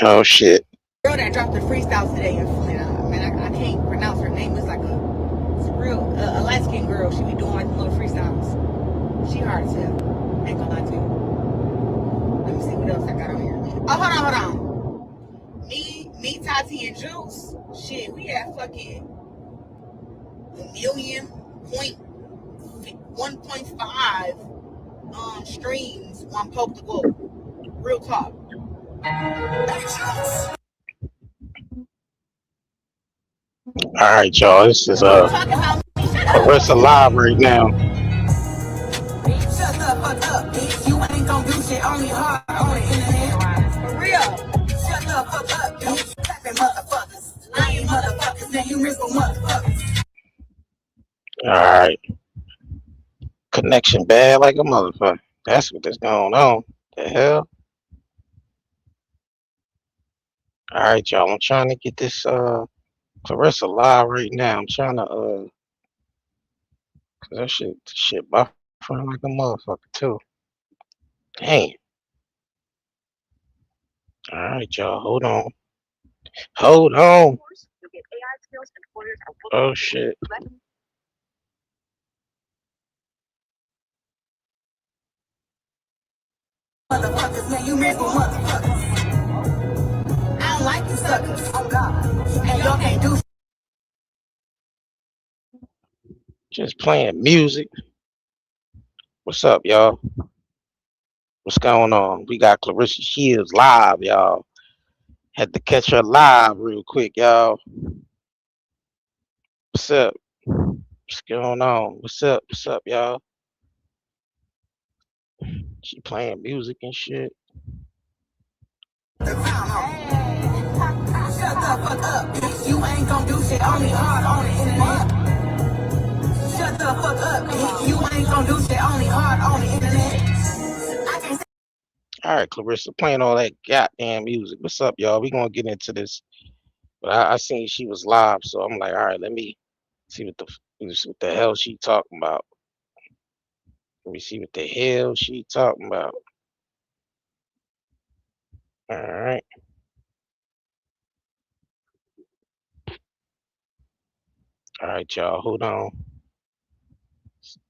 Oh shit. Girl that dropped the freestyle today in Flint. Man, I can't pronounce her name. It's like it's a real a light skinned girl. She be doing like little freestyles. She hard as hell. Ain't gonna lie to you. Let me see what else I got on here. Oh, hold on. Me, Tati, and Juice. Shit, we had fucking a million point 1.5 streams on Pope the Globe. Real talk. All right, y'all. This is Claressa live right now. Shut the fuck up, bitch. You ain't gon' do shit on me hard on the internet. For real. Shut the fuck up, bitch. Clapping motherfuckers. I ain't motherfuckers, then you miss for motherfuckers. All right. Connection bad like a motherfucker. That's what is going on. The hell? All right, y'all. I'm trying to get this Claressa live right now. I'm trying to cause that shit buffering like a motherfucker too. Damn. All right, y'all. Hold on. Hold on. Oh shit. Motherfuckers, man, you miss for motherfuckers. I don't like you suckers. Oh God. And y'all can't do shit. Just playing music. What's up, y'all? What's going on? We got Claressa Shields live, y'all. Had to catch her live real quick, y'all. What's up? What's going on? What's up? What's up, y'all? She playing music and shit. Shut the fuck up, bitch. You ain't gon' do shit on me hard on the internet. Shut the fuck up, bitch. You ain't gon' do shit on me hard on the internet. I can't. All right, Claressa, playing all that goddamn music. What's up, y'all? We gonna get into this. But I seen she was live, so I'm like, all right, let me see what the hell she talking about. Let me see what the hell she talking about. All right. All right, y'all. Hold on.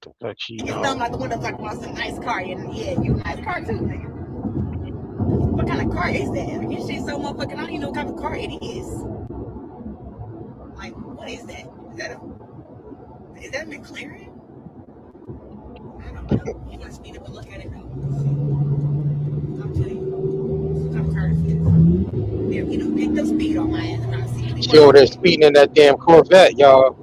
The fuck she It's on? dumb like the window talking about some nice car. And yeah, you nice car too, nigga. What kind of car is that? Like, this shit so motherfucking, I don't even know what kind of car it is. Like, what is that? Is that a McLaren? I don't know. You gotta speed up and look at it though. I'll tell you. I'm tired of it. Yeah, you know, pick up speed on my ass. I'm not seeing She over there speeding in that damn Corvette, y'all.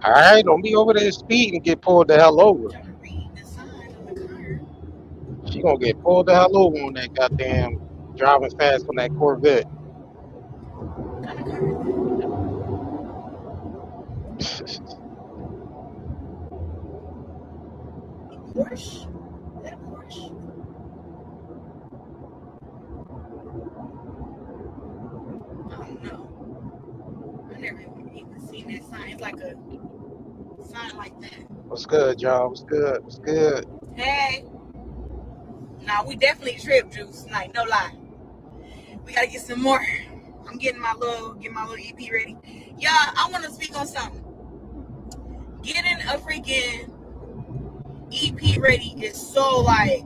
All right, don't be over there speeding and get pulled the hell over. I'm trying to read the sign on the car. She gonna get pulled the hell over on that goddamn driving fast on that Corvette. What kind of car is that? Porsche? Is that a Porsche? I don't know. I never even seen that sign. It's like a sign like that. What's good, y'all? What's good? What's good? Hey. Nah, we definitely tripped, Juice. Like, no lie. We gotta get some more. I'm getting my little EP ready. Yeah, I wanna speak on something. Getting a freaking EP ready is so like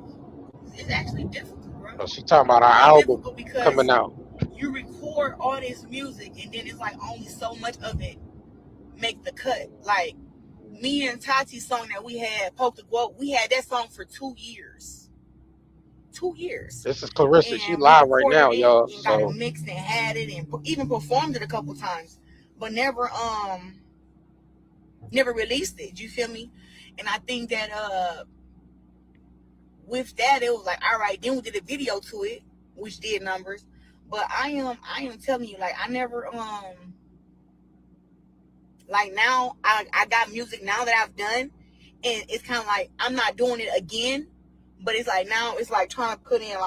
it's actually difficult, bro. Oh, she talking about our It's album difficult because coming out. you record all this music and then it's like only so much of it make the cut. Like me and Tati's song that we had, Poke the Globe, we had that song for 2 years. 2 years. This is Claressa. She And we live right now, recorded it y'all. and got it So mixed and had it and even performed it a couple times, but never released it. You feel me? And I think that with that it was like, all right, then we did a video to it, which did numbers. But I am telling you, like I never like now I got music now that I've done, and it's kind of like I'm not doing it again, but it's like now it's like trying to put it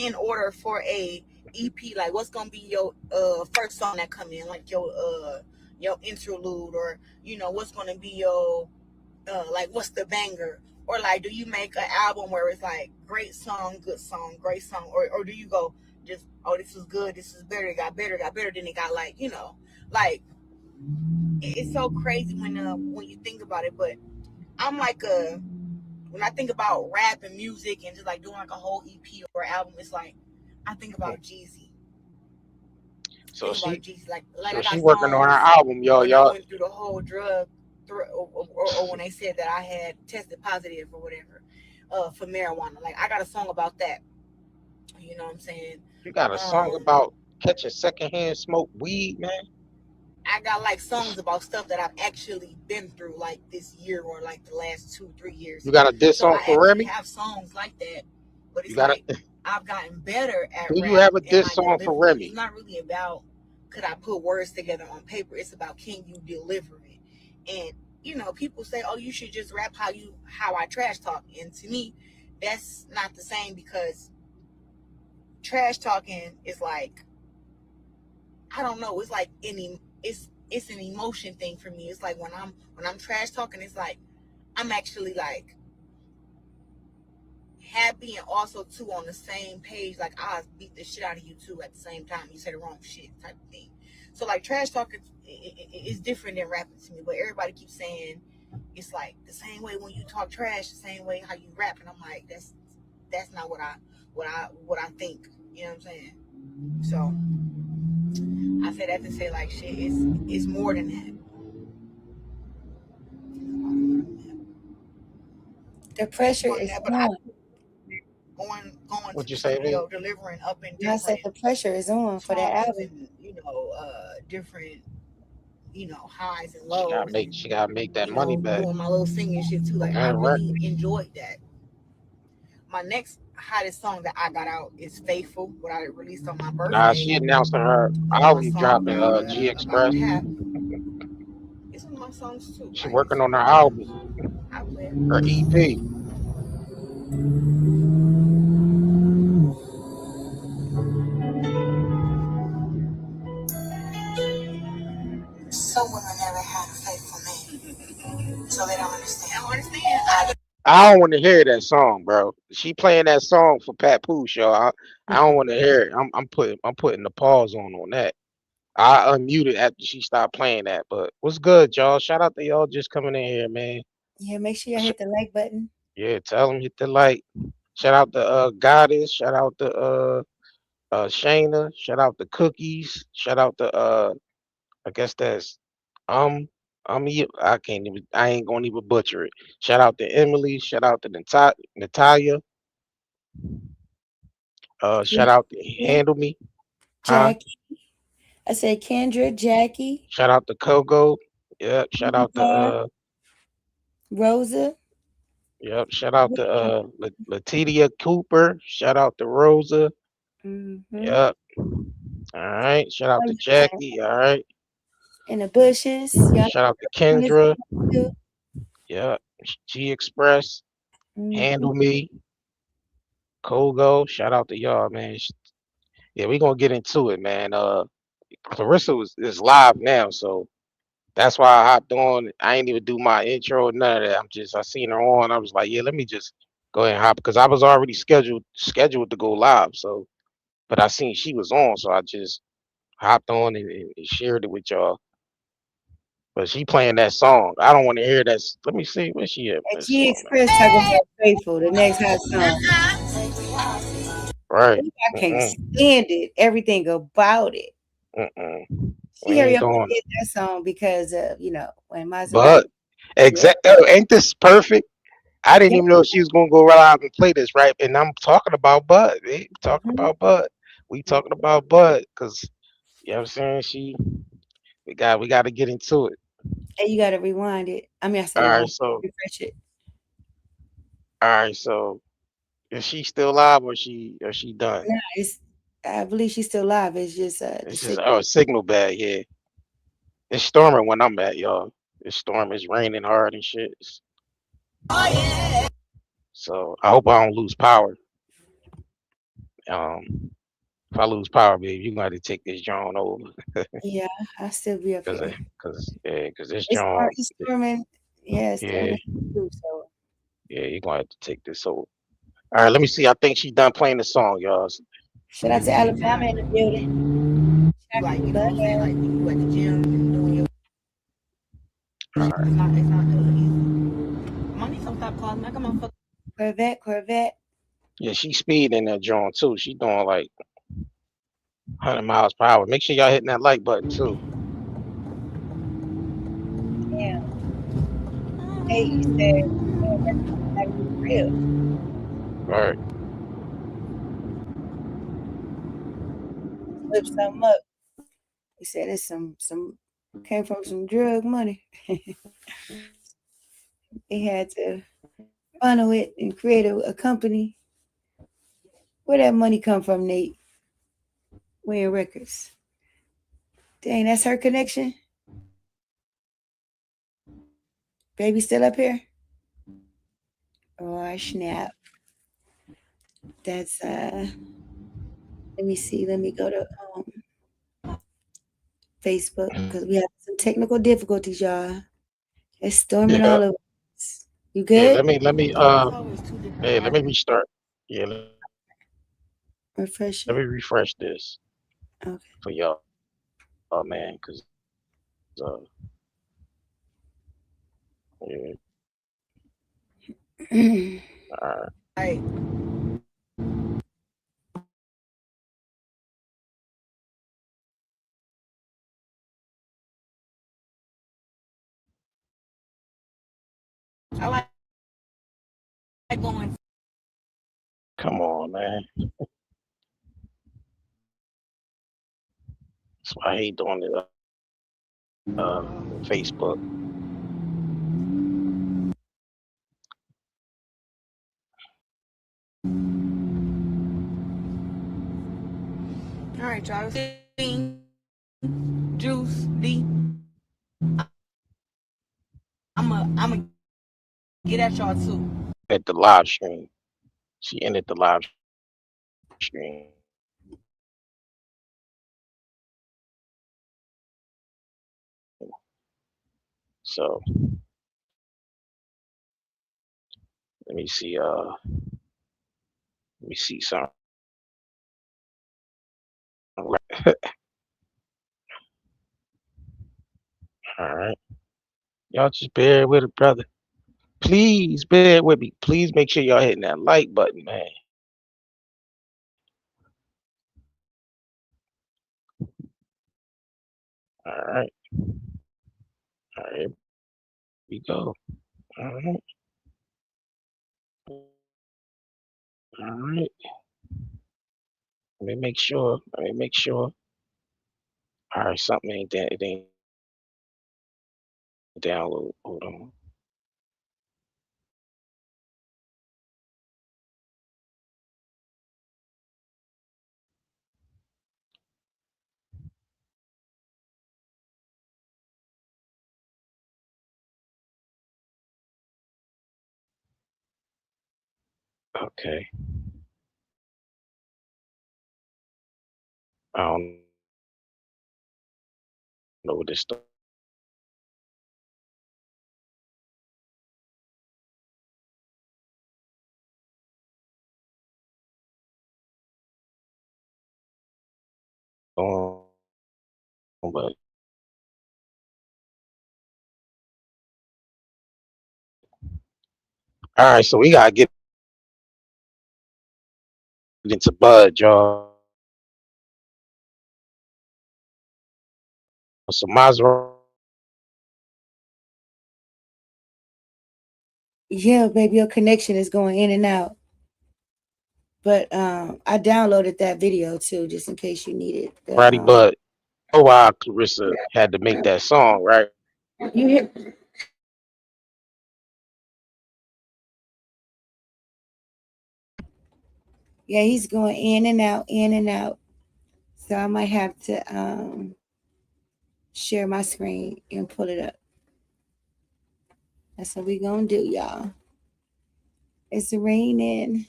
in order for a EP. Like what's gonna be your first song that come in, like your interlude, or you know what's gonna be your like what's the banger, Or like, do you make an album where it's like great song, great song, or do you go just, oh, this is good, this is better, it got better, then it got like, like it's so crazy when you think about it. But I'm like a when I think about rap and music and just like doing like a whole EP or album, it's like I think about Jeezy. I So think about she, Jeezy. Like so I she got working on her songs album, y'all. when I Y'all, went through the whole drug, or when they said that I had tested positive or whatever, for marijuana. Like I got a song about that. You know what I'm saying? you got a song Um, about catching secondhand smoke weed, man. I got like songs about stuff that I've actually been through, like this year or like the last 2-3 years. You got a diss So song I for actually Remy? have songs like that, but You it's got like a I've gotten better at Do you rap have a and diss my song for delivery. It's Remy? not really about could I put words together on paper. It's about can you deliver it. And people say, oh, you should just rap how I trash talk. And to me, that's not the same because trash talking is like I don't know. It's like it's an emotion thing for me. It's like when I'm trash talking, it's like I'm actually like happy and also too on the same page. Like I beat the shit out of you too at the same time. You say the wrong shit type of thing. So like trash talking is different than rapping to me. But everybody keeps saying it's like the same way when you talk trash, the same way how you rap, and I'm like that's not what I think. You know what I'm saying? So I say that to say like shit. It's more than that. The It's pressure more than is that. But I on. going to What the you say, V? studio, delivering up in And I said different the pressure is on for that tones album. and different highs and lows She and gotta make that money back. doing my little singing shit too. Like I And really record. enjoyed that. My next hottest song that I got out is "Faithful," what I released on my Nah, birthday. she announced her My album song dropping. about G about Express. half. It's one of my songs too. She Like working it's on her one of album, them. I play it. her EP. Some women never had a faithful man, so they don't understand. I don't understand. I don't want to hear that song, bro. She playing that song for Papoose, yo. I don't want to hear it. I'm putting the pause on that. I unmuted after she stopped playing that. But what's good, y'all? Shout out to y'all just coming in here, man. Yeah, make sure y'all Sh- hit the like button. Yeah, tell them hit the like. Shout out to Goddess. Shout out to Shayna. Shout out to Cookies. Shout out to I guess that's um I can't even I ain't gonna even butcher it. Shout out to Emily. Shout out to Natalia. Shout out to Kendra, Handle Me. Huh? Jackie. I said Kendra, Jackie, Shout out to Kogo. Yep. Shout out to Eva, Rosa. yep. Shout out to Latitia Cooper. Shout out to Rosa. Mm-hmm. Yep. All right. Shout out Oh, to yeah. Jackie. All right. In the bushes. Y'all Shout out to on this Kendra. too. Yep. G Express. Mm-hmm. Handle Me. Kogo. Shout out to y'all, man. Yeah, we gonna get into it, man. Clarissa is live now, so that's why I hopped on. I ain't even do my intro or none of that. I seen her on. I was like, yeah, let me just go ahead and hop because I was already scheduled to go live. So, but I seen she was on, so I just hopped on and shared it with y'all. But she playing that song. I don't want to hear that. Let me see where she at. And Let's G slow down. Express talking about Faithful, the next hot song. Right. Ooh, I can't Mm-mm. stand it. Everything about it. Mm-mm. We She hurry ain't up and doing. did that song because of, when Maserati. But Yeah. exact. Oh, ain't this perfect? I didn't Yeah. even know she was gonna go right out and play this, right? And I'm talking about Bud. We talking Mhm. about Bud. We talking about Bud because you know what I'm saying. We got to get into it. And you gotta rewind it. I mean, I said All right, rewind, so refresh it. all right, so is she still live or she done? Nah, I believe she's still alive. It's just the This is signal. signal bad. Yeah, it's storming when I'm at y'all. It's storming. It's raining hard and shit. So I hope I don't lose power. Um, if I lose power, baby, you gonna have to take this drone over. Yeah, I'll still be up Cause, here. cause, yeah, cause this John, It's storming. Yeah, it's yeah, storming too. So. Yeah, you're gonna have to take this over. All right, let me see. I think she's done playing the song, y'all. Shout out to Alabama in the building. Shout Like, out to you know what I'm saying? Bud. Like when you at the gym and doing your, All right. it's not easy. I need some stop calling. I come on, fuck. Corvette. Yeah, she's speeding in that joint too. She doing like 100 miles per hour. Make sure y'all hitting that like button too. Damn. Hey, you said, man, that's like real. All right. Flip something up. He said it's some came from some drug money. They had to funnel it and create a company. Where that money come from, Nate? Wearing records. Dang, that's her connection. Baby still up here? Oh snap. That's let me see. Let me go to Facebook because we have some technical difficulties, y'all. It's storming Yeah. all over us. You Yeah. good? Let me It's always two different hey, let me parties. restart. Yeah. Refresh Let it. me refresh this for y'all, man. Cause yeah. Okay. All right. Like, I like going. Come on, man. That's why I hate doing it. Facebook. All right, y'all. Juice D. I'm a get at y'all too. At the live stream. She ended the live stream. So let me see. Let me see something. All right. Y'all just bear with it, brother. Please bear with me. Please make sure y'all hitting that like button, man. All right. All right. We go. All right. All right. Let me make sure. Let me make sure. All right. Something ain't that. It ain't download. Hold on. Okay. I don't know what this stuff. On, but all right. So we gotta get into Bud, y'all. So Maserati Yeah, baby, your connection is going in and out. But I downloaded that video too, just in case you needed the Bud. Oh wow, Clarissa had to make that song, right? you hear yeah, he's going in and out. So I might have to share my screen and pull it up. That's what we gonna do, y'all. It's raining.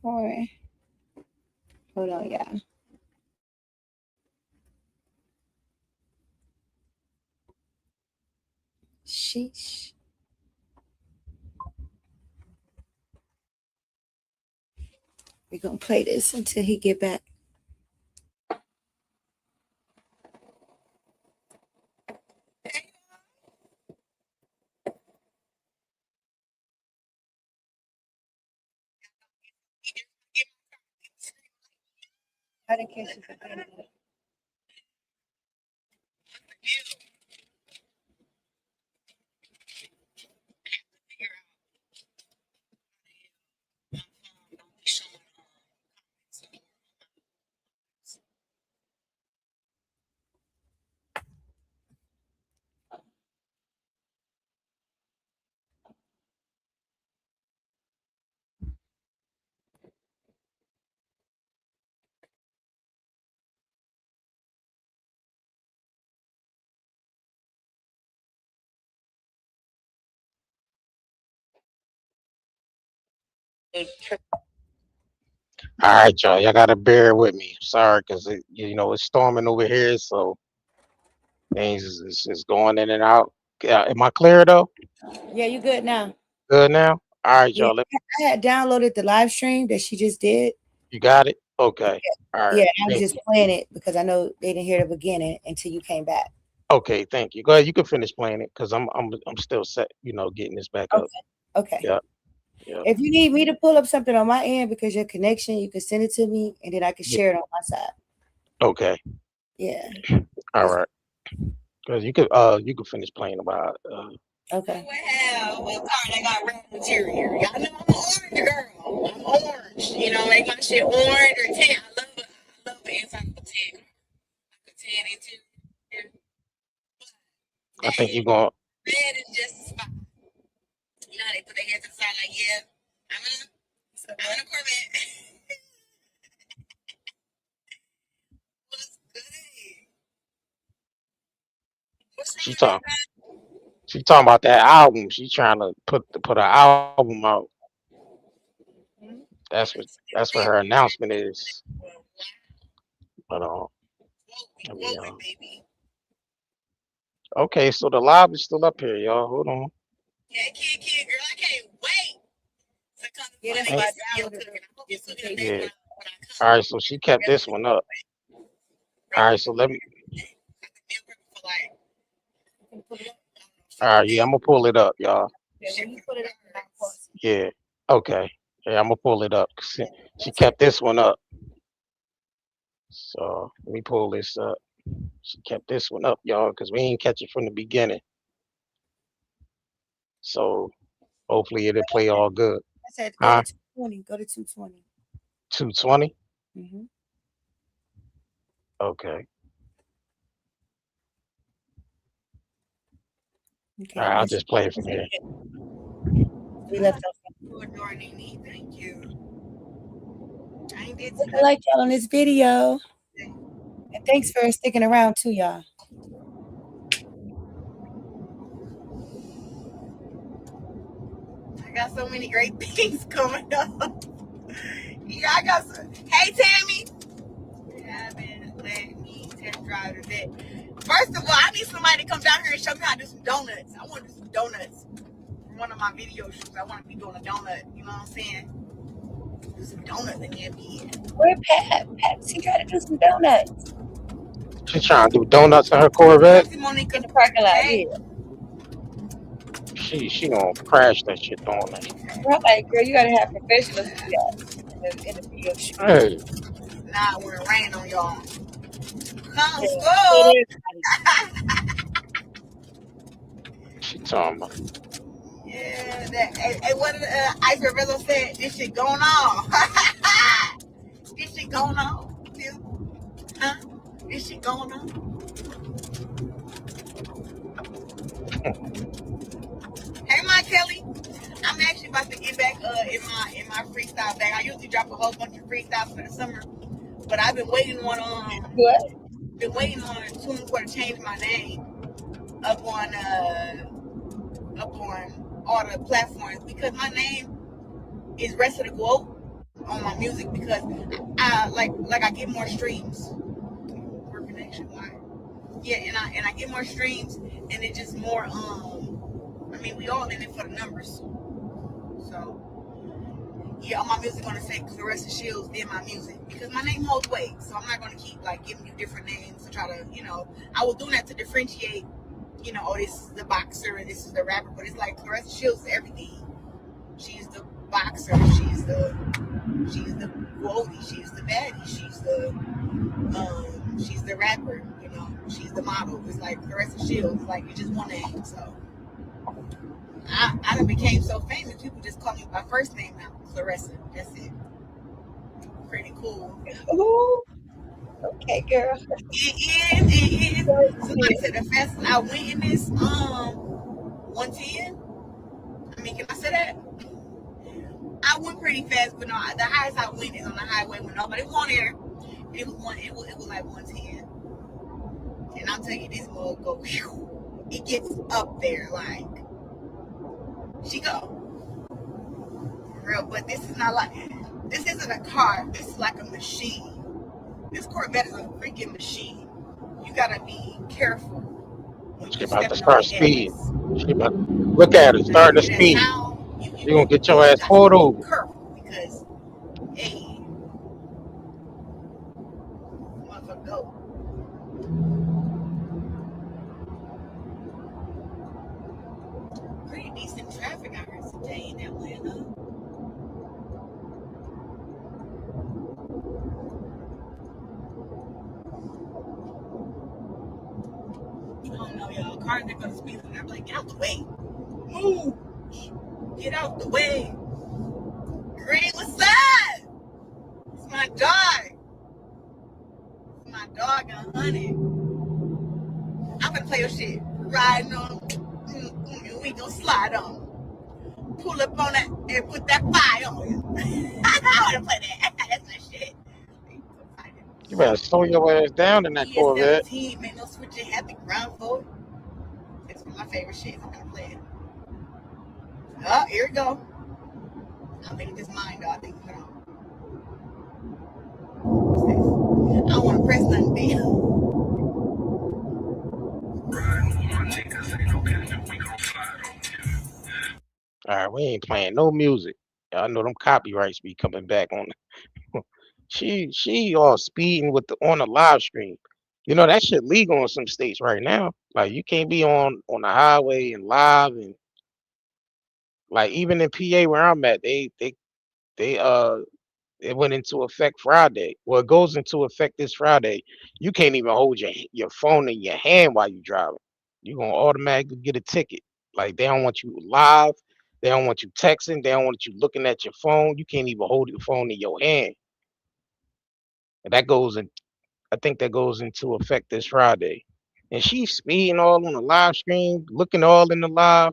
Or hold on, y'all. Sheesh. We're gonna play this until he get back. I didn't catch you for that. All right, y'all. Y'all gotta bear with me. Sorry, cause it's storming over here, so things is going in and out. Am I clear though? Yeah, you good now? Good now. All right, Yeah, y'all. I had downloaded the live stream that she just did. You got it. Okay. All right. Yeah, I was Thank just you. playing it because I know they didn't hear the beginning until you came back. Okay. Thank you. Go ahead. You can finish playing it, cause I'm still set. Getting this back up. Okay. Yeah. Yeah. If you need me to pull up something on my end because your connection, you can send it to me and then I can Yeah. share it on my side. Okay. Yeah. All right. Cause you could finish playing about Okay. Well, sorry, they got red interior. Y'all know I'm an orange girl. I'm orange. Make my shit orange or tan. I love the inside of a tan. Like a tan interior. I think you're going. Red is just a spot. You know how they put their hands to the side like, yeah, I'm in a Corvette. What's good? What's She wrong talking. She talking about that album. She trying to put her album out. That's what her announcement is. But I mean, baby. okay. So the live is still up here, y'all. Hold on. Yeah, kid, girl, I can't wait to come to Yeah, that's Planet why I Studio downloaded cooking. it. I hope you're Just in cooking case. today Yeah. when I All come. right. So she kept this one up. All right. So let me. For like, All right. Yeah, I'm gonna pull it up, y'all. Yeah, when you put it up, I'll pause it. Yeah. Okay. Yeah, I'm gonna pull it up. She kept this one up. So let me pull this up. She kept this one up, y'all, because we ain't catch it from the beginning. So hopefully it'll play all good. I said go Huh? to 220. Go to 220. 220? Mm-hmm. Okay. Okay. All right, I'll just play it from here. We left off. Thank you. I ain't did I like y'all on this video. And thanks for sticking around too, y'all. I got so many great things coming up. Yeah, I got some. Hey, Tammy. You haven't let me test drive today. First of all, I need somebody to come down here and show me how to do some donuts. I want to do some donuts for one of my video shoots. I want to be doing a donut. You know what I'm saying? Do some donuts in there, Where Pat? She tried to do some donuts. She's trying to do donuts in her Corvette. In the parking lot, yeah. She gonna crash that shit doing that. Well, I'm like, girl, you gotta have professionals do that in the video shoot. Hey, Nah, we're rain on y'all. Come Yeah. school. she talking about. Yeah, hey, what did Ice Rizzo said? This shit going on. This shit going on. Huh? This shit going on. Hey, my Kelly. I'm actually about to get back in my freestyle bag. I usually drop a whole bunch of freestyles for the summer, but I've been waiting on Tune for to change my name up on all the platforms because my name is Rest of the Globe on my music because I like I get more streams. More connection line. Yeah, and I get more streams and it's just more I mean we all in it for the numbers. So yeah, on my music gonna say Claressa Shields did my music because my name holds weight. So I'm not gonna keep like giving you different names to try to, I was doing that to differentiate, oh, this is the boxer and this is the rapper, but it's like Claressa Shields is everything. She's the boxer, she's the roadie, she's the baddie, she's the rapper, she's the model. It's like Claressa Shields, like it's just one name. So I done became so famous, people just call me by first name now, Claressa. That's it. Pretty cool. Ooh, okay, girl. It is. So like I said, the fastest I went in this 110. I mean, can I say that? I went pretty fast, but no, the highest I went is on the highway when nobody was on there. It was like 110. And I'll tell you, this mug go, whew, it gets up there like she go. Real, but this is not like, this isn't a car. This is like a machine. This Corvette is a freaking machine. You gotta be careful when She you about to stepping on start the speeding. gas. She about look at her starting to You hear that speed. sound? You gonna get your ass got to pulled be over. careful because, hey, motherfucker, go. Pretty decent traffic out here today in Atlanta. I don't know, y'all. Cars are gonna speed and I'm like, get out the way. Move. Get out the way. Green, what's up? It's my dog. It's my dog and honey. I'm gonna play your shit. Riding on them. We gonna slide on them. Pull up on that and put that fire on you. I wanna play that. That's my shit. You better slow your ass down in that Corvette. ES17, man, no switching, have the ground for it. It's my favorite shit. I'm gonna play it. Oh, here we go. I think it's mine, though. I think, hold on. What's this? I don't want to press nothing, B. All right, we ain't playing no music. I know them copyrights be coming back on. She all speeding with the on the live stream. You know that shit legal in some states right now. Like you can't be on the highway and live and like even in PA where I'm at, they it went into effect Friday. Well, it goes into effect this Friday. You can't even hold your phone in your hand while you driving. You're gonna automatically get a ticket. Like they don't want you live, they don't want you texting, they don't want you looking at your phone. You can't even hold your phone in your hand. And that goes in I think that goes into effect this Friday. And she's speeding all on the live stream, looking all in the live,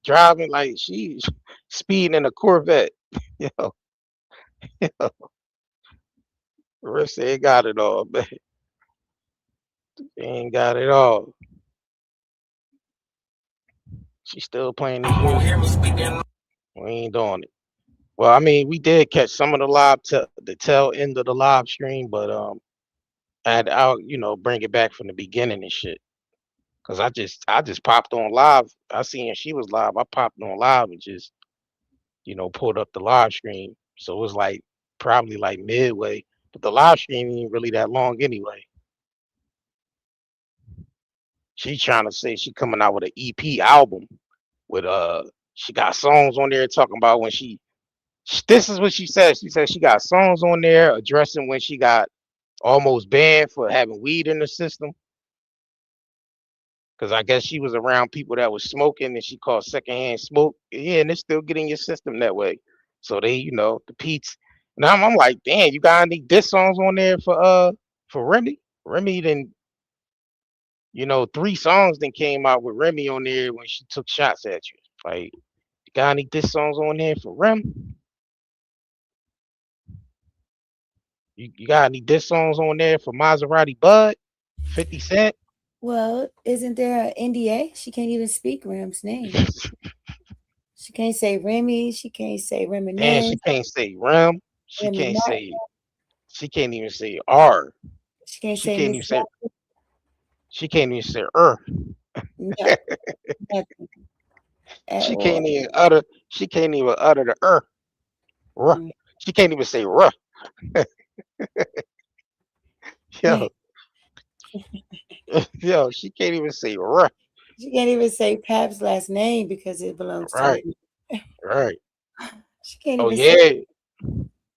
driving like she's speeding in a Corvette. Yo, Marissa ain't got it all, man. She ain't got it all. She's still playing this music. We ain't doing it. Well, I mean, we did catch some of the the tail end of the live stream, but I'll bring it back from the beginning and shit. Cause I just popped on live. I seen she was live. I popped on live and just pulled up the live stream. So it was like probably like midway, but the live stream ain't really that long anyway. She trying to say she coming out with an EP album with she got songs on there talking about when this is what she said. She said she got songs on there addressing when she got almost banned for having weed in the system. Because I guess she was around people that was smoking and she called secondhand smoke. Yeah, and it's still getting your system that way. So they, the Pete's. Now I'm like, damn, you got any diss songs on there for Remy? Remy then, 3 songs then came out with Remy on there when she took shots at you. Like, you got any diss songs on there for Rem? You got any diss songs on there for Maserati Bud? 50 Cent? Well, isn't there an NDA? She can't even speak Ram's name. She can't say Remy. She can't say Damn, reminisce. she can't say Rem. Remy Ma. She can't even say R. She can't She say can't Miss even say she can't even say No, nothing at She all. can't even utter the Ruh. Mm. She can't even say ruh. Yo, yo, she can't even say ruh. She can't even say Pap's last name because it belongs to Right, me. right. She can't Oh even say yeah.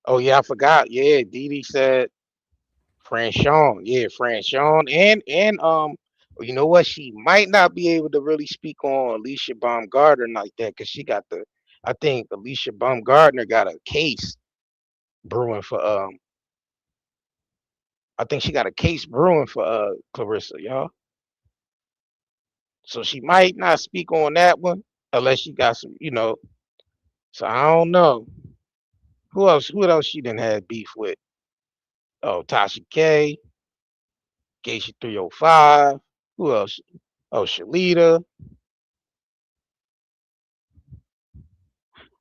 Oh yeah, I forgot. Yeah, Dee Dee said Franchon. Yeah, Franchon. And you know what? She might not be able to really speak on Alicia Baumgartner like that because she got the I think Alicia Baumgartner got a case brewing for I think she got a case brewing for Clarissa, y'all. So she might not speak on that one unless she got some, so I don't know. Who else she didn't have beef with? Oh, Tasha K, Geisha 305. Who else? Oh, Shalita.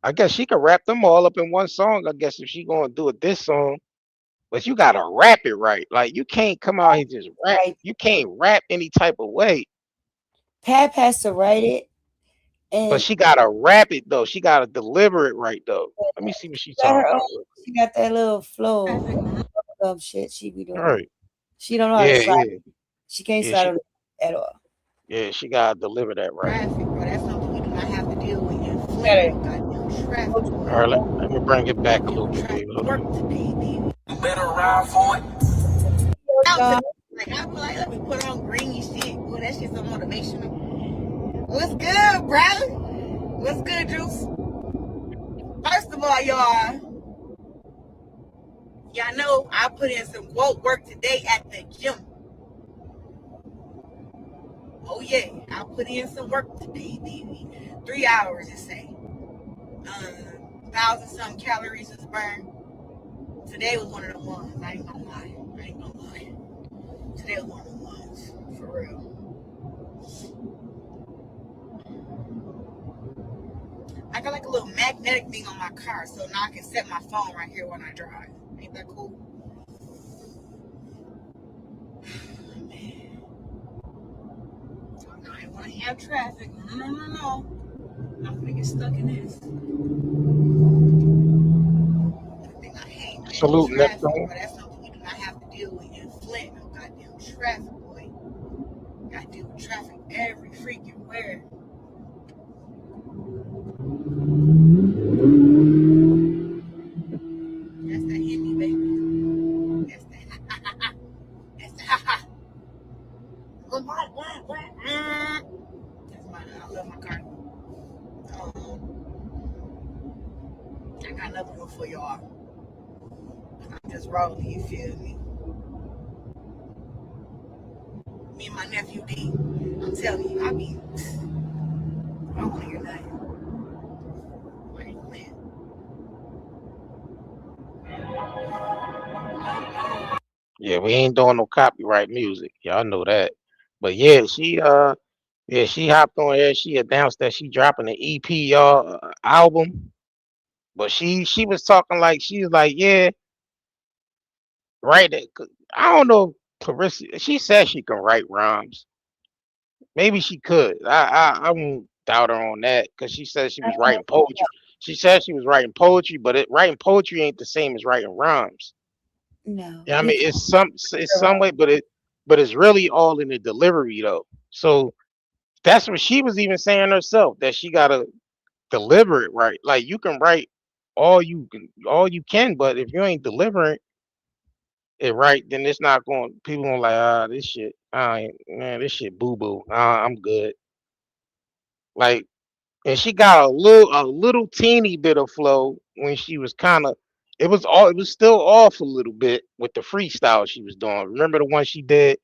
I guess she could wrap them all up in one song. I guess if she gonna do it this song, but you gotta rap it right. Like you can't come out here just rap. right. You can't rap any type of way. Pap has to write it, But and she gotta rap it though. She gotta deliver it right though. Let me see what she's got talking her own. about real quick. She got that little flow Traffic. of shit she be All doing. right. She don't know how to Yeah, slide. yeah, She can't yeah. slide on it at all. She gotta deliver that right. Traffic, bro. That's something we do not have to deal with in Gotta Flint. Goddamn traffic, All right, boy. let me bring it back a little Goddamn bit, baby. traffic. Hold Work on. today, baby. You better ride for it. Out today. John, Like I feel like let me put on green shit. Boy, that shit's so motivational. What's good, brother? What's good, Juice? First of all, y'all know I put in some quote work today at the gym. Oh yeah, I put in some work today, baby. 3 hours, it say. 1,000 some calories was burned. Today was one of the ones. I ain't gonna lie. I ain't gonna lie. Today was one of the ones. For real. I got like a little magnetic thing on my car, so now I can set my phone right here when I drive. Ain't that cool? Man. Oh, no, I want to have traffic. No. I'm gonna get stuck in this. The thing I hate, man, Salute traffic, Neptune. bro. That's something we do not have to deal with in Flint. No goddamn traffic, boy. Gotta deal with traffic every freaking where. That's that Hindi, baby. That's that. That's that. What? That's my. I love my car. I got another one for y'all. I'm just rolling. You feel me? Me and my nephew D. I'm telling you, I don't want to hear nothing. I ain't playing. Yeah, we ain't doing no copyright music. Y'all know that. But yeah, she hopped on here. She announced that she dropping an EP, y'all, album. But she was talking like she was like, yeah, right. I don't know, Clarissa. She said she can write rhymes. Maybe she could. I won't doubt her on that because she said she I was don't know. writing poetry. She said she was writing poetry, but writing poetry ain't the same as writing rhymes. No, Yeah, I you mean can't. it's some way, but it's really all in the delivery though. So that's what she was even saying herself that she gotta deliver it right. Like you can write all you can, but if you ain't delivering it right, then it's not going. People gonna like this shit. Man, this shit boo boo. I'm good. Like, and she got a little teeny bit of flow when she was kind of. It was still off a little bit with the freestyle she was doing. Remember the one she did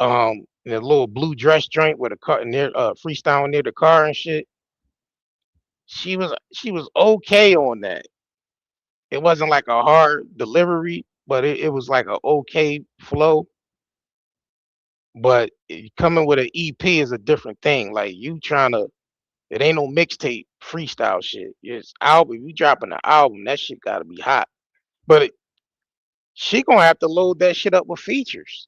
in a little blue dress joint with a car near freestyle near the car and shit. She was okay on that. It wasn't like a hard delivery, but it was like a okay flow. But coming with an EP is a different thing. Like you trying to, it ain't no mixtape freestyle shit. It's album. You dropping an album, that shit gotta be hot. But she gonna have to load that shit up with features.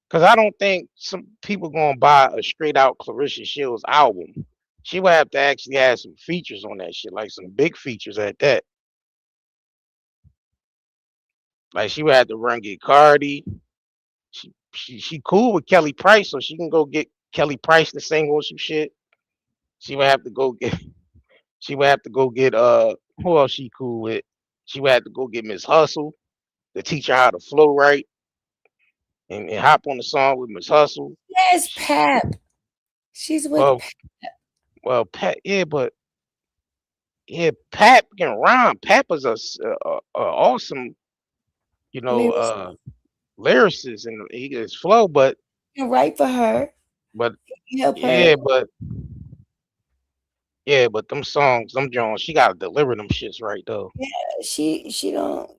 Cause I don't think some people gonna buy a straight out Clarissa Shields album. she would have to actually have some features on that shit, like some big features at that. Like she would have to run get Cardi. She cool with Kelly Price, so she can go get Kelly Price to sing on some shit. She would have to go get she would have to go get who else she cool with? She would have to go get Miss Hustle to teach her how to flow right and hop on the song with Miss Hustle. Yes, Pap. She's with Well, Pap. well, Pat, yeah, but yeah, Pat can rhyme. Pat was a awesome, you know, Lyrics. lyricist and he is flow, You can write for her. but You help her. yeah, but yeah, but them songs, them Jones, she gotta deliver them shits right though. Yeah, she don't,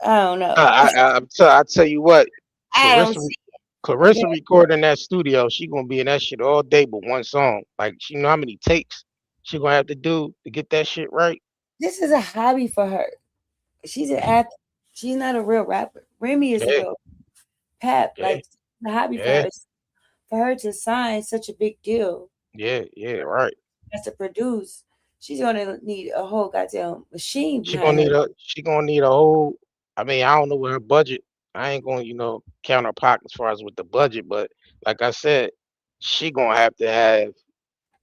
I don't know. I tell you what, I don't Clarissa see Clarissa that. recording in that studio, she gonna be in that shit all day but one song. Like she know how many takes she gonna have to do to get that shit right. This is a hobby for her. She's an athlete. She's not a real rapper. Remy is a Yeah, real Pap. yeah, Like the hobby yeah, for her to sign such a big deal yeah, right. as to produce. She's gonna need a whole goddamn machine She behind gonna her. need a whole. I mean, I don't know what her budget. I ain't gonna count her pockets as far as with the budget, but like I said, she gonna have to have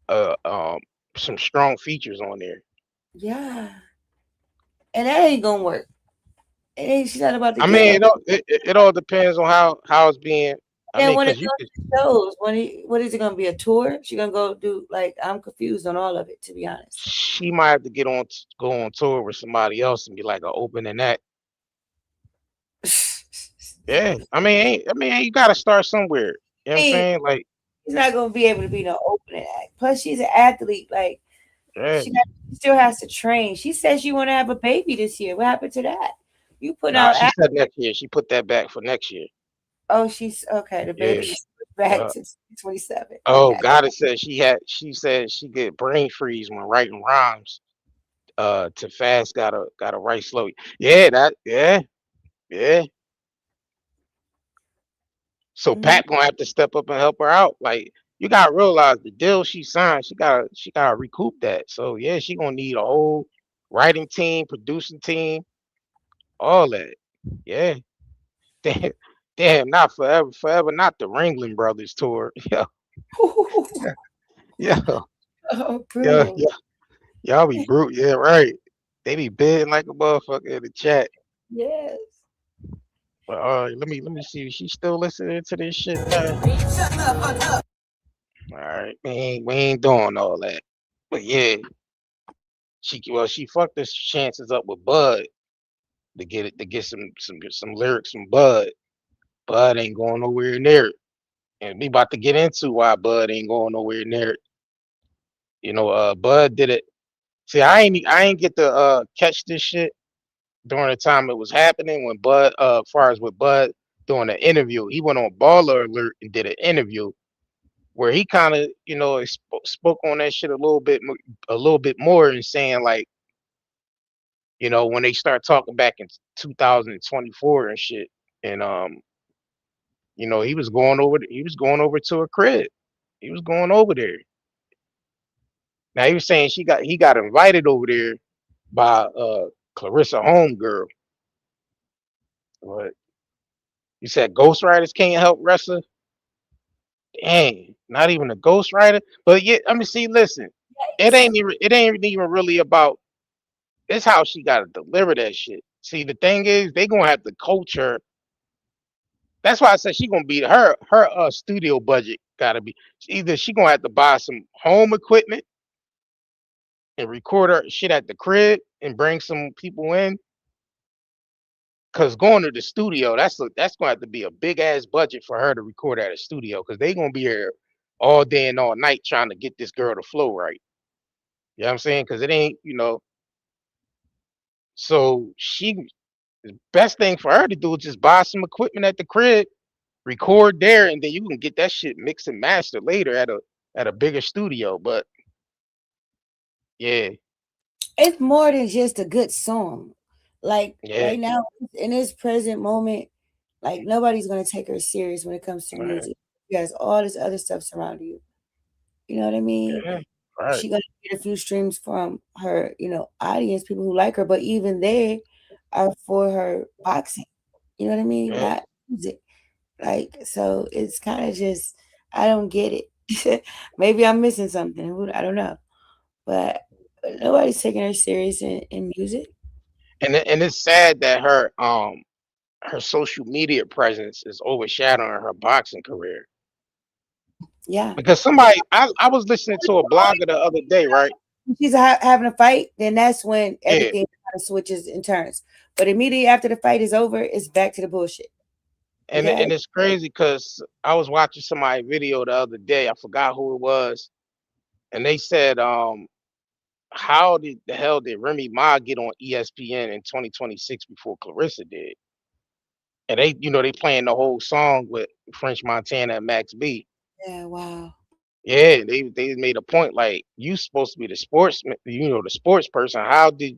uh um some strong features on there. Yeah, and that ain't gonna work. It ain't. She's not about to I get mean, no. it all depends on how it's being. I Then mean, when it cause you could, goes to shows, what is it gonna be, a tour? She gonna go do, like, I'm confused on all of it, to be honest. she might have to go on tour with somebody else and be like a opening act. Yeah, I mean, you gotta start somewhere. You know what I'm Hey, saying? Like, she's not gonna be able to be no opening act. Plus, she's an athlete. Like yeah. she still has to train. She said she want to have a baby this year. What happened to that? You put Nah, out. she said next year. She put that back for next year. Oh, she's okay. The Yeah. baby is back Yeah. to 27. I Oh, got it. God, it said she said she get brain freeze when writing rhymes. To fast gotta write slow. Yeah, yeah. So Hmm. Pat gonna have to step up and help her out. Like you gotta realize the deal she signed, she gotta recoup that. So yeah, she gonna need a whole writing team, producing team, all that. Yeah. Damn, damn, not forever, not the Ringling Brothers tour. Yeah, yeah, Oh, yeah, brutal. yeah. Y'all be brute. Yeah, right. They be bidding like a motherfucker in the chat. Yes. But let me see. She still listening to this shit, man. All right, we ain't doing all that. But yeah, she fucked this chances up with Bud to get some lyrics from Bud. Bud ain't going nowhere near it, and we about to get into why Bud ain't going nowhere near it. Bud did it. See, I ain't get to catch this shit during the time it was happening when Bud, far as with Bud doing an interview, he went on Baller Alert and did an interview where he kind of, spoke on that shit a little bit more and saying like, when they start talking back in 2024 and shit, and he was going over to a crib, he was going over there. Now he was saying he got invited over there by Clarissa Homegirl, but he said ghostwriters can't help wrestler. Dang, not even a ghostwriter. But yeah, I mean, see, listen, it ain't even really about. It's how she got to deliver that shit. See, the thing is, they gonna have to coach her. That's why I said she gonna be her studio budget gotta be either she gonna have to buy some home equipment and record her shit at the crib and bring some people in. Cause going to the studio, that's gonna have to be a big ass budget for her to record at a studio. Cause they gonna be here all day and all night trying to get this girl to flow right. You know what I'm saying? Cause it ain't, so best thing for her to do is just buy some equipment at the crib, record there, and then you can get that shit mixed and mastered later at a bigger studio. But yeah, It's more than just a good song. Like yeah, right now, in this present moment, like nobody's gonna take her serious when it comes to yeah, music. You has all this other stuff surrounding you. You know what I mean? yeah. Right. she gonna get a few streams from her, audience, people who like her. But even they are for her boxing. You know what I mean? Yeah. Not music. Like, so it's kind of just, I don't get it. Maybe I'm missing something. I don't know. But nobody's taking her serious in music. And it's sad that her social media presence is overshadowing her boxing career. Yeah. Because I was listening to a blogger the other day, right? When she's having a fight, then that's when Yeah. everything kind of switches and turns. But immediately after the fight is over, it's back to the bullshit. Okay. And it's crazy because I was watching somebody video the other day. I forgot who it was, and they said, how did the hell did Remy Ma get on ESPN in 2026 before Clarissa did? And they playing the whole song with French Montana and Max B. Yeah. Wow. Yeah, they made a point like you supposed to be the sportsman, the sports person. How did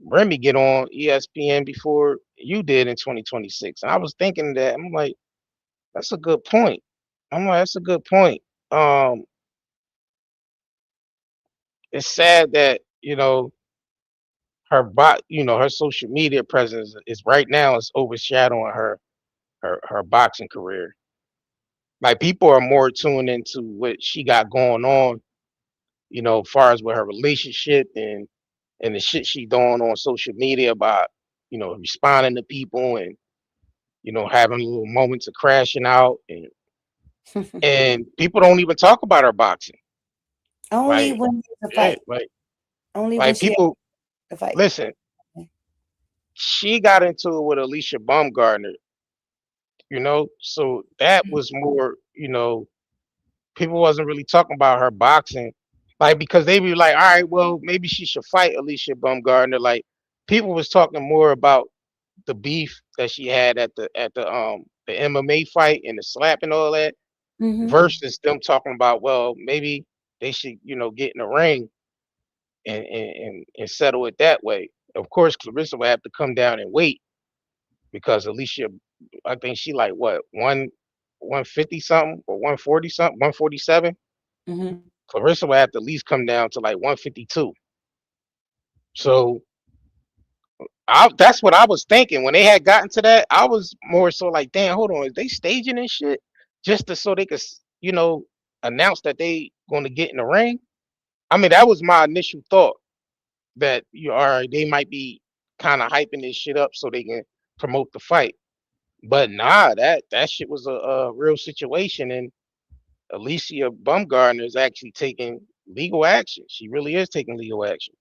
Remy get on ESPN before you did in 2026? And I was thinking that I'm like, that's a good point. I'm like, that's a good point. Um, it's sad that her social media presence is right now is overshadowing her boxing career. Like people are more tuned into what she got going on, as far as with her relationship and the shit she doing on social media about, responding to people and having little moments of crashing out and people don't even talk about her boxing. Only Like, when there's a yeah, fight. like Only when like she has people a fight. listen, she got into it with Alicia Baumgartner, so that was more, people wasn't really talking about her boxing, like because they be like, all right, well, maybe she should fight Alicia Baumgartner. Like people was talking more about the beef that she had at the MMA fight and the slap and all that, Mm-hmm. versus them talking about, well, maybe they should, get in the ring and settle it that way. Of course, Clarissa would have to come down and wait because Alicia, I think she like what 150 something or 140 something, 147. Mm-hmm. Clarissa would have to at least come down to like 152. So that's what I was thinking when they had gotten to that. I was more so like, damn, hold on, is they staging this shit just so they could, announce that they going to get in the ring? I mean, that was my initial thought that all right, they might be kind of hyping this shit up so they can promote the fight. But nah, that shit was a real situation, and Alicia Bumgardner is actually taking legal action. She really is taking legal action.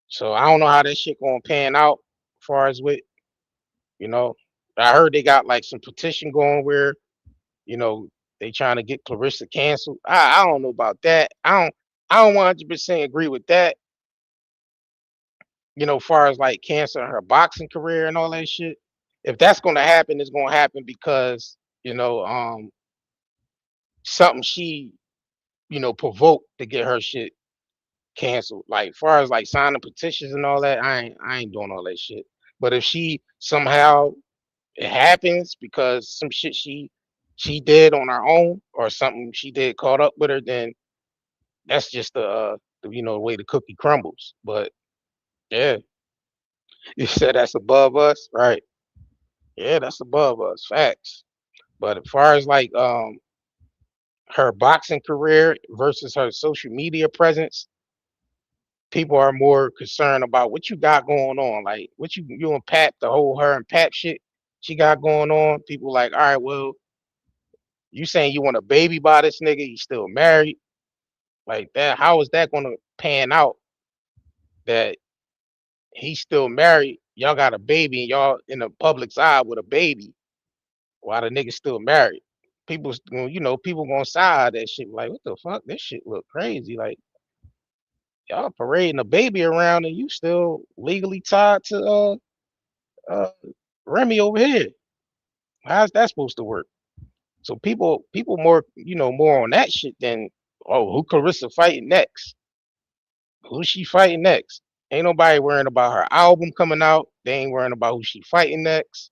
So I don't know how that shit gonna pan out as far as with, you know, I heard they got like some petition going where, you know, they trying to get Clarissa canceled. I don't know about that. I don't 100% agree with that, far as like canceling her boxing career and all that shit. If that's gonna happen, it's gonna happen because, something she, provoked to get her shit canceled. Like far as like signing petitions and all that, I ain't doing all that shit. But if she somehow it happens because some shit she did on her own or something she did caught up with her, then that's just the way the cookie crumbles. But yeah, you said that's above us, right? Yeah, that's above us. Facts. But as far as like her boxing career versus her social media presence, people are more concerned about what you got going on. Like what you and Pat, the whole her and Pat shit she got going on. People like, all right, well, you saying you want a baby by this nigga, you still married. Like that, how is that gonna pan out that he's still married? Y'all got a baby and y'all in the public's eye with a baby while the nigga's still married. People gonna side that shit like, what the fuck? This shit look crazy. Like y'all parading a baby around and you still legally tied to uh Remy over here. How's that supposed to work? So people more on that shit than, oh, who Clarissa fighting next? Who's she fighting next? Ain't nobody worrying about her album coming out. They ain't worrying about who she fighting next.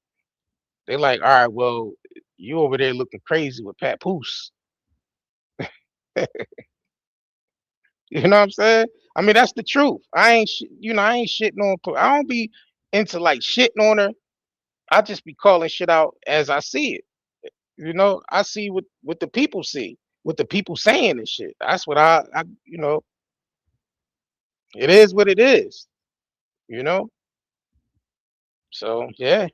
They like, all right, well, you over there looking crazy with Papoose. You know what I'm saying? I mean, that's the truth. I ain't shitting on. I don't be into like shitting on her. I just be calling shit out as I see it. I see what the people see, what the people saying and shit. That's what it is what it is. You know. So yeah,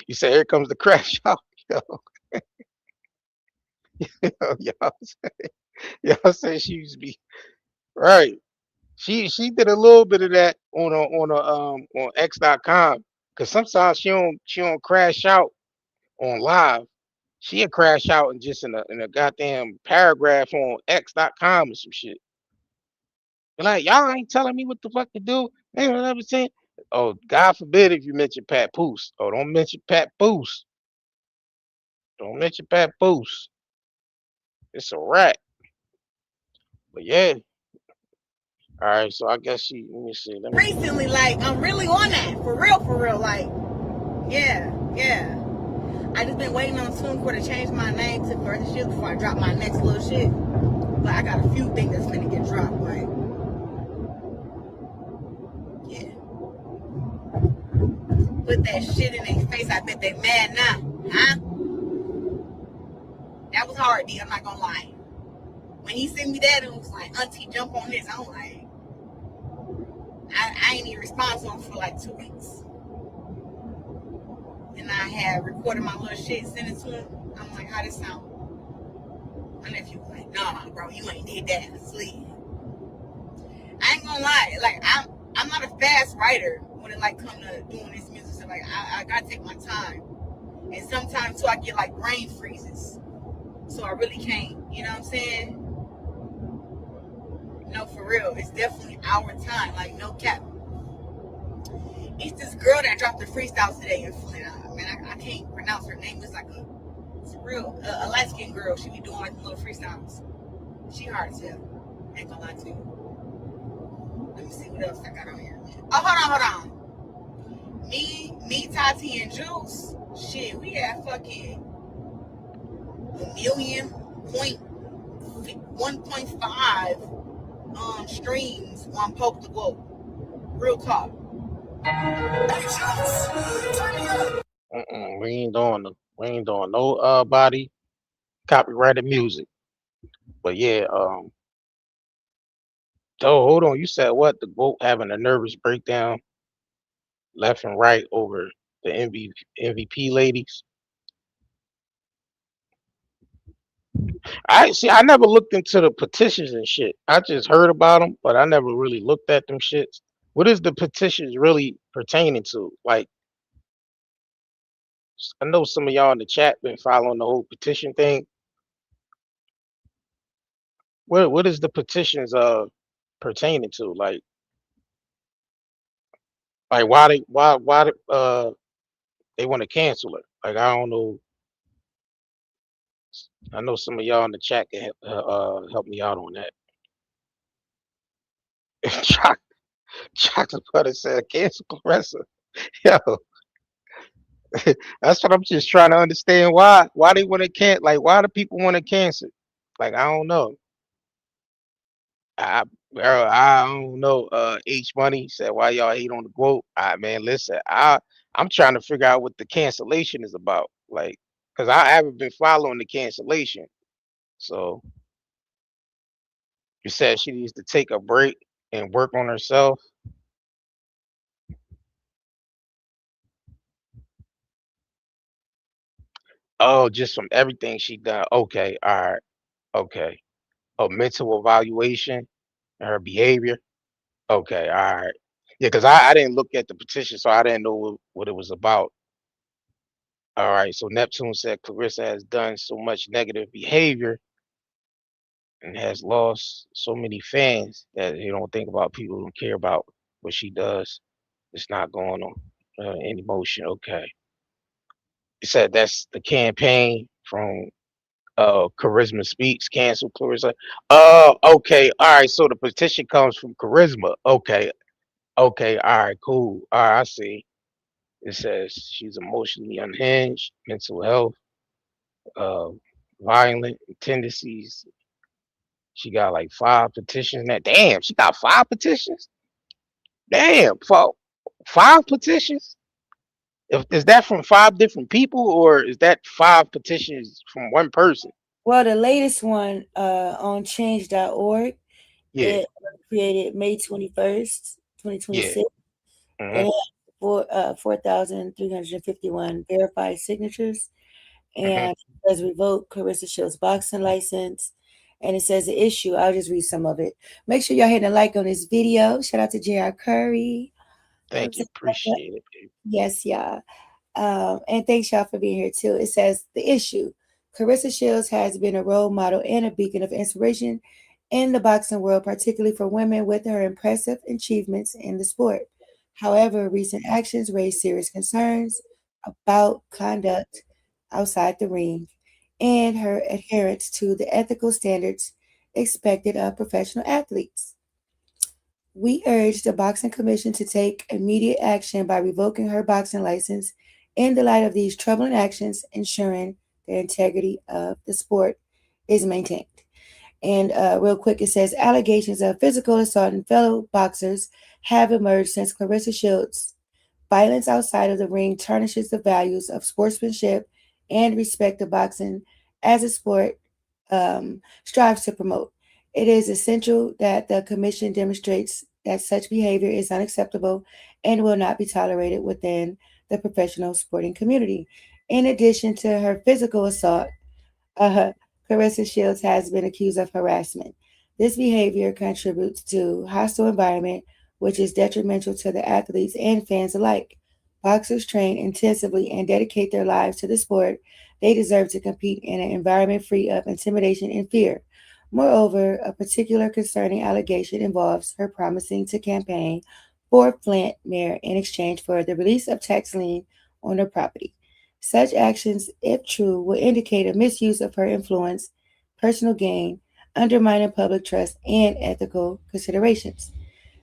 you say here comes the crash out. Yo, y'all, y'all say she used to be right. She did a little bit of that on X.com because sometimes she don't crash out on live. She'll crash out and just in a goddamn paragraph on X.com or some shit. Be like, y'all ain't telling me what the fuck to do. Ain't what I'm saying. Oh, God forbid if you mention Papoose. Oh, don't mention Papoose. Don't mention Papoose. It's a rat. But yeah. All right. So I guess she. Let me see. Let me. Recently, like, I'm really on that. For real. Like, yeah. I just been waiting on TuneCore to change my name to Claressa Shields before I drop my next little shit. But I got a few things that's gonna get dropped. Like, yeah. Put that shit in their face. I bet they mad now. Huh? That was hard, D. I'm not gonna lie. When he sent me that, it was like, Auntie, jump on this. I'm like, I ain't even respond to him for like 2 weeks. And I had recorded my little shit, sent it to him. I'm like, how this sound? My nephew was like, nah, bro, you ain't did that. Sleep. I ain't gonna lie. Like, I'm not a fast writer when it like come to doing this music stuff. Like, I gotta take my time. And sometimes too, I get like brain freezes. So I really can't. You know what I'm saying? No, for real. It's definitely our time. Like, no cap. It's this girl that dropped the freestyle today in Flint. Man, I can't pronounce her name. It's a real, a light skinned girl. She be doing like little freestyles. She hard as hell. Ain't gonna lie to you. Let me see what else I got on here. Oh, hold on. Me, Tati, and Juice. Shit, we had fucking a million point 1.5 streams on Poke the Globe. Real talk. We ain't doing no body copyrighted music. But yeah, oh, hold on. You said what? The goat having a nervous breakdown left and right over the MVP ladies. I see. I never looked into the petitions and shit. I just heard about them, but I never really looked at them shits. What is the petitions really pertaining to? Like, I know some of y'all in the chat been following the whole petition thing. What is the petitions pertaining to? Like why they want to cancel it? Like I don't know. I know some of y'all in the chat can help me out on that. Chocolate butter said cancel Claressa. Yo, that's what I'm just trying to understand. Why they want to like why do people want to cancel? Like I don't know. I I don't know. H Money said why y'all hate on the quote. Man, listen, I'm trying to figure out what the cancellation is about. Like, cause I haven't been following the cancellation. So you said she needs to take a break and work on herself. Oh, just from everything she done. Okay, all right, okay. Oh, mental evaluation and her behavior. Okay, all right. Yeah, because I didn't look at the petition, so I didn't know what it was about. All right, so Neptune said Clarissa has done so much negative behavior and has lost so many fans that they don't think about people who don't care about what she does. It's not going on any motion. Okay. He said that's the campaign from Charisma Speaks, cancel Clarissa. Oh, okay. All right. So the petition comes from Charisma. Okay. Okay. All right. Cool. All right. I see. It says she's emotionally unhinged, mental health, uh, violent tendencies, She got like 5 petitions. That damn, she got 5 petitions. Damn, for 5 petitions. If is that from 5 different people or is that 5 petitions from one person? Well, the latest one on change.org, Yeah, it was created May 21st, yeah. 2026. It Hmm. has 4,351 verified signatures, Hmm. and it says revoke Claressa Shields' boxing license. And it says the issue. I'll just read some of it. Make sure y'all hitting a like on this video. Shout out to J.R. Curry. Thank you. Appreciate it, baby. Yes, y'all. And thanks y'all for being here too. It says the issue. Claressa Shields has been a role model and a beacon of inspiration in the boxing world, particularly for women with her impressive achievements in the sport. However, recent actions raise serious concerns about conduct outside the ring and her adherence to the ethical standards expected of professional athletes. We urge the Boxing Commission to take immediate action by revoking her boxing license in the light of these troubling actions, ensuring the integrity of the sport is maintained. And real quick, it says allegations of physical assault in fellow boxers have emerged since Claressa Shields' violence outside of the ring tarnishes the values of sportsmanship and respect of boxing as a sport strives to promote. It is essential that the Commission demonstrates that such behavior is unacceptable and will not be tolerated within the professional sporting community. In addition to her physical assault, uh, Claressa Shields has been accused of harassment. This behavior contributes to hostile environment, which is detrimental to the athletes and fans alike. Boxers train intensively and dedicate their lives to the sport. They deserve to compete in an environment free of intimidation and fear. Moreover, a particular concerning allegation involves her promising to campaign for Flint mayor in exchange for the release of tax lien on her property. Such actions, if true, will indicate a misuse of her influence, personal gain, undermining public trust, and ethical considerations.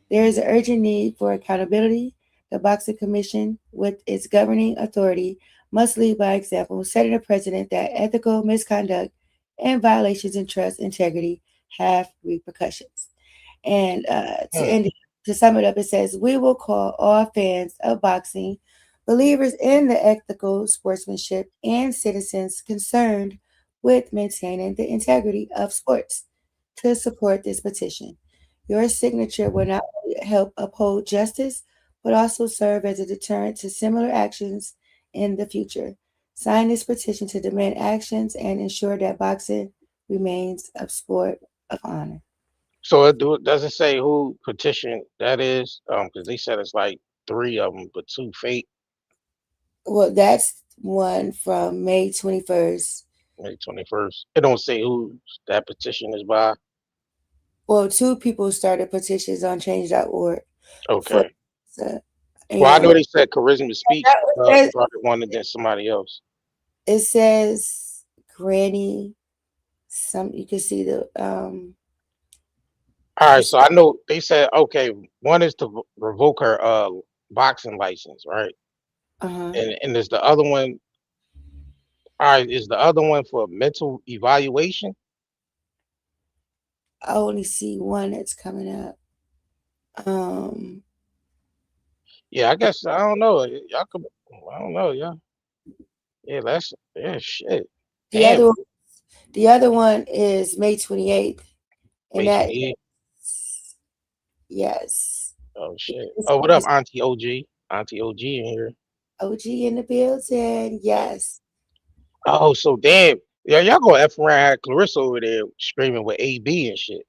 There is an urgent need for accountability. The Boxing Commission, with its governing authority, must lead by example, setting a precedent that ethical misconduct and violations in trust integrity have repercussions. And Hmm. to sum it up, it says, we will call all fans of boxing, believers in the ethical sportsmanship, and citizens concerned with maintaining the integrity of sports to support this petition. Your signature will not only help uphold justice, but also serve as a deterrent to similar actions in the future. Sign this petition to demand actions and ensure that boxing remains a sport of honor. So does it say who petition that is? Because they said it's like 3 of them, but two fake. Well, that's one from May 21st. May 21st. It don't say who that petition is by. Well, two people started petitions on change.org for, Okay. Well, I and know they said Charisma Speaks it started one and then somebody else. says Granny. Some you can see the All you right, see, so I know they said okay, one is to revoke her boxing license, right? uh-huh. And is the other one all right, is the other one for mental evaluation? I only see one that's coming up. Um, Yeah, I guess I don't know. Y'all could I don't know, yeah. Yeah, that's yeah shit. the Damn, other the other one is May 28th, and May that 28th. yes, Oh shit. it's, Oh, what up, it's Auntie OG? Auntie OG in here. OG in the building. Yes. Oh, so damn. Yeah, y'all gonna F around have Clarissa over there screaming with AB and shit.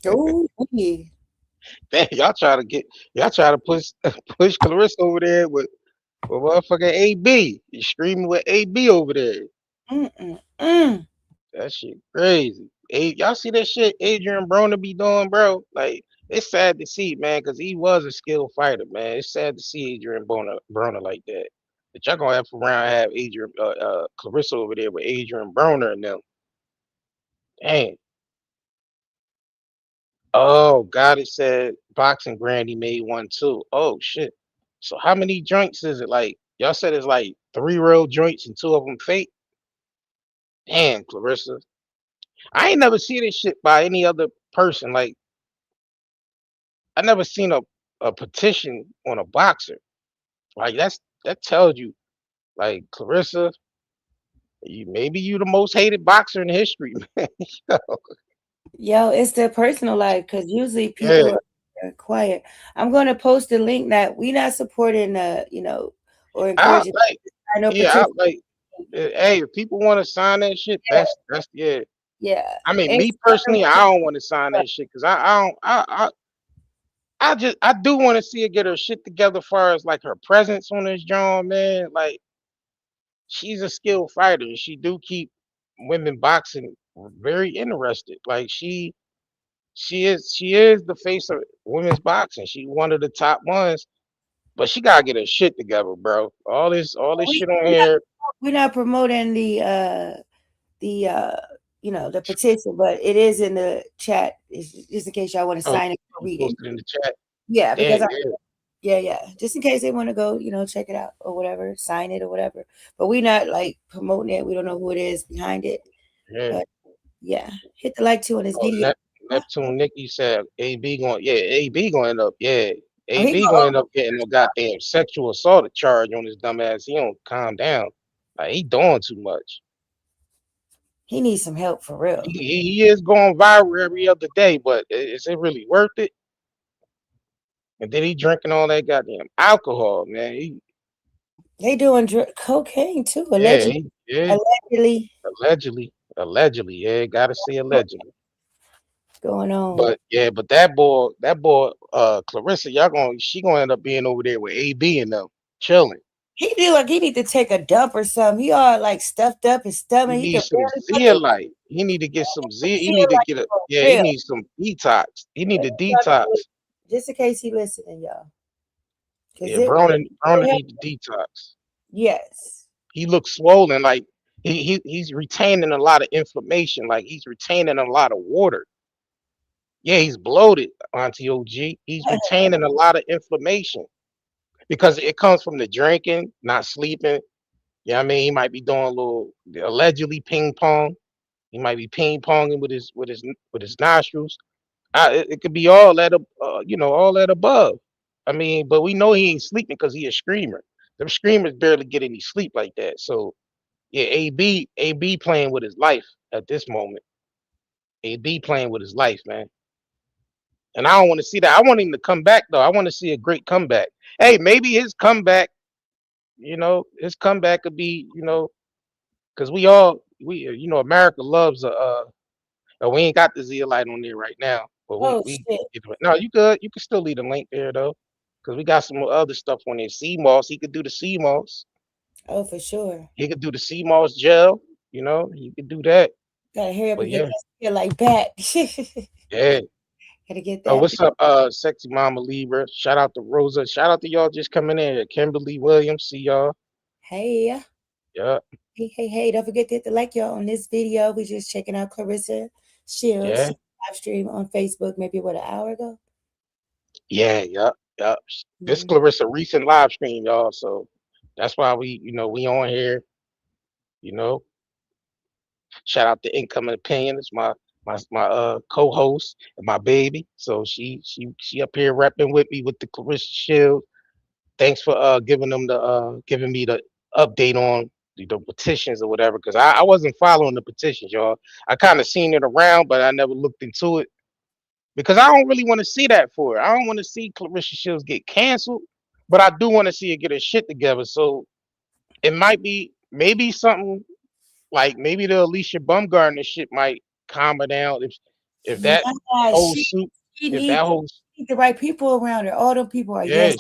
Oh, yeah. Damn, y'all try to push push Clarissa over there with motherfucking AB. You screaming with AB over there. Mm-mm-mm. That shit crazy. Y'all see that shit Adrian Broner be doing, bro? Like, it's sad to see, man, because he was a skilled fighter, man. It's sad to see Adrian Broner like that. But y'all gonna have to around have Adrian Clarissa over there with Adrian Broner and them. Dang. Oh God, it said boxing Granny made one too. Oh shit. So how many joints is it? Like y'all said it's like 3 real joints and 2 of them fake. Damn, Clarissa. I ain't never seen this shit by any other person. Like I never seen a petition on a boxer. Like that tells you, like Clarissa, maybe you the most hated boxer in history, man. Yo, it's their personal life because usually Yeah, people are quiet. I'm going to post a link that we not supporting, or I encouraging. like. I know Yeah, I petition. like. Hey, if people want to sign that shit, that's yeah. Yeah, I mean, me it's personally, I don't want to sign that shit because I don't. I do want to see her get her shit together, as far as like her presence on this joint, man. Like she's a skilled fighter, and she do keep women boxing very interested. Like she is the face of women's boxing. She one of the top ones, but she gotta get her shit together, bro. All this we shit on here. we're not promoting the the petition, but it is in the chat. Just in case y'all want to Oh, sign it or you read it. posted in the chat. Yeah, Yeah, because yeah, yeah, just in case they want to go, check it out or whatever, sign it or whatever. But we not like promoting it. We don't know who it is behind it. yeah. But yeah, hit the like too on this Oh, video. Neptune Nikki said AB going, yeah, AB going to end up, yeah, Oh, he AB going to end up getting no goddamn sexual assault charge on his dumb ass. He don't calm down. Like he doing too much. he needs some help for real. He is going viral every other day, but is it really worth it? And then he drinking all that goddamn alcohol, man. They doing cocaine too, Yeah, allegedly. yeah, Allegedly allegedly, yeah, gotta say allegedly. going on. But yeah, but that boy, Clarissa, she gonna end up being over there with AB and them, chilling. He feel like he need to take a dump or something. He all like stuffed up his He stomach. He can needs some barely fucking zeolite. He need to get some zeal. He feel need to like get a for yeah. He real. needs some detox. He need to detox. Just in case he listening, y'all. Cause Yeah, it Broner will need to detox. yes. He looks swollen. Like he's retaining a lot of inflammation. Like he's retaining a lot of water. Yeah, he's bloated, Auntie OG. He's retaining a lot of inflammation because it comes from the drinking, not sleeping. Yeah, I mean, he might be doing a little allegedly ping pong. He might be ping ponging with his nostrils. It could be all that, all that above. I mean, but we know he ain't sleeping because he a screamer. Them screamers barely get any sleep like that. So yeah, AB playing with his life at this moment. AB playing with his life, man. And I don't want to see that. I want him to come back though. I want to see a great comeback. Hey, maybe his comeback, could be, because America loves we ain't got the Zeolite on there right now, but we Oh we shit. no, you could still leave the link there though, because we got some other stuff on there. Sea moss, he could do the sea moss. Oh, for sure. He could do the sea moss gel. He could do that. Gotta hurry up But and get yeah, that feel like that. yeah. Gotta get Oh, that. what's up, sexy mama Libra? Shout out to Rosa. Shout out to y'all just coming in here. Kimberly Williams, see y'all. Hey. Yeah, Hey. Don't forget to hit the like, y'all, on this video. We just checking out Claressa Shields. yeah, She live stream on Facebook maybe an hour ago. yeah. This Mhm. Clarissa recent live stream, y'all. So that's why we on here. You know, shout out to Incoming Opinion. It's my co-host and my baby. So she up here repping with me with the Clarissa Shield. Thanks for giving me the update on the petitions or whatever, because I wasn't following the petitions, y'all. I kind of seen it around, but I never looked into it because I don't really want to see that for her. I don't want to see Clarissa Shields get canceled, but I do want to see her get her shit together. So it might be maybe something like maybe the Alicia Bumgarner shit might calm her down if that Yeah, whole suit, she if that needs whole the right people around her. All them people are yeah,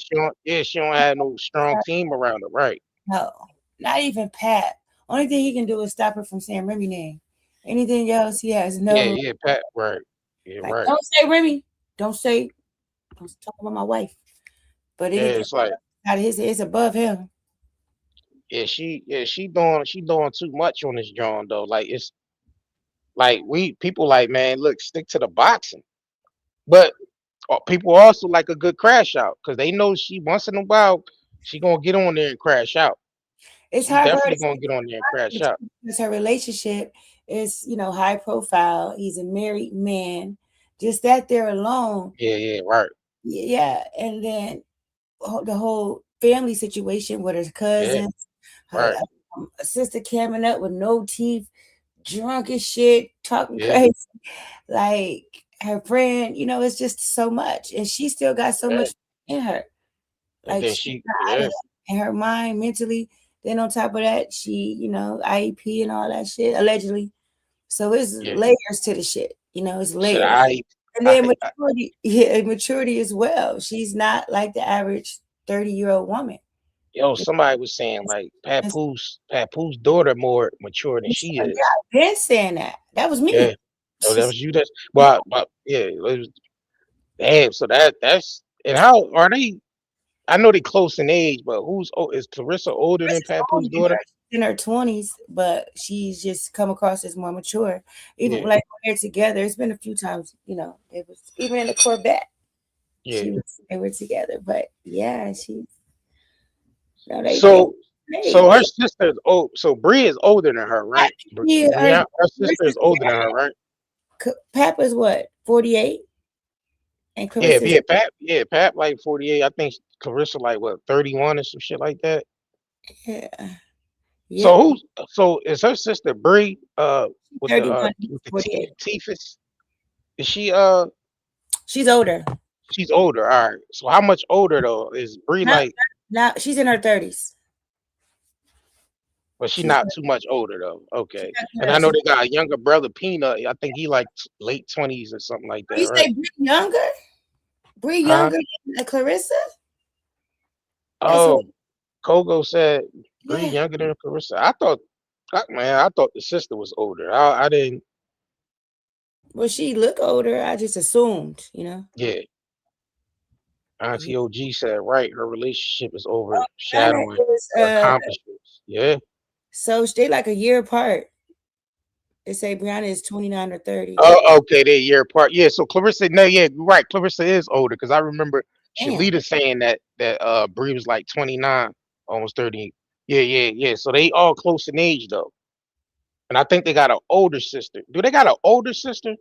yes. she don't have no strong team around her, right? No, not even Pat. Only thing he can do is stop her from saying Remy name. Anything else, he has Yeah, no. yeah, Pat, right. Yeah, Like, right. don't say Remy. Don't talk about my wife. But Yeah, anything it's like out of his, it's above him. she doing too much on this John though. Like it's like we people like, man, look, stick to the boxing. But people also like a good crash out because they know she once in a while she gonna get on there and crash out. It's She hard for her definitely to gonna get on there and crash out. it's her relationship. is, high profile. He's a married man. Just that there alone, Yeah, right. yeah. And then the whole family situation with her Yeah, cousins, her right. sister coming up with no teeth, drunk as shit, talking Yeah, crazy, like her friend. It's just so much, and she still got so yeah. much in her. And Like then she's she, not out of yeah, that. In her mind, mentally. Then on top of that, she, IEP and all that shit, allegedly. So it's yeah. layers to the shit. It's Shit, layers. And then I maturity, yeah, maturity as well. She's not like the average 30-year-old woman. yo, somebody was saying like Papoose daughter more mature than she I've is. been saying that. That was me. Yeah. Oh, that was you. That's but yeah. It was, damn. So that's and how are they? I know they close in age, but is Clarissa older than She's older Papoose than her. daughter? She's in her 20s, but she's just come across as more mature. Even Yeah, like when they're together, it's been a few times, it was even in the Corvette. yeah. They were together. But yeah, she they So hey, so her sister's old. So Bree is older than her, right? yeah, Brianna, her sister is older than her, right? Papa's what, 48? And Yeah, Clarissa's Yeah, Pat like 48. I think Clarissa like what 31 or some shit like that. yeah. So Yep. so is her sister Bree with the 48. teeth is she She's older. she's older, all right. So how much older though is Bree Not like, now she's in her 30s. but she She's not too much older though. she's Okay. not And I good. know they got a younger brother, Peanut. I think he like late 20s or something like that, You right? say Bree younger? Bree Huh? younger than Clarissa? That's what Oh, Kogo said Bree yeah. younger than Clarissa. I thought the sister was older. I didn't. Well, she look older. I just assumed. Yeah, Yeah. Auntie OG said right. Her relationship is Brianna overshadowing is her accomplishments. Yeah. so they like a year apart. They say Brianna is 29 or 30. Oh, okay. They're a year apart. Yeah. So Clarissa, no, yeah, right. Clarissa is older because I remember Damn. Shalita saying that Bree was like 29, almost 30. Yeah, yeah, yeah. So they all close in age though, and I think they got an older sister. Do they got an older sister?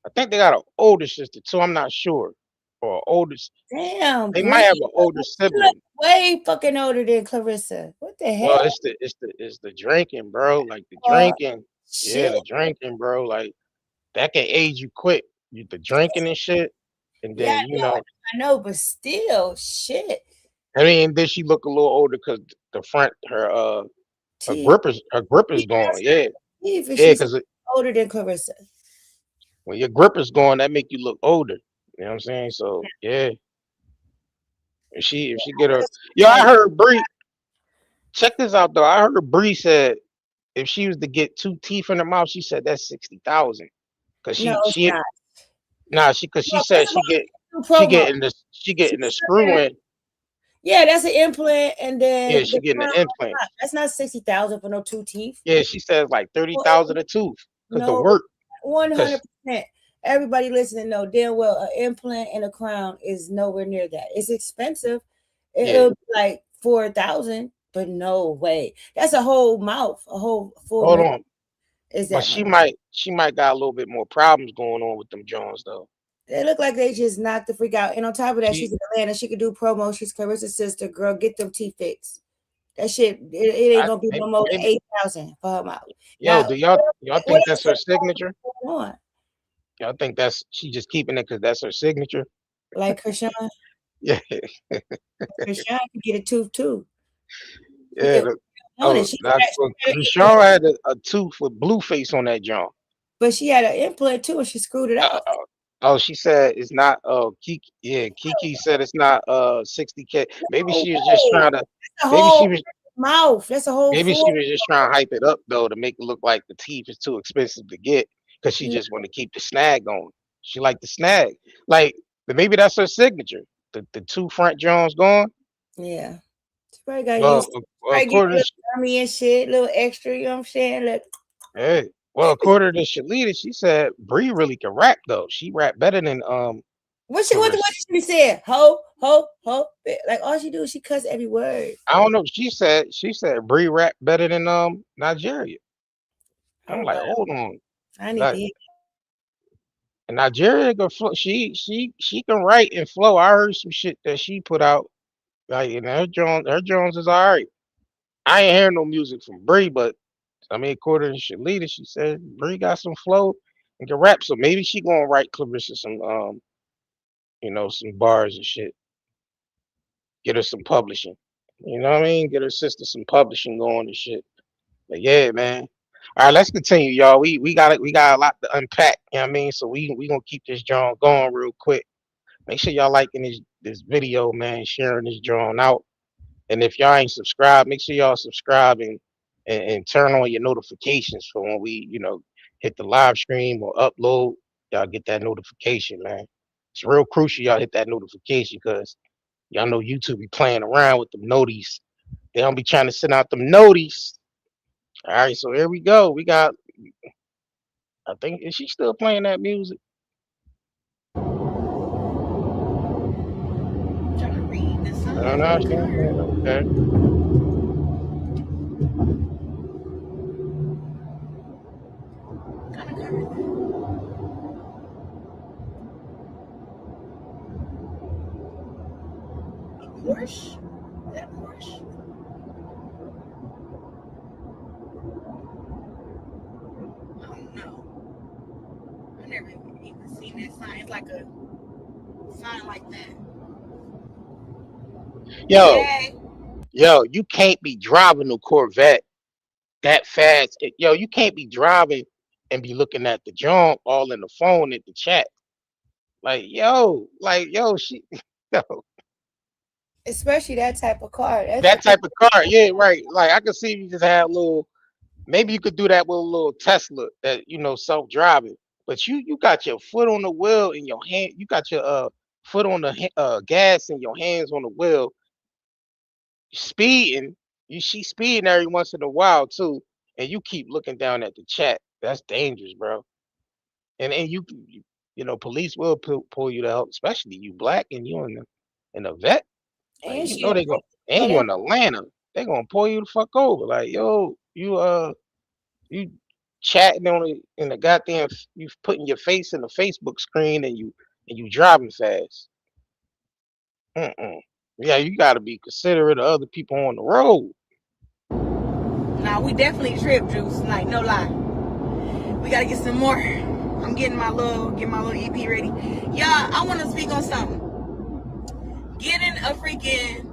I think they got an older sister too. I'm not sure. Or older. Damn, They might Bree. have an older She look sibling. way fucking older than Clarissa. What the Well, hell? it's the drinking, bro. Like the Oh, drinking. Yeah, shit. the drinking, bro. Like that can age you quick. You the drinking and shit. And Yeah, then, I know, but still, shit. I mean, then she look a little older because the front, T. her grip Yeah, is gone. Yeah, if yeah, she's because older than Clarissa. when your grip is gone, that make you look older. You know what I'm saying? So yeah, if she get her, yo, I Like, heard Bree. Check this out though. I heard Bree said if she was to get two teeth in her mouth, she said that's 60,000. Cause no, it's she not. nah she cause she Well, first said of all, do she promo. getting the screw in. Yeah, that's an implant, and Yeah, then she the getting crown. the implant. That's not 60,000 for no two teeth. Yeah, she says like thirty Well, thousand a tooth. Cause the no, work. Cause 100%. Everybody listening know damn well an implant and a crown is nowhere near that. It's expensive. yeah, It'll be like 4,000, but no way. That's a whole mouth, a whole full hold nose on. is But that much. she might got a little bit more problems going on with them Jones though. They look like they just knocked the freak out. And on top of that, She she's in Atlanta. She could do promo. She's Clarissa's sister. Girl, get them teeth fixed. That shit, it ain't gonna be no more than maybe 8,000 for her mouth. yo, Now, do y'all what think else that's her signature? going on? Y'all think that's she just keeping it because that's her signature? Like Krishan, Yeah, Krishan could get a tooth too. yeah. On it. That's what Krishan had a tooth with blue face on that joint. But she had an implant too, and she screwed it Uh, out. oh, she said it's not. Kiki, yeah, Kiki said it's not. 60K. Maybe No she was just way. trying to. That's a Maybe she whole was. mouth. That's a whole Maybe she full. was just trying to hype it up though to make it look like the teeth is too expensive to get because she just want to keep the snag going. She like the snag. Like maybe that's her signature. The two front Jones gone. Yeah. She probably got Well, used to it. Probably get a according little to army and shit, a little extra, you know what I'm saying? Like, hey, well, according to Shalita, she said Bree really can rap though. She rap better than what Clarissa. she said? Ho, ho, ho. Like all she do is she cuss every word. I don't know. She said Bree rap better than Nigeria. I'm Oh like, wow. hold on. I need to Like, hear. and Nigeria can flow. She can write and flow. I heard some shit that she put out. Like, and her Jones is all right. I ain't hearing no music from Bree, but I mean, according to Shalita, she said Bree got some flow and can rap. So maybe she gonna write Clarissa some some bars and shit. Get her some publishing. You know what I mean? Get her sister some publishing going and shit. But yeah, man. All right, let's continue, y'all. We got a lot to unpack. You know what I mean? So we gonna keep this drawing going real quick. Make sure y'all liking this video, man. Sharing this drawing out. And if y'all ain't subscribed, make sure y'all subscribe and turn on your notifications for when we, hit the live stream or upload. Y'all get that notification, man. It's real crucial y'all hit that notification because y'all know YouTube be playing around with them noties. They don't be trying to send out them noties. All right, so here we go. We got, I think, is she still playing that music? I'm trying to read the I don't signs know. on the She ain't playing. card. Okay. Kind of covered that. Porsche? Is that a Porsche? I don't know. I never even seen that sign. It's like a sign like that. Yo, Hey, yo, you can't be driving a Corvette that fast. Yo, you can't be driving and be looking at the junk all in the phone at the chat. Like yo, she, yo, Especially that type of car. That's that type of car. Yeah, right. Like I could see if you just had a little. Maybe you could do that with a little Tesla that self-driving. But you got your foot on the wheel in your hand. You got your foot on the gas and your hands on the wheel, speeding. She speeding every once in a while too, and you keep looking down at the chat. That's dangerous, bro. And police will pull you to help, especially you black and you in a vet. Like and she they go, and for you them. in Atlanta, they gonna pull you the fuck over. Like yo, you chatting in the goddamn, you putting your face in the Facebook screen and you driving fast. Mm-mm. Yeah, you gotta be considerate of other people on the road. nah, we definitely trip, Juice. Like, no lie. We gotta get some more. I'm getting get my little EP ready. Yeah, I want to speak on something. Getting a freaking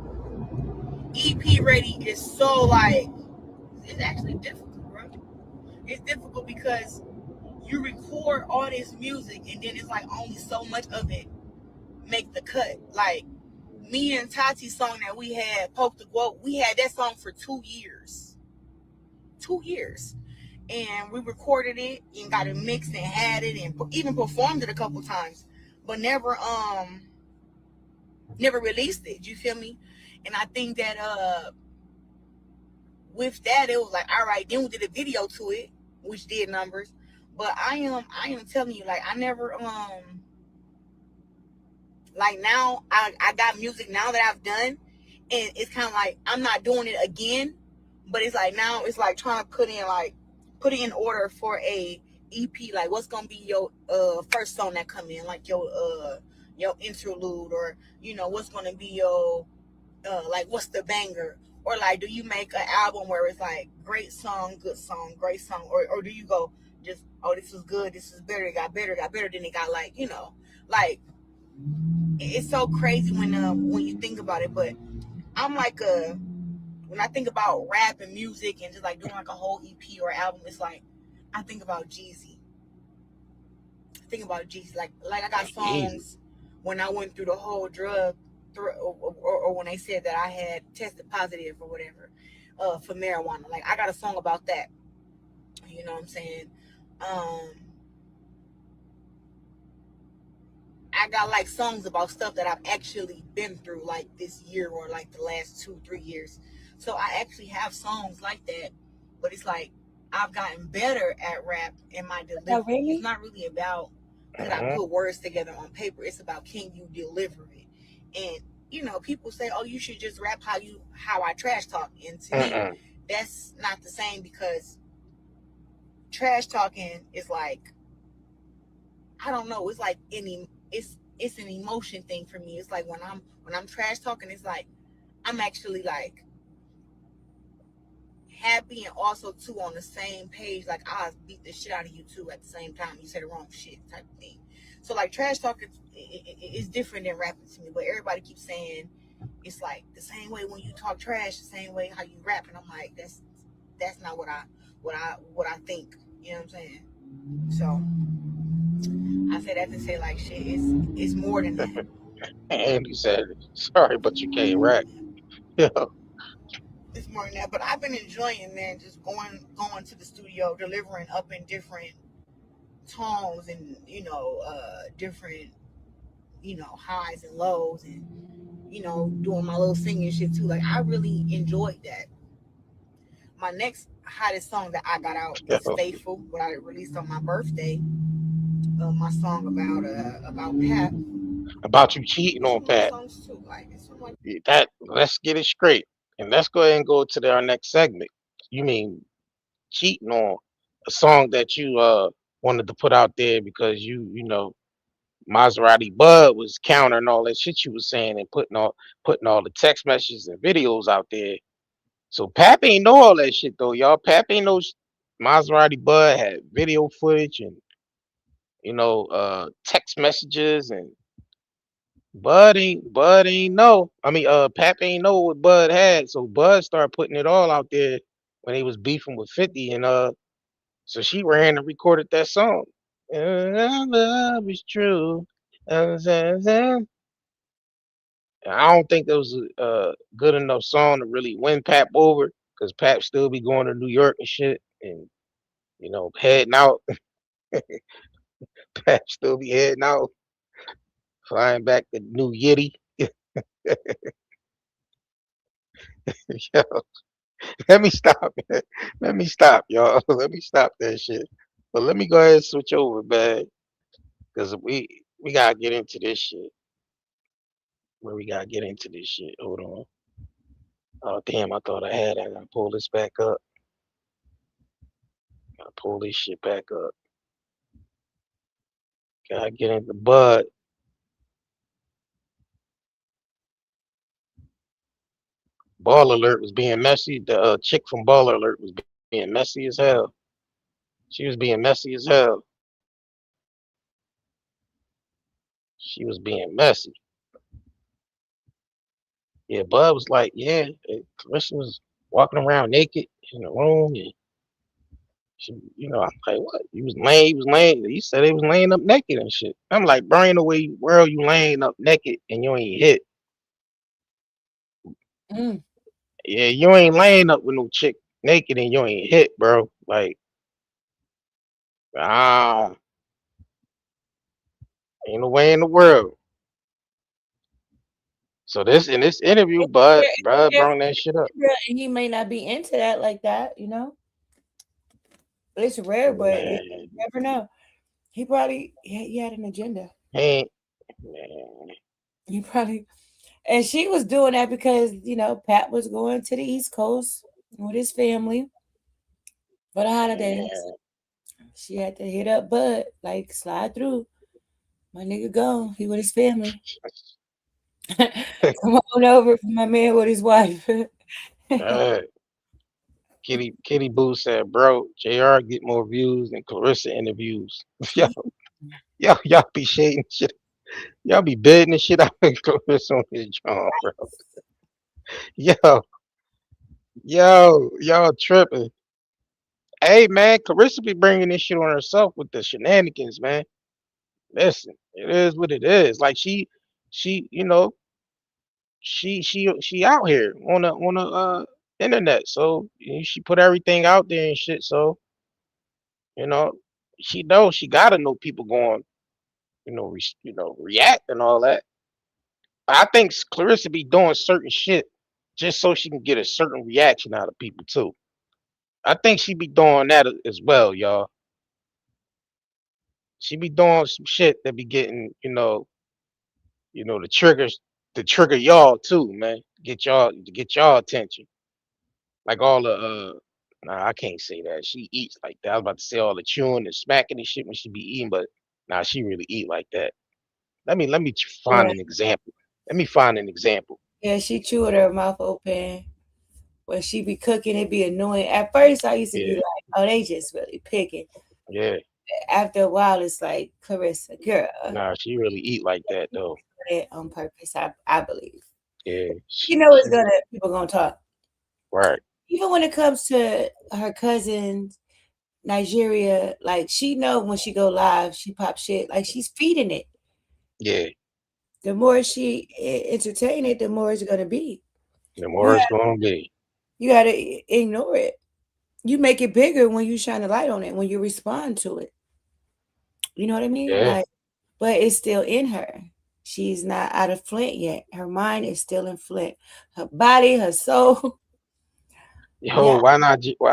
EP ready is so like it's actually difficult, bro. It's difficult because you record all this music and then it's like only so much of it make the cut. Like me and Tati's song that we had, Poke the Quote, we had that song for 2 years. 2 years. And we recorded it and got it mixed and had it and even performed it a couple times. But never released it. You feel me? And I think that with that it was like, all right, then we did a video to it, which did numbers. But I am telling you, like I never like now I got music now that I've done, and it's kind of like I'm not doing it again, but it's like now it's like trying to put it in order for a EP. Like what's gonna be your first song that come in, like your interlude, or what's gonna be your like what's the banger, or like do you make an album where it's like great song, good song, great song, or do you go just, oh, this is good, this is better, it got better, then it got like like it's so crazy when you think about it. But I'm like when I think about rap and music and just like doing like a whole EP or album, it's like I think about Jeezy. Like I got Easy. songs when I went through the whole drug or when they said that I had tested positive or whatever for marijuana. Like I got a song about that. You know what I'm saying? Um, I got like songs about stuff that I've actually been through like this year or like the last 2-3 years. So I actually have songs like that, but it's like I've gotten better at rap and my Oh, delivery. It's really? not really about could I Uh-huh. put words together on paper. It's about can you deliver it. And people say, "Oh, you should just rap how I trash talk." And to me, Uh-uh. that's not the same because trash talking is like, I don't know. It's like any. It's an emotion thing for me. It's like when I'm trash talking, it's like I'm actually like happy and also too on the same page. Like I beat the shit out of you too at the same time. You say the wrong shit type of thing. So like trash talking is different than rapping to me. But everybody keeps saying it's like the same way when you talk trash, the same way how you rap, and I'm like that's not what I think. You know what I'm saying? So I say that to say like shit. It's more than that. And he said, "Sorry, but you can't rap." Yeah, It's more than that. But I've been enjoying, man, just going to the studio, delivering up in different tones and different highs and lows, and doing my little singing shit too. Like I really enjoyed that. My next hottest song that I got out yeah. is Faithful, what I released on my birthday. My song about Pat. About you cheating It's on some little Pat. songs too, like it's some like That let's get it straight, and let's go ahead and go to our next segment. You mean cheating on a song that you wanted to put out there because you know Maserati Bud was countering all that shit you was saying and putting all the text messages and videos out there. So Pap ain't know all that shit though, y'all. Pap ain't know Maserati Bud had video footage and text messages and Bud ain't know. I mean, Pap ain't know what Bud had, so Bud started putting it all out there when he was beefing with 50, and so she ran and recorded that song. Love is true. I don't think that was a good enough song to really win Pap over, because Pap still be going to New York and shit, and heading out. Pap still be heading out, flying back to New Yiddy. Yo, let me stop. Let me stop, y'all. Let me stop that shit. But let me go ahead and switch over, man, because we gotta get into this shit. Where we gotta get into this shit. Hold on. Oh damn, I thought I had it. I gotta pull this back up. Gotta pull this shit back up. Gotta get into Bud. Ball Alert was being messy. The chick from Ball Alert was being messy as hell. She was being messy as hell. She was being messy. Yeah, Bud was like, yeah, Clarissa was walking around naked in the room, and I'm like, what? You was laying. You said he was laying up naked and shit. I'm like, bro, ain't no way world you laying up naked and you ain't hit. Mm. Yeah, you ain't laying up with no chick naked and you ain't hit, bro. Like, ah, ain't no way in the world. So this in this interview, Bud brought that shit up. And he may not be into that like that, you know. It's rare, but you Man, never know. He had an agenda. ain't man. He probably and she was doing that because Pat was going to the East Coast with his family for the holidays. Man. She had to hit up Bud, like slide through. My nigga gone. He with his family. Come on over for my man with his wife. Uh, Kitty Boo said, bro, JR get more views than Clarissa interviews. yo, y'all be shading shit. Y'all be bidding the shit out of Clarissa on his job, bro. Yo, y'all tripping. Hey, man, Clarissa be bringing this shit on herself with the shenanigans, man. Listen, it is what it is. Like she, she out here on the internet. So she put everything out there and shit. So you know, she knows she gotta know people going, react and all that. I think Clarissa be doing certain shit just so she can get a certain reaction out of people too. I think she be doing that as well, y'all. She be doing some shit that be getting, the triggers to trigger y'all too, man. Get y'all attention. Like all the Nah, I can't say that. She eats like that. I was about to say all the chewing and smacking and shit when she be eating, but nah, she really eat like that. Find Yeah, an example. Let me find an example. yeah, she chew with her mouth open. When she be cooking, it be annoying. At first, I used to be Yeah, like, "Oh, they just really picking." yeah. After a while, it's like, Claressa, girl, Nah, she really eat like that though. did it on purpose. I believe. Yeah, You know, it's she gonna people gonna talk. right. Even when it comes to her cousins, Nigeria, like she know when she go live, she pop shit. Like she's feeding it. Yeah, The more she entertain it, the more it's gonna be. the You more it's gonna be. you gotta ignore it. You make it bigger when you shine a light on it, when you respond to it. You know what I mean? Yeah. Like, but it's still in her. She's not out of Flint yet. Her mind is still in Flint. Her body, her soul. Yo, Yeah. why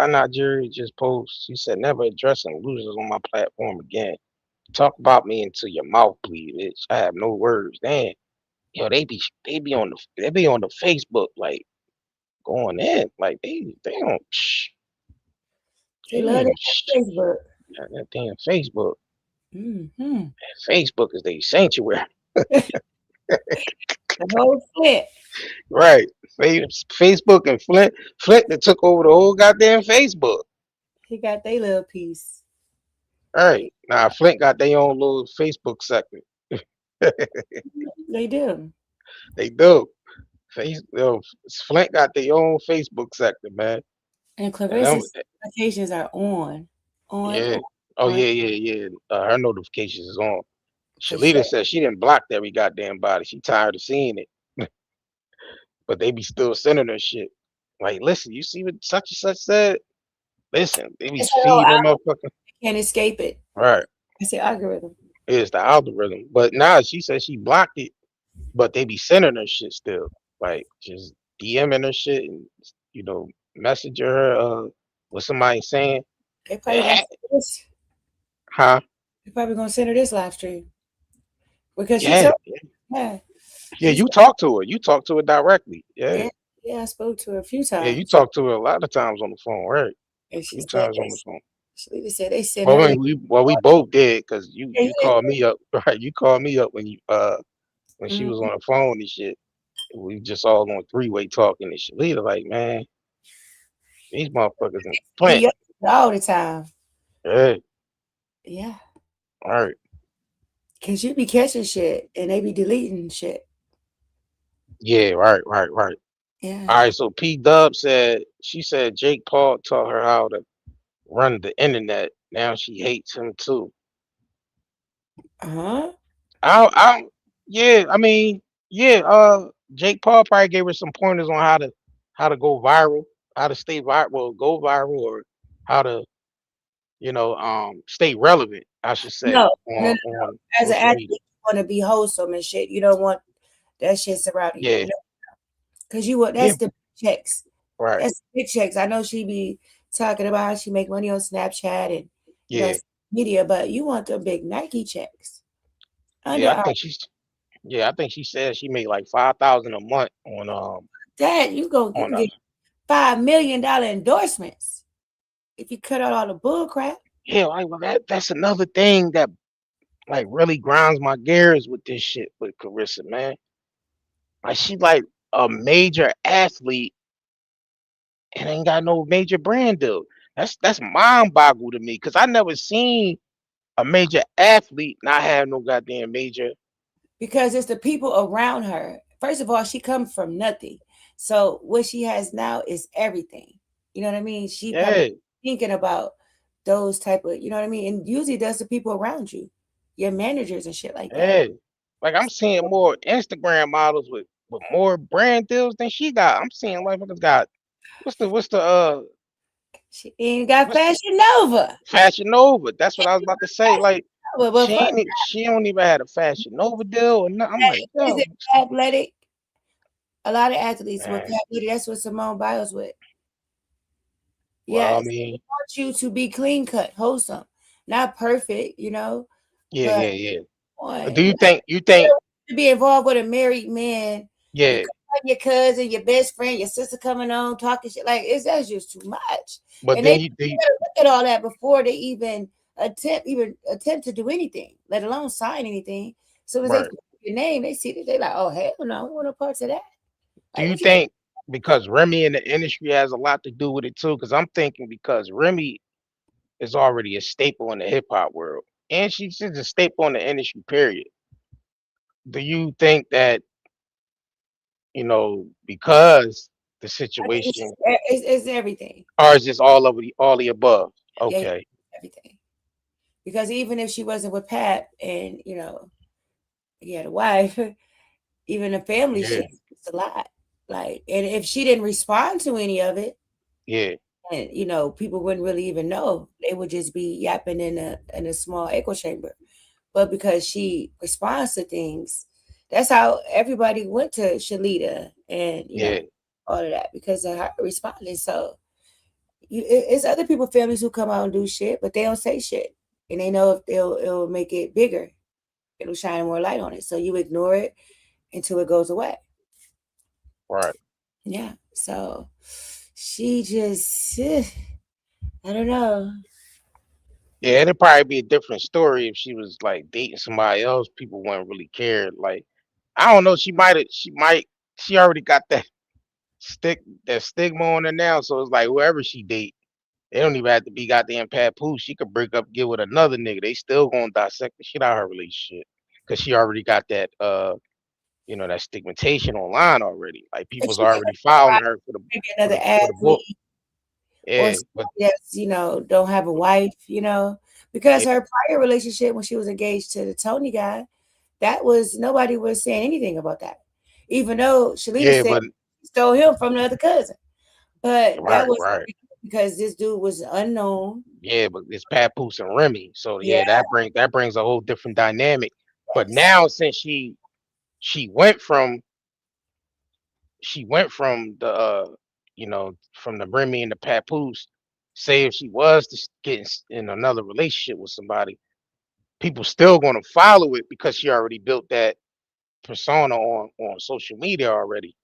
not Jerry just post? She said never addressing losers on my platform again. Talk about me until your mouth bleed, bitch. I have no words. Damn. Yo, they be on the Facebook like going in. Like they don't They they love don't that Facebook. that damn Facebook. Mm-hmm. Facebook is their sanctuary. The whole Flint. Right. Facebook and Flint that took over the whole goddamn Facebook. He got their little piece. Right. Now Flint got their own little Facebook sector. They do. They do. Yo, Flint got their own Facebook sector, man. And And them, Clarissa's notifications are on. On, yeah. on, Oh on. yeah, yeah, yeah. Her notifications is on. For Shalita sure. said she didn't block every goddamn body. She tired of seeing it, but they be still sending her shit. Like, listen, you see what such and such said? Listen, they be It's her whole feeding them motherfucker. can't escape it. Right. It's the algorithm. It's the algorithm. But now she said she blocked it, but they be sending her shit still. Like just DMing her shit and messenger her what somebody saying. They probably gonna Eh, send her this. huh? They probably gonna send her this live stream because she Yeah. told yeah Yeah, she you said talk to her. You talk to her directly. Yeah. yeah yeah I spoke to her a few Yeah, you times talk to her a lot of times on the phone, right? and A she few said times on the phone. she said they sent Well, her. we both did because you Yeah, you called me up, right? You called me up when she was mhm. on the phone and shit. We just all on three-way talking and shit. Leader like, man, these motherfuckers in Flint. Be up all the time. Yeah, Yeah, all right. cause you be catching shit and they be deleting shit. Yeah, right, right, right. Yeah. All right, so P Dub she said Jake Paul taught her how to run the internet. Now she hates him too. Uh-huh. I yeah, I mean, yeah, Jake Paul probably gave her some pointers on how to go viral, how to stay viral, well, go viral or how to, stay relevant, I should say, No. on As an social athlete, media. you want to be wholesome and shit. You don't want that shit surrounding you. Yeah, You know, cause you want yeah, that's the checks. right. That's big checks. I know she be talking about how she make money on Snapchat and Yeah, media, but you want the big Nike checks. Under yeah, I think she said she made like 5,000 a month that, you on can get $5 million endorsements if you cut out all the bull crap. yeah, like, well, that's another thing that like really grinds my gears with this shit with Carissa, man. Like she like a major athlete and ain't got no major brand deal. That's mind boggle to me because I never seen a major athlete not have no goddamn major. Because it's the people around her. First of all, she comes from nothing. So what she has now is everything. You know what I mean? She probably Yeah, thinking about those type of, you know what I mean? And usually that's the people around you, your managers and shit like that. yeah. Like I'm seeing more Instagram models with more brand deals than she got. I'm seeing like got She ain't got what's the Fashion Nova. Fashion Nova. That's what I was about to say. Like But fuck, she don't even had a Fashion Nova deal or nothing. I'm like, is yo, it athletic? A lot of athletes with man. athletic, that's what Simone Biles with. Well, I Yes. mean, I want you to be clean cut, wholesome. Not perfect, yeah, but yeah, yeah. on. Do you think To be involved with a married man yeah, your cousin, your best friend, your sister coming on talking shit. Like that's just too much. But And then they you do. gotta look at all that before they even attempt to do anything, let alone sign anything. As soon as they Right. see your name, they see that they like, oh hell no, I don't want no parts of that. Do Like you what you think? think because Remy in the industry has a lot to do with it too? Because I'm thinking because Remy is already a staple in the hip hop world, and she's just a staple in the industry. Period. Do you think that because the I think it's situation, just it's everything. or is just all the above? Yeah, yeah, Okay. everything. Because even if she wasn't with Pat and he had a wife, even the family Yeah. shit, it's a lot. Like, and if she didn't respond to any of it, Yeah. and people wouldn't really even know. They would just be yapping in a small echo chamber. But because she responds to things, that's how everybody went to Shalita and Yeah. all of that because of her responding. So it's other people families who come out and do shit, but they don't say shit, and they know if it'll make it bigger, it'll shine more light on it. So you ignore it until it goes away. Right. Yeah. So she just, I don't know. Yeah, it'd probably be a different story if she was like dating somebody else. People wouldn't really care. Like, I don't know. She already got that stigma on her now. So it's like whoever she date, they don't even have to be goddamn Papoose. She could break up, get with another nigga. They still gonna dissect the shit out of her relationship because she already got that stigmatization online already. Like And people's she could already following her for the maybe for another the for the book. athlete or Yeah, but somebody that's don't have a wife, because yeah, her prior relationship when she was engaged to the Tony guy, that was nobody was saying anything about that, even though Shalita yeah, said but she stole him from the other cousin, but that right, was right. because this dude was unknown. Yeah, but it's Papoose and Remy. So Yeah, yeah, that brings a whole different dynamic. But yes. now since she went from from the Remy and the Papoose, say if she was to get in another relationship with somebody, people still gonna follow it because she already built that persona on social media already.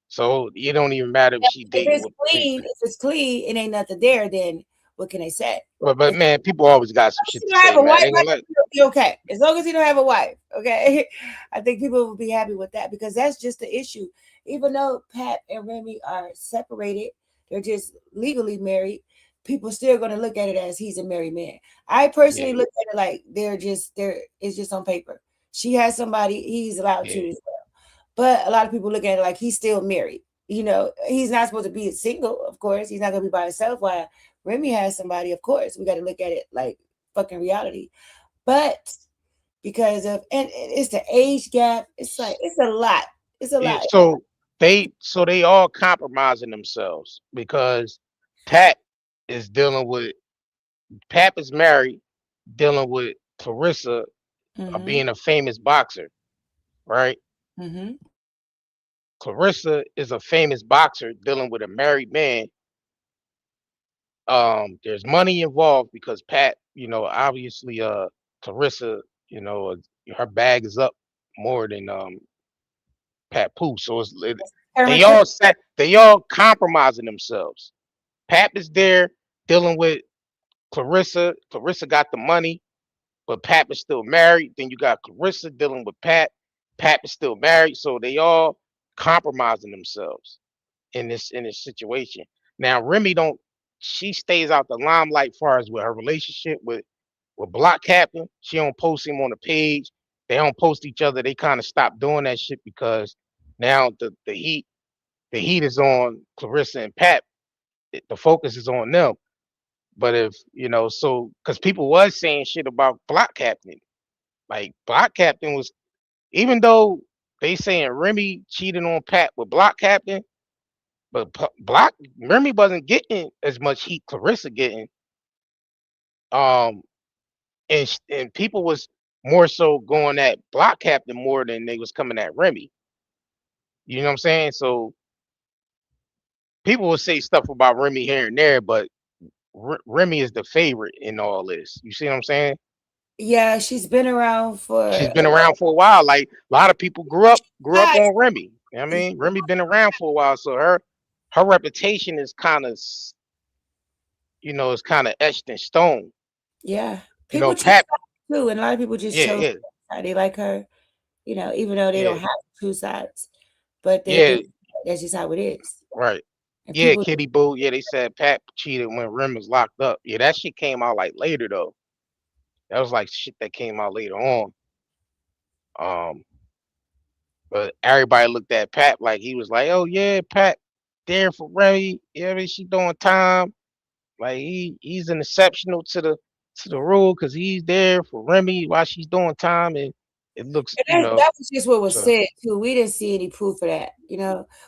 So it don't even matter if she If dating it's with clean, if it's clean, it ain't nothing there. Then what can they say? but If man, people always got some shit you to don't have say, a man. wife, They I gonna let think you'll be okay. As long as you don't have a wife, okay. I think people will be happy with that because that's just the issue. Even though Pat and Remy are separated, they're just legally married. People still going to look at it as he's a married man. I yeah, personally look at it like they're it's just on paper. She has somebody, he's allowed to yeah, as well. But a lot of people look at it like he's still married. He's not supposed to be single, of course. He's not gonna be by himself. While Remy has somebody, of course. We got to look at it like fucking reality. But because of and it's the age gap, it's like it's a lot. It's a yeah. lot. So they all compromising themselves because Pat is dealing with Pap is married, dealing with Clarissa Mm-hmm. being a famous boxer, right? Mm-hmm. Clarissa is a famous boxer dealing with a married man. There's money involved because Pat, obviously, Clarissa, her bag is up more than Papoose. So Her and they all compromising themselves. Pap is there dealing with Clarissa. Clarissa got the money, but Pap is still married. Then you got Clarissa dealing with Pat. Pap is still married, so they all compromising themselves in this situation. Now Remy don't she stays out the limelight far as with her relationship with Block Captain. She don't post him on the page. They don't post each other. They kind of stopped doing that shit because now the heat is on Clarissa and Pat. The focus is on them. But if so because people was saying shit about Block Captain. Like Block Captain was even though they saying Remy cheated on Pat with Block Captain, but Block Remy wasn't getting as much heat Clarissa getting. Um, and people was more so going at Block Captain more than they was coming at Remy. You know what I'm saying? So people will say stuff about Remy here and there, but Remy is the favorite in all this. You see what I'm saying? Yeah, she's been around for She's been around for a while. Like a lot of people grew up guys. on Remy. You know what I mean? Remy been around for a while, so her reputation is kind of, is kind of etched in stone. Yeah. You People know, choose Pat. too, and a lot of people just Yeah, chose yeah, how they like her, even though they yeah, don't have two sides. But yeah. that's just how it is. Right. And Yeah, people Kitty Boo. Yeah, they said Pat cheated when Rem was locked up. Yeah, that shit came out like later though. That was like shit that came out later on. Um, but everybody looked at Pat like he was like, oh yeah, Pat there for Remy. Yeah, I mean, she doing time. Like he's an exceptional to the rule because he's there for Remy while she's doing time, and it looks, and that was just what was so said too. We didn't see any proof of that.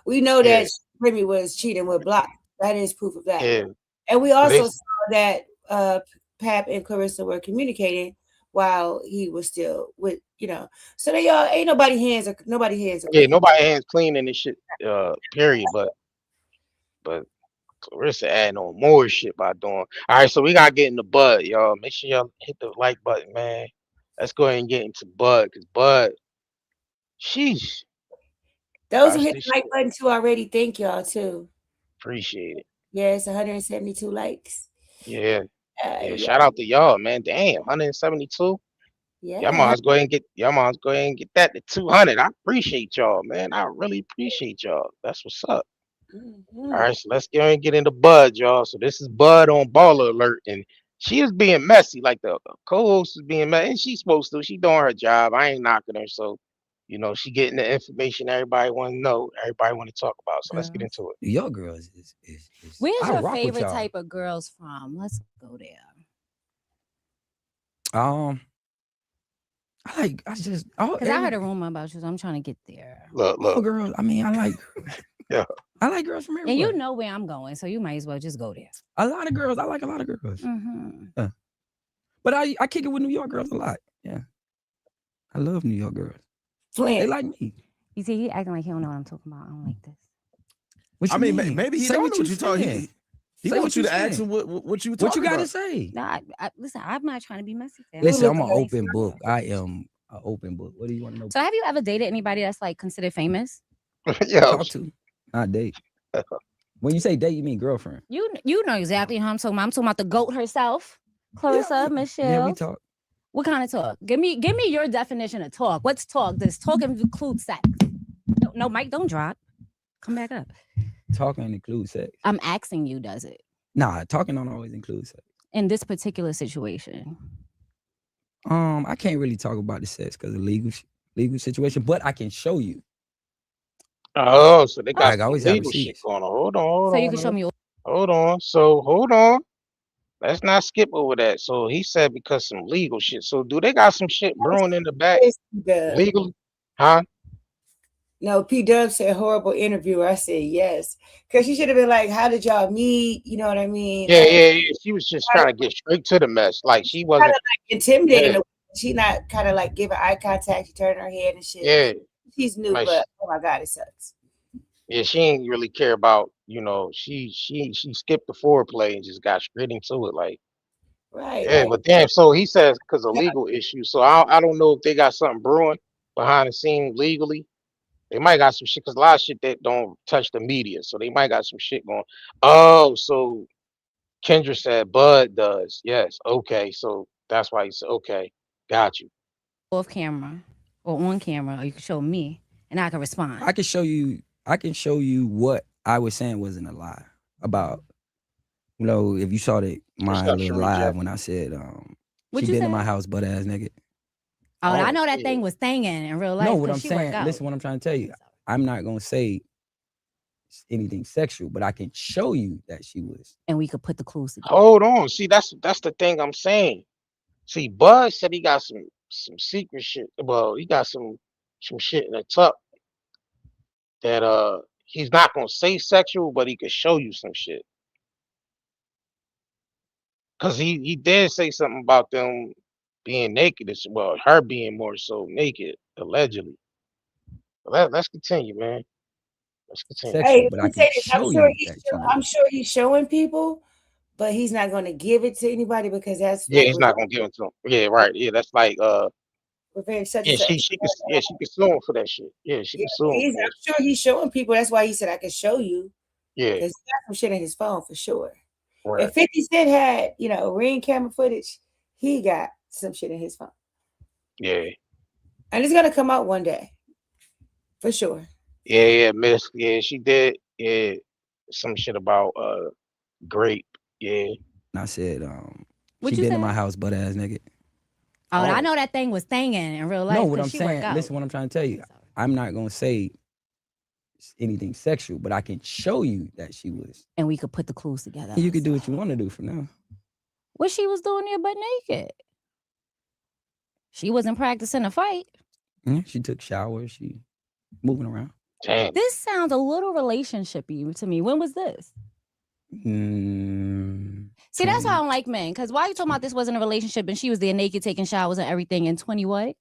We know yeah, that Remy was cheating with Block. That is proof of that. yeah. And we But they, also saw that Pap and Clarissa were communicating while he was still with. So they all ain't nobody hands are yeah, clean. nobody hands clean in this shit. Period. But Clarissa adding on more shit by doing. All right, so we gotta get into Bud, y'all. Make sure y'all hit the like button, man. Let's go ahead and get into Bud, cause Bud, sheesh, Those who watch hit this the like shit. button too already, thank y'all too. Appreciate it. Yeah, it's 172 likes. Yeah, yeah. Yeah, Shout out to y'all, man. Damn, 172. yeah. Y'all might go ahead and get that to 200. I appreciate y'all, man. I really appreciate y'all. That's what's up. All Mhm. right, so let's go and get into Bud, y'all. So this is Bud on Baller Alert, and she is being messy, like the co-host is being messy, and she's supposed to. She doing her job. I ain't knocking her, so she getting the information everybody want to know, everybody want to talk about. So let's get Girls. into it. Your girls is Where's I your rock with favorite y'all. type of girls from? Let's go there. Because I heard a rumor about you, so I'm trying to get there. Look, girls. I mean, I like yeah. I like girls from everywhere. And you know where I'm going, so you might as well just go there. A lot of girls. I like a lot of girls. Mm-hmm. But I kick it with New York girls a lot. Yeah. I love New York girls. They like me. You see, he acting like he don't know what I'm talking about. I don't like this. What you I mean, mean? maybe he Say don't what know what you you talking. saying. He Say wants what you you to ask saying. him what you What talking you got to about. say? No, listen, I'm not trying to be messy. There. Listen, I'm looking an at open you. book. I am an open book. What do you want to know? So have you ever dated anybody that's like considered famous? Yo, Talk to. Not date. When you say date, you mean girlfriend. You know exactly how I'm talking about. I'm talking about the GOAT herself, Claressa, Miss Shields. Yeah, we talk. What kind of talk? Give me your definition of talk. What's talk? Does talk include sex? No, Mike, don't drop. Come back up. Talking includes sex. I'm asking you, does it? Nah, talking don't always include sex. In this particular situation. I can't really talk about the sex because of legal situation, but I can show you. oh, so they got I some always have legal shit receipts. going on. Hold on, So you can show me. hold on. So hold on. Let's not skip over that. So he said because some legal shit. So do they got some shit brewing in the back legally? Huh? No, P Dub said horrible interviewer. I said yes. Because she should have been like, how did y'all meet? You know what I mean? Yeah, Like, yeah, yeah. She was just trying to get straight to the mess. Like she kind of wasn't. like intimidating. Yeah, She not kind of like giving eye contact. She turned her head and shit. yeah. She's new, Like but oh my God, it sucks. yeah, she ain't really care about. She skipped the foreplay and just got straight into it. Like Right. yeah, Like, but damn. So he says because of legal issues. So I don't know if they got something brewing behind the scenes legally. They might got some shit because a lot of shit that don't touch the media. So they might got some shit going. Oh, so Kendra said Bud does. Yes. Okay. So that's why he said, okay, got you. Off camera or on camera, or you can show me and I can respond. I can show you what I was saying wasn't a lie about. If you saw my up, little Sheree live Jeff? when I said What she you been in say? my house butt ass naked. Oh, I Oh, know that yeah. thing was thinging in real life. No, what I'm 'cause she work saying, out. listen, what I'm trying to tell you. I'm not gonna say anything sexual, but I can show you that she was. And we could put the clues together. Hold on. See, that's the thing I'm saying. See, Bud said he got some secret shit. Well, he got some shit in the tuck that he's not gonna say sexual, but he could show you some shit. Cause he did say something about them being naked. Well, her being more so naked, allegedly. Let's continue, man. Let's continue. Sexual, hey, but let I me can say this. show you that she was. I'm sure he's showing people, but he's not going to give it to anybody because that's Yeah, like he's not gonna give it to him. Yeah, right. Yeah, that's like preventing such Yeah, and such. she could sue him for that shit. Yeah, she Yeah, could sue him for I'm that. sure he's showing people. That's why he said I can show you. Yeah, Because he got some shit in his phone for sure. right. If 50 Cent had, ring camera footage, he got some shit in his phone. Yeah, And it's gonna come out one day. For sure. yeah, Miss. Yeah, she did. Yeah, some shit about grape. Yeah. And I said, What she you been in my said? house butt ass nigga. Oh, I Oh, know that thing was thinging in real life. No, what 'cause I'm she work saying, out. listen, what I'm trying to tell you, I'm not gonna say anything sexual, but I can show you that she was. And we could put the clues together. And you can do what you want to do for now. What she was doing there but naked. She wasn't practicing a fight. Yeah, she took showers. She moving around. damn. This sounds a little relationshipy to me. When was this? See, that's why I don't like men. Because why you talking about this wasn't a relationship and she was there naked taking showers and everything in 20 what?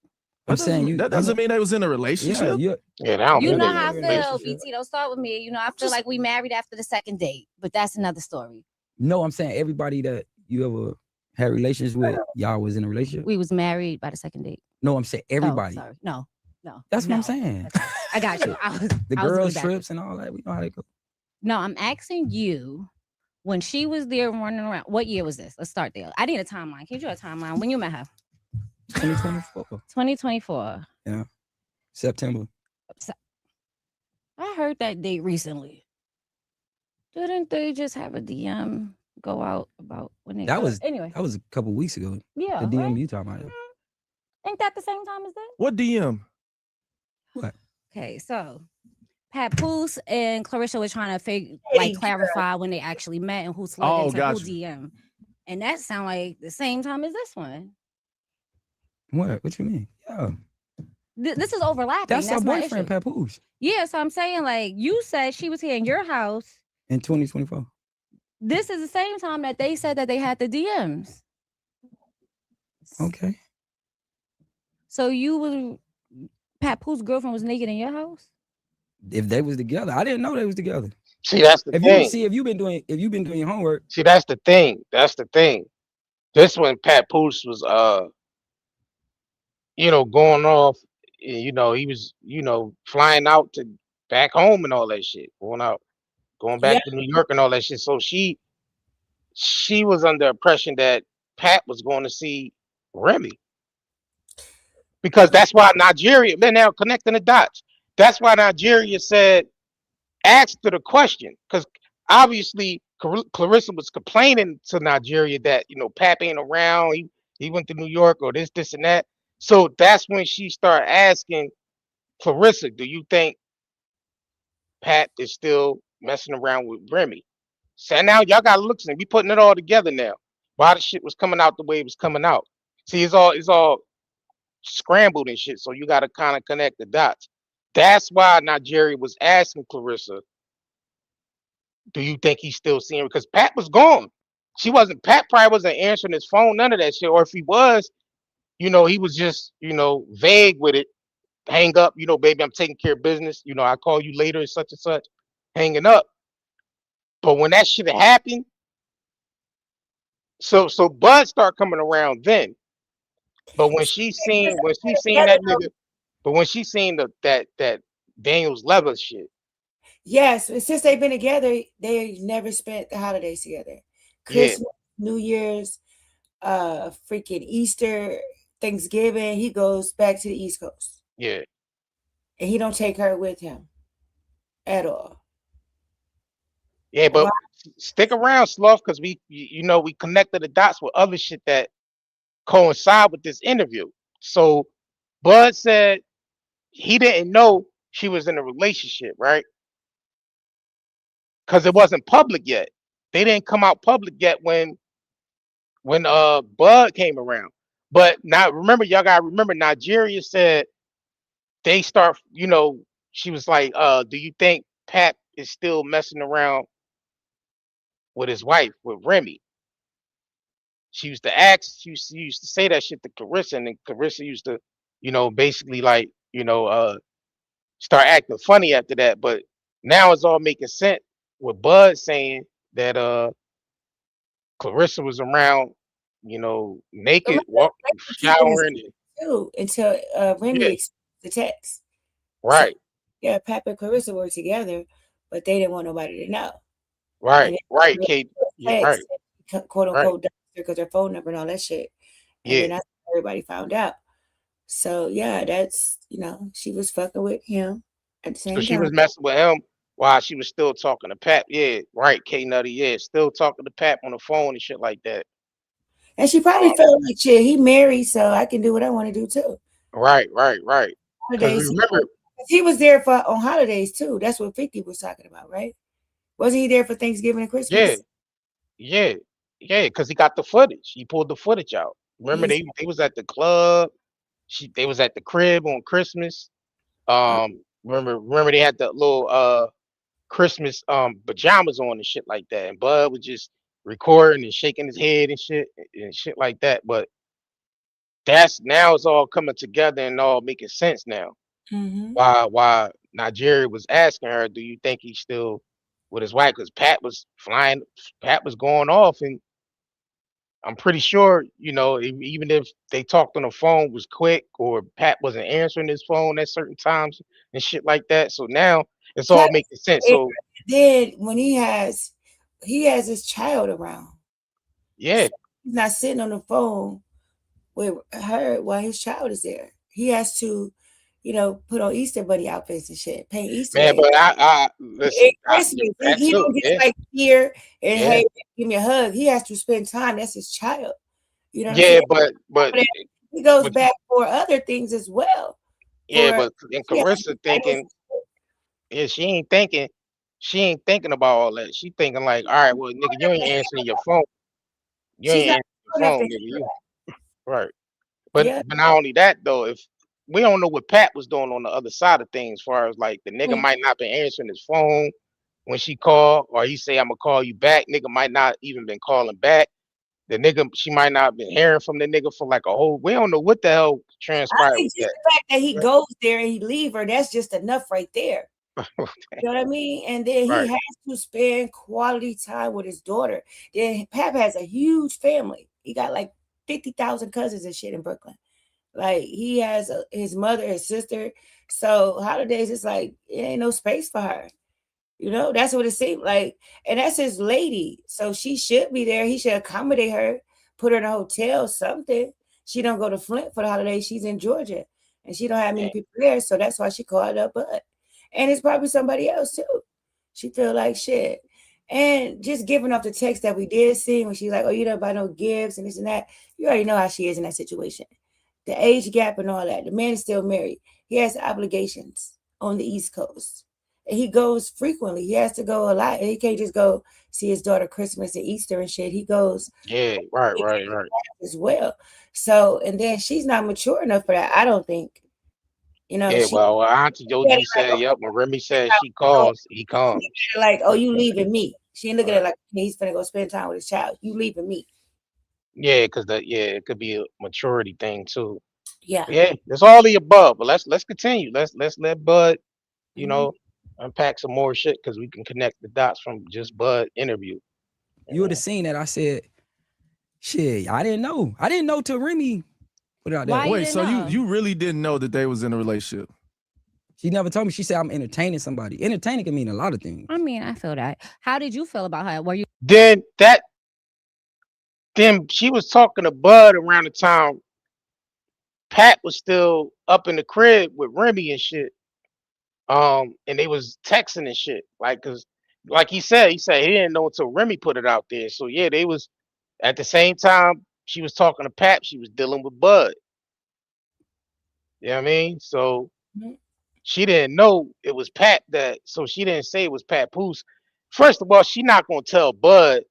I'm saying That doesn't mean they was in a Yeah, relationship. Yeah, I don't You think know they how I in a feel, relationship. BT. Don't start with me. I feel like we married after the second date, but that's another story. No, I'm saying everybody that you ever had relations with, y'all was in a relationship. We was married by the second date. No, I'm saying everybody. Oh, sorry. No. That's what I'm saying. I got you. The I was girls going trips and all that. We know how they go. No, I'm asking you, when she was there running around, what year was this? Let's start there. I need a timeline. Can you do a timeline? When you met her? 2024. 2024. Yeah. September. I heard that date recently. Didn't they just have a DM go out about when they anyway? That was a couple weeks ago. Yeah. The DM right? you talking about. Ain't that the same time as that? What DM? What? Okay, so Papoose and Claressa were trying to clarify when they actually met and who slid into who gotcha. DM. And that sound like the same time as this one. What? What you mean? Yeah. This is overlapping. That's our my boyfriend, issue. Papoose. Yeah, so I'm saying, like, you said she was here in your house. In 2024. This is the same time that they said that they had the DMs. Okay. So Papoose girlfriend was naked in your house? If they was together, I didn't know they was together. See, that's the thing. If you've been doing your homework. See, that's the thing. That's the thing. This one, Papoose was going off. He was, flying out to back home and all that shit. Going back to New York and all that shit. So she was under impression that Pat was going to see Remy. Because that's why Nigeria, they're now connecting the dots. That's why Nigeria asked her the question. Because obviously Claressa was complaining to Nigeria that, Pap ain't around. He went to New York or this, and that. So that's when she started asking Claressa, do you think Pat is still messing around with Remy? So now y'all gotta look, we putting it all together now. Why the shit was coming out the way it was coming out. See, it's all scrambled and shit. So you gotta kind of connect the dots. That's why Nigeria was asking Claressa, do you think he's still seeing her? Because Pat was gone. Pat probably wasn't answering his phone, none of that shit. Or if he was, he was just, vague with it. Hang up, baby, I'm taking care of business. I call you later and such, hanging up. But when that shit happened, so Bud start coming around then. But when she seen that nigga, when she seen that Daniel's leather shit. Yes, since they've been together, they never spent the holidays together. Christmas, New Year's, freaking Easter, Thanksgiving, he goes back to the East Coast. Yeah. And he don't take her with him at all. Yeah, but stick around, Sloth, because we connected the dots with other shit that coincide with this interview. So Bud said he didn't know she was in a relationship, right? Because it wasn't public yet. They didn't come out public yet when Bud came around. But now y'all gotta remember Nigeria said they start, she was like, do you think Pat is still messing around with his wife, with Remy? She used to ask, she used to say that shit to Claressa, and then Claressa used to, basically like, start acting funny after that. But now it's all making sense with Bud saying that Claressa was around, naked, showering. too until Remy Yeah, exposed the text. So right, yeah, Pap and Clarissa were together, but they didn't want nobody to know. And right, then right, Remy Kate. Yeah, right, text, quote right. unquote, because their phone number and all that shit. And Yeah, then everybody found out. So yeah, that's she was fucking with him at the so same she time. was messing with him while she was still talking to Pap. Yeah, right, K Nutty. Yeah, still talking to Pap on the phone and shit like that. And she probably Um, felt like shit, he married, so I can do what I want to do too. right, right, right. Because Holidays, remember, he was there for on holidays too. That's what 50 was talking about, right? Wasn't he there for Thanksgiving and yeah, Christmas? yeah, yeah, because he got the footage. He pulled the footage out. Remember, He's they was at the club. They was at the crib on Christmas. Remember they had the little Christmas pajamas on and shit like that. And Bud was just recording and shaking his head and shit like that. But that's now it's all coming together and all making sense now. mm-hmm. Why Nigeria was asking her, do you think he's still with his wife? Because Pat was going off, and I'm pretty sure, even if they talked on the phone was quick or Pat wasn't answering his phone at certain times and shit like that. So now it's all making sense. So Then when he has his child around. yeah, So he's not sitting on the phone with her while his child is there. He has to, put on Easter bunny outfits and shit, paint Easter man, eggs. but I At listen, Christmas, that he too. don't just Yeah, like here and yeah, hey, give me a hug. He has to spend time. That's his child. You know what I'm yeah, saying? but But he goes but you, back for other things as well. yeah, For but and he has Carissa titles. thinking, yeah, she ain't thinking about all that. She thinking like, all right, well, nigga, you ain't answering your phone. You She's ain't not answering your old enough to phone, nigga. handle You that. right. Yeah. But not only that though, if we don't know what Pat was doing on the other side of things, as far as like the nigga Mm. might not been answering his phone when she called, or he say I'm gonna call you back. Nigga might not even been calling back. The nigga, she might not have been hearing from the nigga for like a whole. We don't know what the hell I transpired think with just that. the fact that he Right, goes there and he leave her, that's just enough right there. You know what I mean? And then he right. has to spend quality time with his daughter. Then Pap has a huge family. He got like 50,000 cousins and shit in Brooklyn. Like he has his mother, his sister. So holidays, it's like it ain't no space for her. That's what it seemed like. And that's his lady. So she should be there. He should accommodate her, put her in a hotel, something. She don't go to Flint for the holidays. She's in Georgia. And she don't have many Yeah, people there. So that's why she called up Bud. And it's probably somebody else too. She feel like shit. And just giving off the text that we did see when she's like, oh, you don't buy no gifts and this and that. You already know how she is in that situation. The age gap and all that. The man is still married. He has obligations on the East Coast. And he goes frequently. He has to go a lot. And he can't just go see his daughter Christmas and Easter and shit. He goes yeah, right, right, right. as well. So, and then she's not mature enough for that, I don't think. Yeah, She well, Auntie looked at Joji it like, said, okay, yep, when Remy says how she we go. calls, he She looked comes. at it like, oh, Right, you leaving me. She ain't looking at right. it like, hey, he's gonna go spend time with his child. You leaving me. Yeah, because it could be a maturity thing too. Yeah. Yeah, it's all the above. But let's continue. Let's let Bud, you Mm-hmm. know, unpack some more shit because we can connect the dots from just Bud interview. You would have seen that. I said, shit, I didn't know. I didn't know till Remy put it out Why there. you Wait, didn't so you know? you really didn't know that they was in a relationship? She never told me. She said I'm entertaining somebody. Entertaining can mean a lot of things. I mean, I feel that. How did you feel about her? Were you Then she was talking to Bud around the time Pat was still up in the crib with Remy and shit. And they was texting and shit. Like, cause like he said he didn't know until Remy put it out there. So yeah, they was at the same time she was talking to Pat, she was dealing with Bud. You know what I mean? So Mm-hmm. she didn't know it was Pat so she didn't say it was Papoose. First of all, she not gonna tell Bud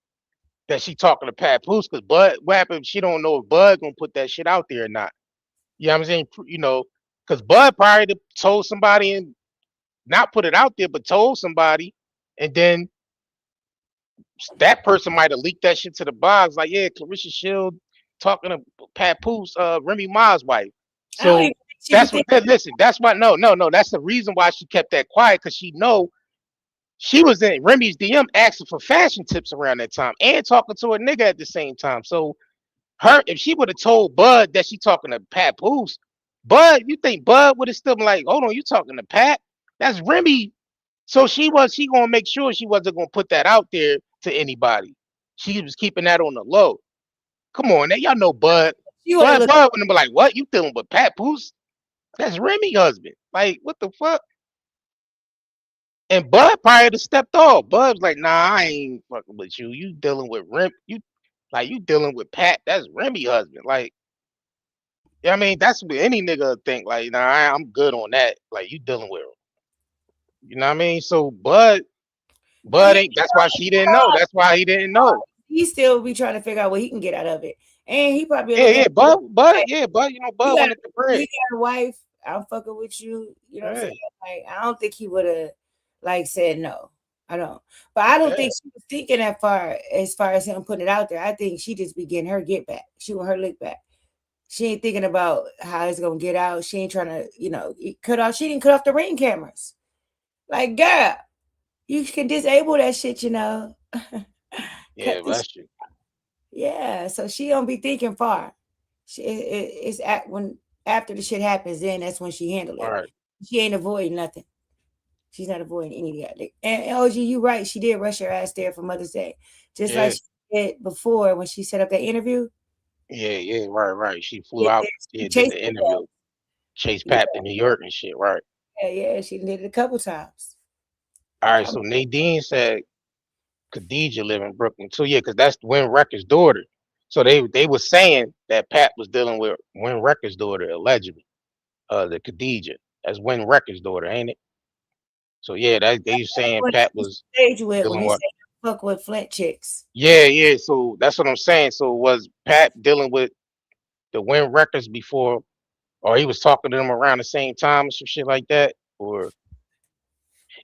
that she talking to Papoose because Bud, what happened? She don't know if Bud gonna put that shit out there or not. You know what I'm saying? Because Bud probably told somebody and not put it out there, but told somebody, and then that person might have leaked that shit to the box. Like, yeah, Claressa Shields talking to Papoose, Remy Ma's wife. I don't So even think she be that's what. thinking. Listen, that's why. No, no, no. That's the reason why she kept that quiet because she know she was in Remy's DM asking for fashion tips around that time and talking to a nigga at the same time. So Her, if she would have told Bud that she talking to Papoose, Bud, you think Bud would have still been like, hold on, you talking to Pat? That's Remy. So she gonna make sure she wasn't gonna put that out there to anybody. She was keeping that on the low. Come on, now y'all know Bud. You would have looked. Bud wouldn't be like, what? You dealing with Papoose? That's Remy husband. Like, what the fuck? And Bud probably would have stepped off. Bud was like, nah, I ain't fucking with you. You dealing with you dealing with Pat. That's Remy husband. Like, yeah, I mean, that's what any nigga would think. Like, nah, I'm good on that. Like, you dealing with her. You know what I mean? So Bud ain't. That's why she didn't know. That's why he didn't know. He still be trying to figure out what he can get out of it, and he probably Bud. You know, Bud wanted the bread. He got a wife. I'm fucking with you. You know what I'm saying? Like, I don't think he would have like said no. I don't. But I don't think she was thinking that far as him putting it out there. I think she just be getting her get back. She want her lick back. She ain't thinking about how it's gonna get out. She ain't trying to, cut off. She didn't cut off the ring cameras. Like, girl, you can disable that shit, Yeah, that's true. Yeah, so she don't be thinking far. It's after the shit happens, then that's when she handle it. Right. She ain't avoiding nothing. She's not avoiding any of that. And OG, you right. She did rush her ass there for Mother's Day, just like she did before when she set up that interview. Yeah, right. She flew out. Did the interview. Chase Pat to New York and shit. Right. Yeah. She did it a couple times. All right. So Nadine said Khadijah live in Brooklyn too. Yeah, because that's Win Record's daughter. So they were saying that Pat was dealing with Win Record's daughter allegedly. The Khadijah. That's Win Record's daughter, ain't it? So yeah, they saying Pat was dealing with fuck with Flint chicks. Yeah. So that's what I'm saying. So was Pat dealing with the Win Records before, or he was talking to them around the same time or some shit like that? Or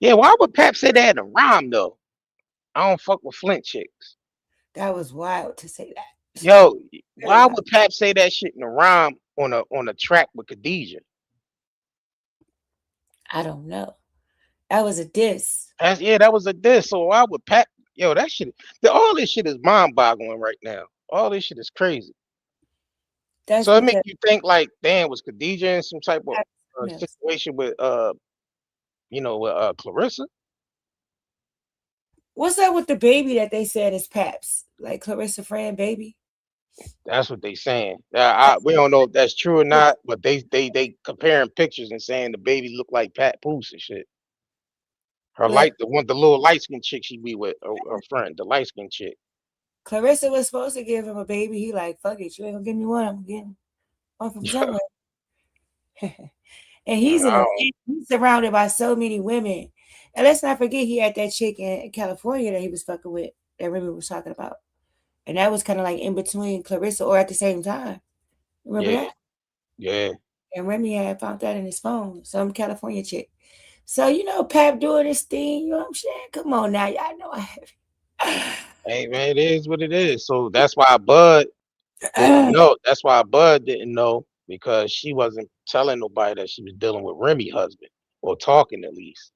yeah, why would Pat say that in a rhyme though? I don't fuck with Flint chicks. That was wild to say that. Yo, why would Pat say that shit in a rhyme on a track with Khadijah? I don't know. That was a diss. That was a diss. So why would Pat? Yo, that shit. All this shit is mind-boggling right now. All this shit is crazy. So it makes you think like, damn, was Khadijah in some type of situation with Claressa? What's up with the baby that they said is Pap's? Like Claressa Fran baby? That's what they saying. We don't know if that's true or not, but they comparing pictures and saying the baby looked like Papoose and shit. Her the little light skinned chick she be with, her friend, the light skinned chick. Claressa was supposed to give him a baby. He like, fuck it, you ain't gonna give me one. I'm getting one from somewhere. And he's surrounded by so many women. And let's not forget he had that chick in California that he was fucking with, that Remy was talking about. And that was kind of like in between Claressa or at the same time. Remember that? Yeah. And Remy had found that in his phone, some California chick. So, Pap doing his thing, you know what I'm saying? Come on now, y'all know I have. Hey man, it is what it is. So that's why Bud didn't know. That's why Bud didn't know, because she wasn't telling nobody that she was dealing with Remy husband, or talking at least.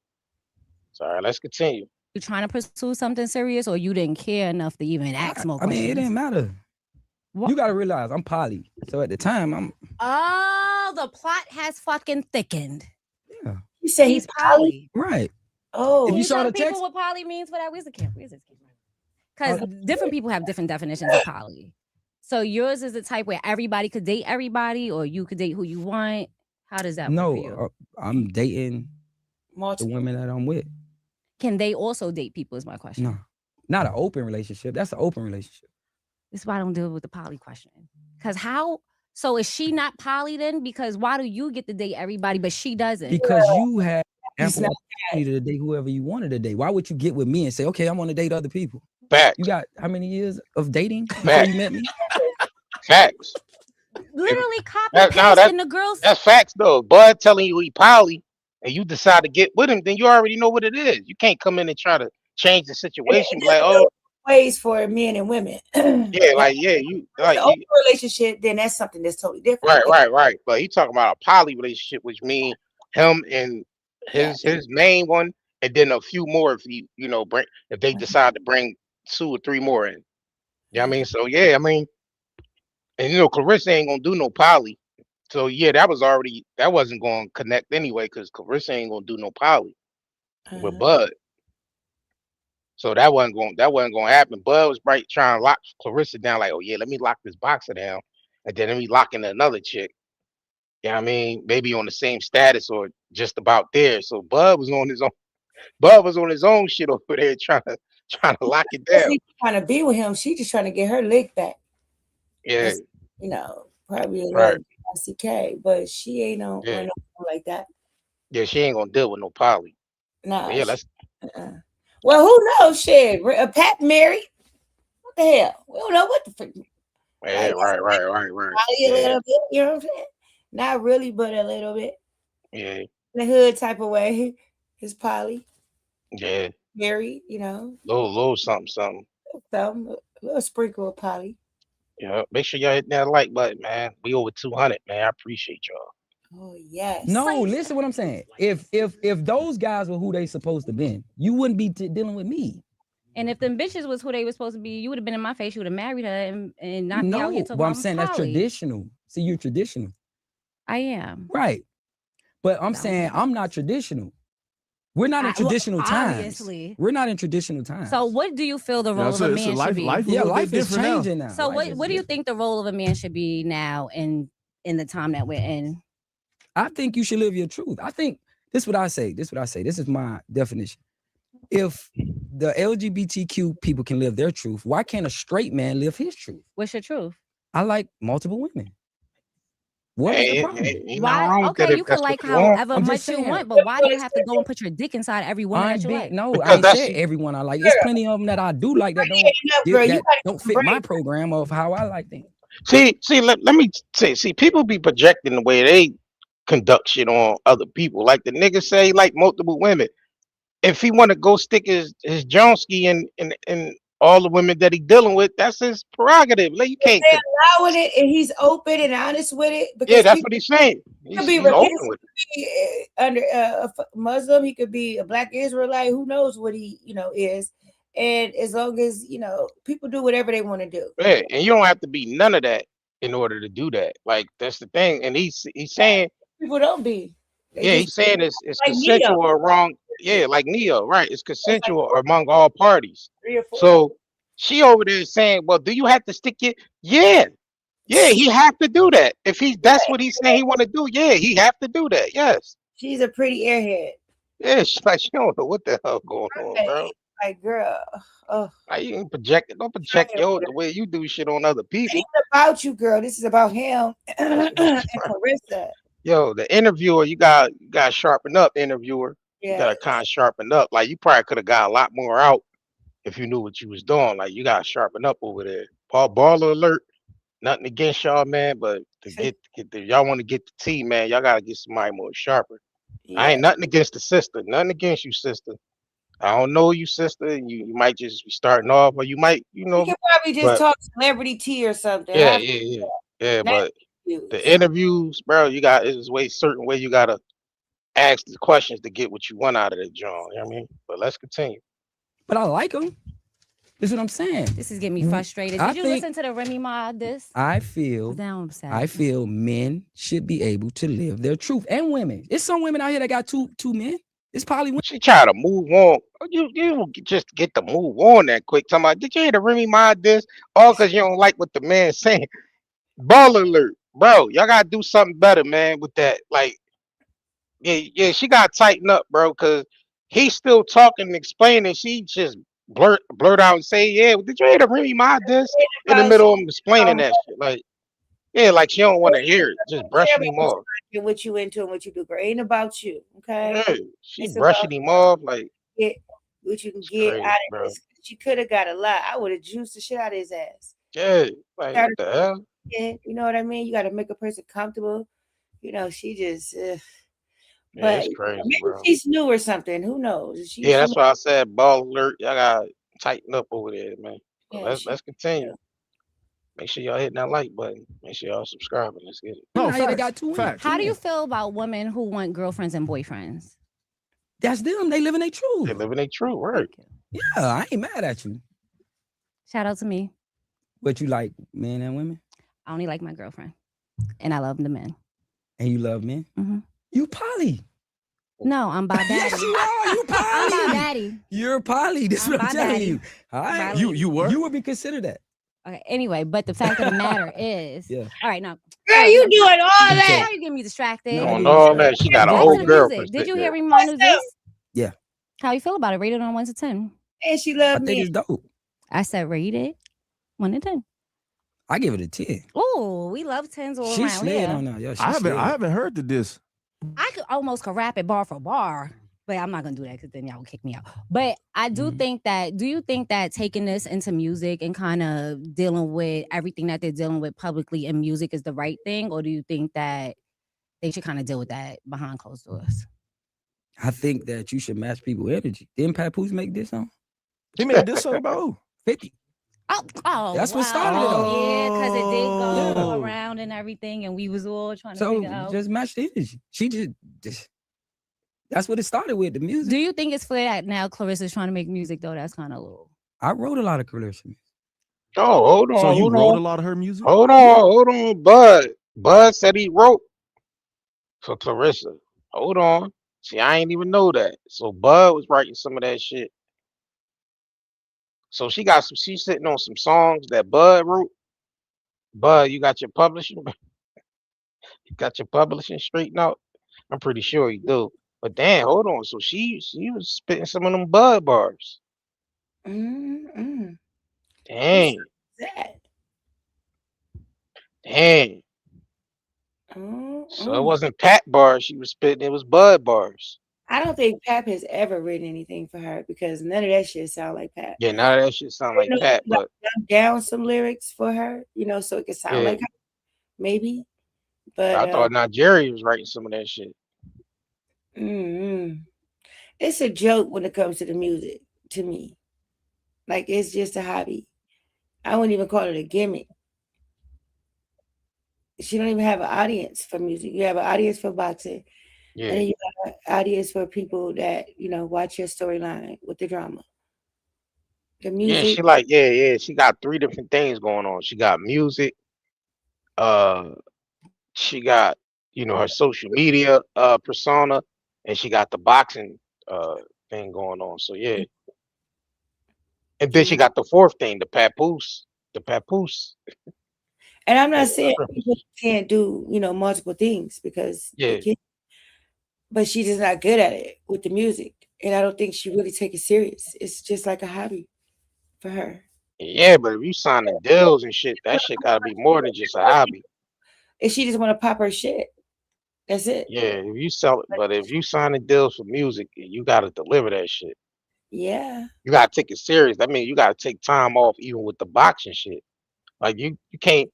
So all right, let's continue. You trying to pursue something serious, or you didn't care enough to even ask more questions? I mean, it didn't matter. What? You gotta realize I'm poly. So at the time I'm the plot has fucking thickened. Yeah. You say he's poly? Right. Oh, if you saw the people text, what poly means for that? Where's the camera? Because different people have different definitions of poly. So yours is the type where everybody could date everybody, or you could date who you want. How does that work for you? I'm dating the women that I'm with. Can they also date people is my question. No, not an open relationship. That's an open relationship. This is why I don't deal with the poly question. Because so is she not poly then? Because why do you get to date everybody, but she doesn't? Because you have ample opportunity to date whoever you wanted to date. Why would you get with me and say, okay, I want to date other people? Facts. You got how many years of dating before you met me? Facts. Literally copy-pasting the girls. That's facts though. Bud telling you he poly and you decide to get with him, then you already know what it is. You can't come in and try to change the situation. Like, ways for men and women. You like open relationship, then that's something that's totally different. Right. But he talking about a poly relationship, which means him and his main one, and then a few more if they decide to bring 2 or 3 more in. Yeah, I mean, so yeah, I mean, And you know, Clarissa ain't gonna do no poly. So yeah, that wasn't gonna connect anyway, because Clarissa ain't gonna do no poly with Bud. So that wasn't gonna happen. Bud was right trying to lock Clarissa down, like, oh yeah, let me lock this boxer down, and then let me lock in another chick. You know what I mean? Maybe on the same status or just about there. So Bud was on his own. Bud was on his own shit over there trying to lock it down. She trying to be with him. She just trying to get her lick back. Yeah, You know, probably a right. little CK, but she ain't on Yeah, no like that. yeah. She ain't gonna deal with no poly. Nah. Yeah, let's. Well, who knows? Shit, Pat married. What the hell? We don't know what the frick. Yeah, right. Probably a little bit. You know what I'm saying? Not really, but a little bit. Yeah, In the hood type of way. His poly yeah. married. You know, Little something. some a little sprinkle of poly. Yeah. Make sure y'all hit that like button, man. We over 200, man. I appreciate y'all. Oh yes. No, listen what I'm saying. If those guys were who they supposed to be, you wouldn't be dealing with me. And if them bitches was who they were supposed to be, you would have been in my face. You would have married her and not be out here talking but I'm about saying that's poly. traditional. See, you're traditional. I am. Right. But I'm saying I'm not traditional. We're not in traditional times. Obviously. We're not in traditional times. So what do you feel the role of a man should be? Life is changing now. So what do you think the role of a man should be now in the time that we're in? I think you should live your truth. I think this is what I say. This is my definition. If the LGBTQ people can live their truth, why can't a straight man live his truth? What's your truth? I like multiple women. What is the problem? Why? Okay, you can like however much you want, but why do you have to go and put your dick inside every woman that you like? No, I ain't said everyone I like. There's plenty of them that I do like that don't fit my program of how I like things. See, let me say, people be projecting the way they conduct shit on other people. Like the nigga say, like multiple women. If he want to go stick his Johnski in all the women that he dealing with, that's his prerogative. Like you can't. They're allowing it, and he's open and honest with it. Yeah, that's what he's saying. He's open with it. Under a Muslim, he could be a Black Israelite. Who knows what he is? And as long as people do whatever they want to do. Yeah, and you don't have to be none of that in order to do that. Like that's the thing. And he's saying people don't be. He's saying it's like consensual Neo. or wrong. Yeah, like Neo, right? It's consensual among all parties. So she over there saying, "Well, do you have to stick it?" Yeah, he have to do that. If that's what he's saying he want to do. Yeah, he have to do that. Yes. She's a pretty airhead. Yeah, she's like she don't know what the hell going on, bro. Like, girl, Why you ain't project it? Don't project the way you do shit on other people. It's about you, girl. This is about him and Clarissa. Yo, the interviewer, you got sharpen up, interviewer. Yeah. You got to kind of sharpen up. Like you probably could have got a lot more out if you knew what you was doing. Like you got to sharpen up over there. Baller alert. Nothing against y'all, man, but to get y'all want to get the tea, man, y'all gotta get somebody more sharper. Yeah. I ain't nothing against the sister. Nothing against you, sister. I don't know you, sister. You might just be starting off, or you might, You could probably just talk celebrity tea or something. Yeah. But the interviews, bro, it's a certain way you gotta ask the questions to get what you want out of the joint. You know what I mean? But let's continue. But I like them. This is what I'm saying. This is getting me frustrated. Did you listen to the Remy Ma diss? I feel men should be able to live their truth, and women. It's some women out here that got two men. It's probably women. She try to move on. You just get to move on that quick. Talking about, did you hear the Remy Ma diss? All because you don't like what the man's saying. Ball alert, bro. Y'all gotta do something better, man, with that. Like, yeah, she gotta tighten up, bro, because he's still talking and explaining. She just blurt out and say, yeah, did you hear the Remy Ma diss? In the middle of him explaining that shit. Like, yeah, like she don't want to hear it. Just brushing him off. What you into and what you do, girl. Ain't about you, okay? Yeah, she's brushing him off, like what you can get crazy, out of bro. this. She could have got a lot. I would have juiced the shit out of his ass. Yeah, like what the hell? Yeah, you know what I mean? You got to make a person comfortable. She just yeah, it's crazy, maybe bro. she's new or something. Who knows? That's why I said ball alert. Y'all gotta tighten up over there, man. Yeah, let's continue. Make sure y'all hitting that like button. Make sure y'all subscribing. Let's get it. No, they got two facts. How do you feel about women who want girlfriends and boyfriends? That's them. They living their truth. They living their truth, right? Yeah, I ain't mad at you. Shout out to me. But you like men and women? I only like my girlfriend, and I love the men. And you love men? Mhm. You poly. No, I'm by Yes, daddy. you are. You I'm by poly. daddy. You're poly. This is I'm what I'm by telling daddy. you. All right. By You were? You would be considered that. Okay. Anyway, but the fact of the matter is, Yeah. all right, now, Girl, you doing all You that? before you get me distracted, No, Doing yeah, all sure. that. She got a back whole to the girlfriend music. Did you sitting hear there. Remy Ma new What's up? Jace? Yeah. How you feel about it? Rated on 1 to 10. And she I love think me. it's dope. I said rated 1 to 10. I give it a 10. Oh, we love 10s all She around slid here. on that. Yo, she I slid. haven't heard the diss. I could almost rap it bar for bar, but I'm not gonna do that because then y'all will kick me out. But I do think that. Do you think that taking this into music and kind of dealing with everything that they're dealing with publicly in music is the right thing, or do you think that they should kind of deal with that behind closed doors? I think that you should match people's energy. Didn't Papoose make this song? He made this song about who? 50. Oh, That's what wow. started it all. Yeah, because it did go Oh. around and everything, and we was all trying to So figure out. just match the energy. She just that's what it started with, the music. Do you think it's fair that now Clarissa's trying to make music though? That's kind of low. I wrote a lot of Claressa music. Oh, hold on. So you hold wrote on. a lot of her music? Hold on. Bud said he wrote for Clarissa. Hold on. See, I ain't even know that. So Bud was writing some of that shit. So she's sitting on some songs that Bud wrote. Bud, you got your publishing? You got your publishing straightened out? I'm pretty sure you do. But damn, hold on. So she was spitting some of them Bud bars. Mm-mm. Dang. That. Dang. So it wasn't Pat bars she was spitting, it was Bud bars. I don't think Pap has ever written anything for her because none of that shit sound like Pap. Yeah, none of that shit sound like Pat, but Dumb down some lyrics for her, so it could sound yeah, like her, maybe. I But thought Nigeria was writing some of that shit. it's a joke when it comes to the music to me. Like it's just a hobby. I wouldn't even call it a gimmick. She don't even have an audience for music. You have an audience for boxing, and Yeah, then you have an audience for people that watch your storyline with the drama. The yeah, music. she got 3 different things going on. She got music, uh, she got her social media persona, and she got the boxing thing going on. So yeah, and then she got the 4th thing, the papoose. And I'm not Yeah, saying people can't do, multiple things because they yeah, can, but she's just not good at it with the music. And I don't think she really take it serious. It's just like a hobby for her. yeah. But if you signing deals and shit, that shit gotta be more than just a hobby. And she just want to pop her shit. That's it. Yeah, if you sell it, but if you signing deals for music, you gotta deliver that shit. Yeah. You gotta take it serious. That means you gotta take time off even with the boxing shit. Like you can't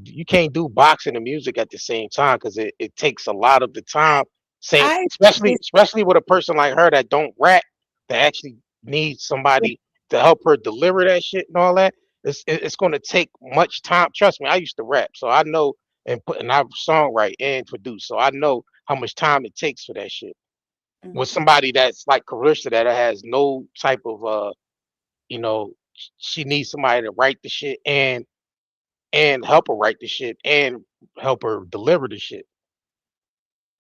you can't do boxing and music at the same time because it takes a lot of the time. Same, I especially with a person like her that don't rap, that actually needs somebody to help her deliver that shit and all that. It's going to take much time. Trust me, I used to rap, so I know and I songwrite and produce, so I know how much time it takes for that shit. With somebody that's like Clarissa that has no type of you know, she needs somebody to write the shit and help her write the shit and help her deliver the shit.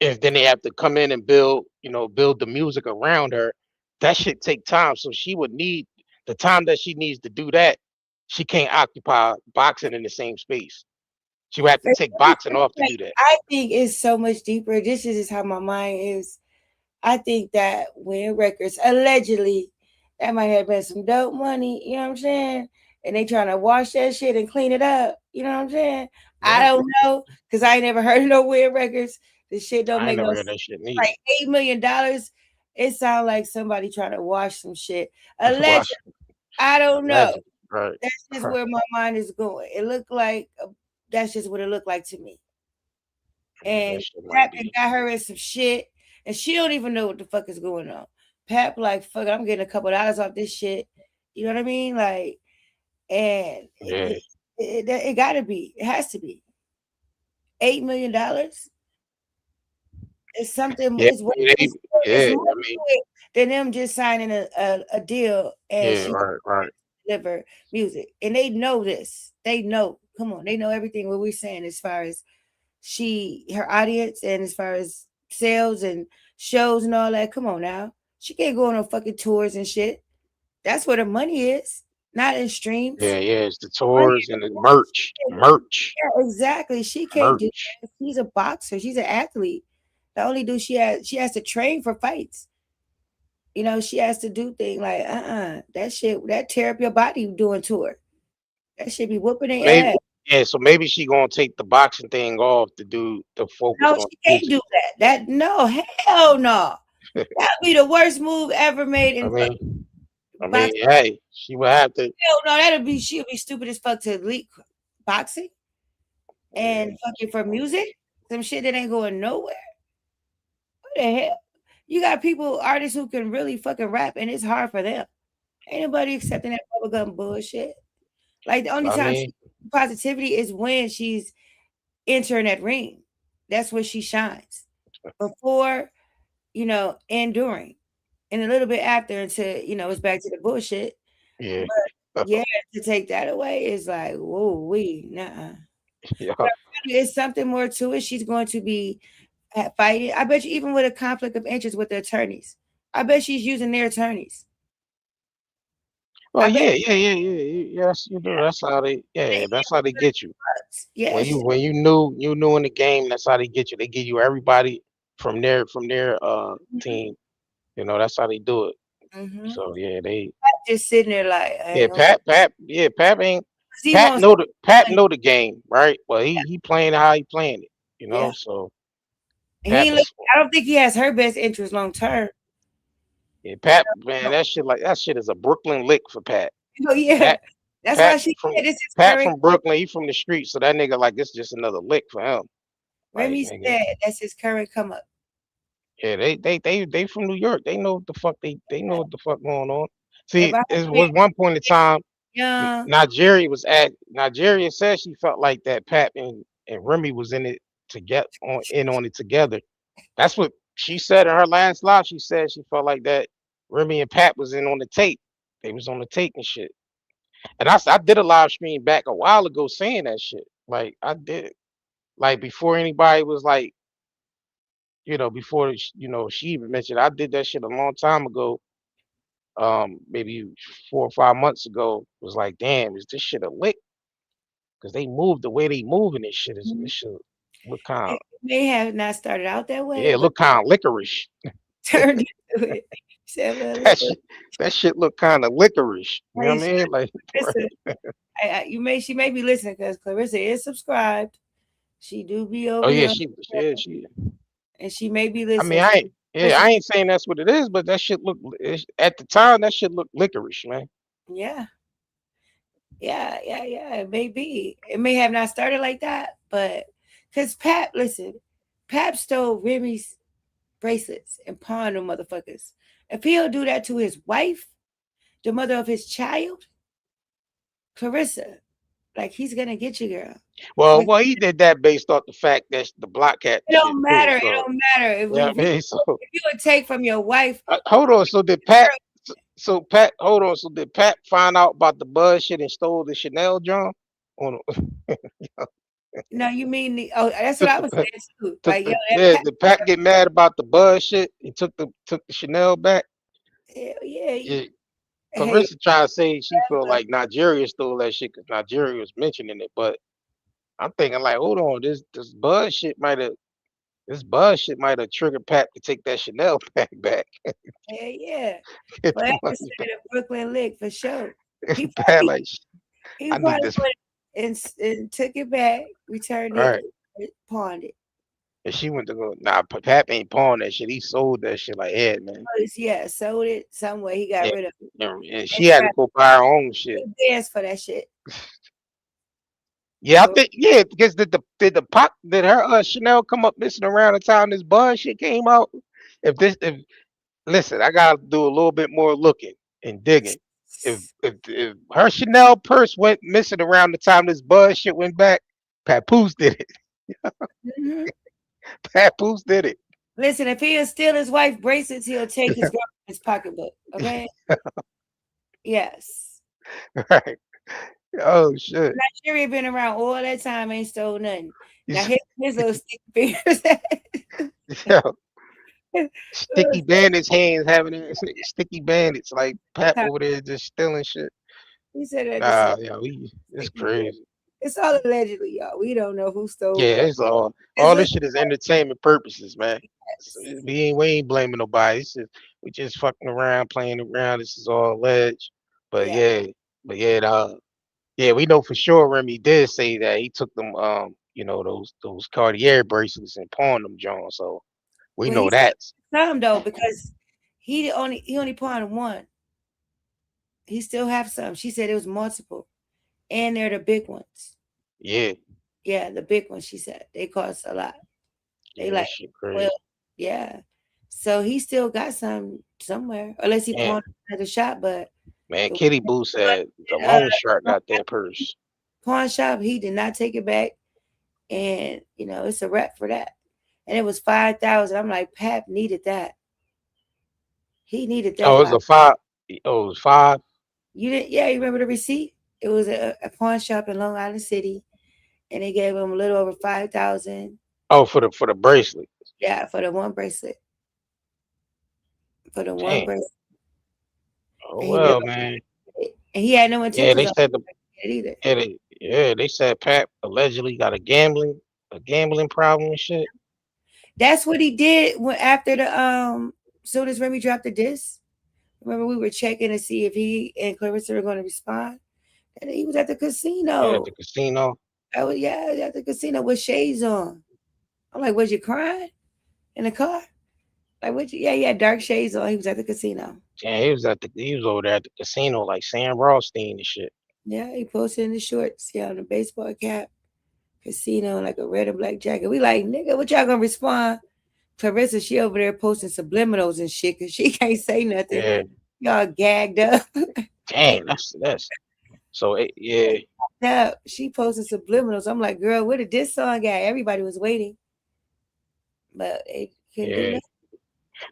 If then they have to come in and build the music around her, that shit take time. So she would need the time that she needs to do that. She can't occupy boxing in the same space. She would have to take boxing off to do that. I think it's so much deeper. This is just how my mind is. I think that when records allegedly that might have been some dope money, you know what I'm saying? And they trying to wash that shit and clean it up, you know what I'm saying? I don't know because I ain't never heard of no weird records. This shit don't I ain't make never no heard sense. that shit neither. Like $8 million. It sounds like somebody trying to wash some shit. Wash- Allegedly, I don't know. Allegedly, right. That's just where my mind is going. It looked like that's just what it looked like to me. And That shit might Pap be. got her in some shit, and she don't even know what the fuck is going on. Pap like, fuck it, I'm getting a couple dollars off this shit. You know what I mean? Like, and Yeah. it gotta be. It has to be. $8 million. It's something. Yeah, It's, yeah, it's yeah. more I to mean, it than them just signing a deal and yeah, she right. deliver music. And they know this. They know Come on, they know everything what we're saying as far as her audience and as far as sales and shows and all that. Come on now. She can't go on no fucking tours and shit. That's where the money is, not in streams. Yeah, it's the Money tours in and the the merch, Yeah, exactly. She can't do merch. that. She's a boxer. She's an athlete. The only do she has to train for fights. You know, she has to do things like that shit that tear up your body doing tour. That should be whooping their Maybe ass. yeah, so maybe she gonna take the boxing thing off to focus No, on she can't music. do that. No, hell no. That'd be the worst move ever made I in mean, boxing. hey, she would have to. Hell no, she'll be stupid as fuck to leak boxing and fucking for music. Some shit that ain't going nowhere. What the hell? You got artists who can really fucking rap, and it's hard for them. Ain't nobody accepting that bubblegum bullshit. Like the only I time mean, positivity is when she's entering that ring. That's where she shines. Before, and during. And a little bit after until, it's back to the bullshit. yeah, But yeah, to take that away is like, whoa, nah. yeah. It's something more to it. She's going to be fighting. I bet you even with a conflict of interest with the attorneys. I bet she's using their attorneys. Well, I bet yes, you do. That's how that's how they get you. yeah, When you knew in the game, that's how they get you. They give you everybody from their team. You know, that's how they do it. mm-hmm. So yeah, they just sitting there like Pat ain't he Pat wants know the game, right? Well, he playing it how he playing it, you know. Yeah. So I don't think he has her best interest long term. yeah, Pat, man, that shit is a Brooklyn lick for Pat. Oh yeah, Pat, that's Pat why she from said this is Pat current. from Brooklyn. He from the street, so that nigga like this just another lick for him. Remy Like, said that's his current come up. yeah, they from New York. They know what the fuck they know what the fuck going on. If See, I it was one point in time young, Nigeria said she felt like that Pat and Remy was in it to get on it together. That's what she said in her last live. She said she felt like that Remy and Pat was in on the tape. They was on the tape and shit. And I did a live stream back a while ago saying that shit. Like I did, like before anybody was like, before she even mentioned. I did that shit a long time ago. Maybe 4 or 5 months ago. Was like, damn, is this shit a lick? Because they moved the way they moving this shit is this shit look kind of it may have not started out that way. yeah, look kind of licorice. Turned into it. That shit look kind of licorice. You know what I mean? Like, she may be listening because Claressa is subscribed. She do be over. oh yeah, here, she. And she may be I listening. mean, I ain't saying that's what it is, but that shit at the time that shit looked licorice, man. Yeah. It may be. It may have not started like that, but because Pap stole Remy's bracelets and pawned them motherfuckers. If he'll do that to his wife, the mother of his child, Claressa, like he's gonna get you, girl. Well, he did that based off the fact that the block cat. It don't matter. It don't matter. If you would take from your wife. Hold on. So did Pat? Hold on. So did Pat find out about the Bud shit and stole the Chanel drum? No, you mean that's what I was saying too. Like, did Pat get mad about the Bud shit? He took the Chanel back. Hell yeah. Claressa trying to say she feel like Nigeria stole that shit because Nigeria was mentioning it, but I'm thinking like, hold on, this Bud shit might have triggered Pat to take that Chanel back. Yeah. But that's a Brooklyn lick for sure. He Pat like, he probably put it and took it back, returned it, pawned it. And she went to go, nah, Pat ain't pawned that shit. He sold that shit like, yeah, man. Yeah, sold it somewhere. He got rid of it. And she had to go buy her own shit. He danced for that shit. Yeah, I think because did her Chanel come up missing around the time this Bud shit came out? Listen, I gotta do a little bit more looking and digging. If her Chanel purse went missing around the time this Bud shit went back, Papoose did it. Papoose did it. Listen, if he'll steal his wife's bracelets, he'll take his girlfriend's pocketbook. Okay. Yes. Right. Oh shit. Nigeria been around all that time, ain't stole nothing. You Now see- his little sticky fingers. yeah, sticky bandits hands having it. Sticky bandits like Pap over there just stealing shit. He said that the Nah, yeah, it's sticky fingers. crazy. It's all allegedly, y'all. We don't know who stole Yeah, what. it's all It's this shit is entertainment purposes, man. So we ain't blaming nobody. We just fucking around, playing around. This is all alleged. But yeah. yeah, yeah, we know for sure Remy did say that he took them those Cartier bracelets and pawned them, John. So we Well, know he said that. some though because he only pawned one. He still have some. She said it was multiple, and they're the big ones. Yeah, Yeah, the big ones. She said they cost a lot. They yeah, like this shit well, crazy. yeah. So he still got some somewhere, unless he Man, pawned at the shop. But man, the Kitty Boo said the uh, loan shark got that purse. pawn shop, he did not take it back, and it's a wrap for that. And it was 5,000. I'm like, Pap needed that. He needed that Oh, it was 5. a five. Oh, it was five. You didn't? Yeah, you remember the receipt? It was a pawn shop in Long Island City, and they gave him a little over 5,000. Oh, for the bracelet. Yeah, for the one bracelet. For the one Damn. bracelet, Oh and he never. well, man. And he had no Yeah, intentions they on said it either. they said Pat allegedly got a gambling problem and shit. That's what he did after the soon as Remy dropped the disc. Remember we were checking to see if he and Clarissa were going to respond, and he was at the Yeah, at casino. the casino. Yeah, at the casino with shades on. I'm like, was you crying in the car? Like, what? Yeah, he had dark shades on. He was at the casino. Yeah, he was over there at the casino like Sam Rothstein and shit. Yeah, he posted in the shorts. Yeah, on a baseball cap, casino, like a red and black jacket. We like, nigga, what y'all gonna respond? Claressa, she over there posting subliminals and shit because she can't say nothing. Yeah, Y'all gagged up. dang, that's so yeah, Yeah, she posted subliminals. I'm like, girl, where did this song at? Everybody was waiting, but they couldn't do yeah. nothing.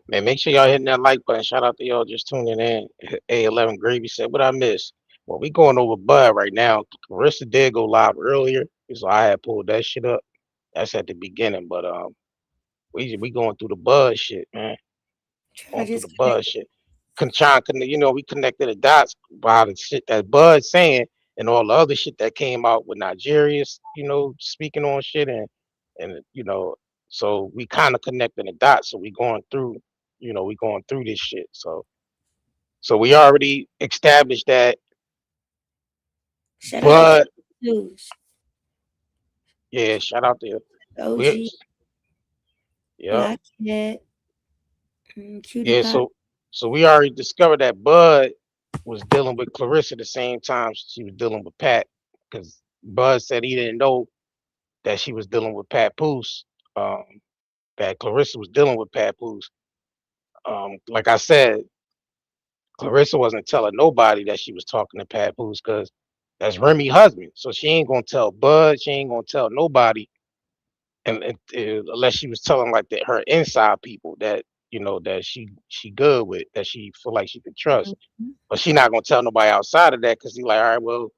Man, make sure y'all hitting that like button. Shout out to y'all just tuning in. A11 Gravy said, "What I missed?" Well, we going over Bud right now. Carissa did go live earlier, so I had pulled that shit up. That's at the beginning, but we going through the Bud shit, man. I Going through just the Bud shit. We connected the dots by the shit that Bud saying and all the other shit that came out with Nigeria's, speaking on shit and so we kind of connecting the dots. So we going through this shit. So we already established that shout out to Bud, News, yeah, shout out to we, OG, yeah, Blockhead, Cutie yeah. Pie. So we already discovered that Bud was dealing with Clarissa the same time she was dealing with Pat, because Bud said he didn't know that she was dealing with Papoose, um, that Clarissa was dealing with Papoose. Like I said, Clarissa wasn't telling nobody that she was talking to Papoose because that's Remy husband. So she ain't gonna tell Bud. She ain't gonna tell nobody, unless she was telling like her inside people that that she good with, that she feel like she can trust. Mhm. But she not gonna tell nobody outside of that because he like, all right, well,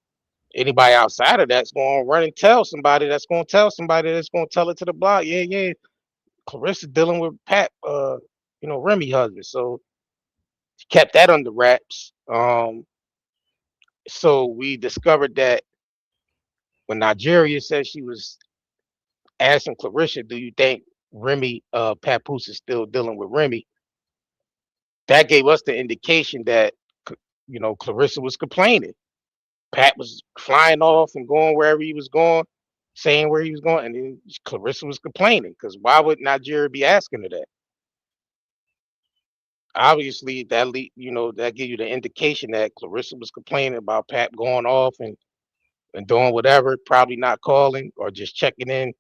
anybody outside of that's gonna run and tell somebody. That's gonna tell somebody. That's gonna tell it to the block. Yeah, yeah. Clarissa dealing with Pat, Remy husband. So she kept that under wraps. So we discovered that when Nigeria said she was asking Clarissa, "Do you think Remy, Papoose is still dealing with Remy?" That gave us the indication that Clarissa was complaining. Pat was flying off and going wherever he was going, saying where he was going, and then Clarissa was complaining because why would Nigeria be asking her that? Obviously, that give you the indication that Clarissa was complaining about Pat going off and doing whatever, probably not calling or just checking in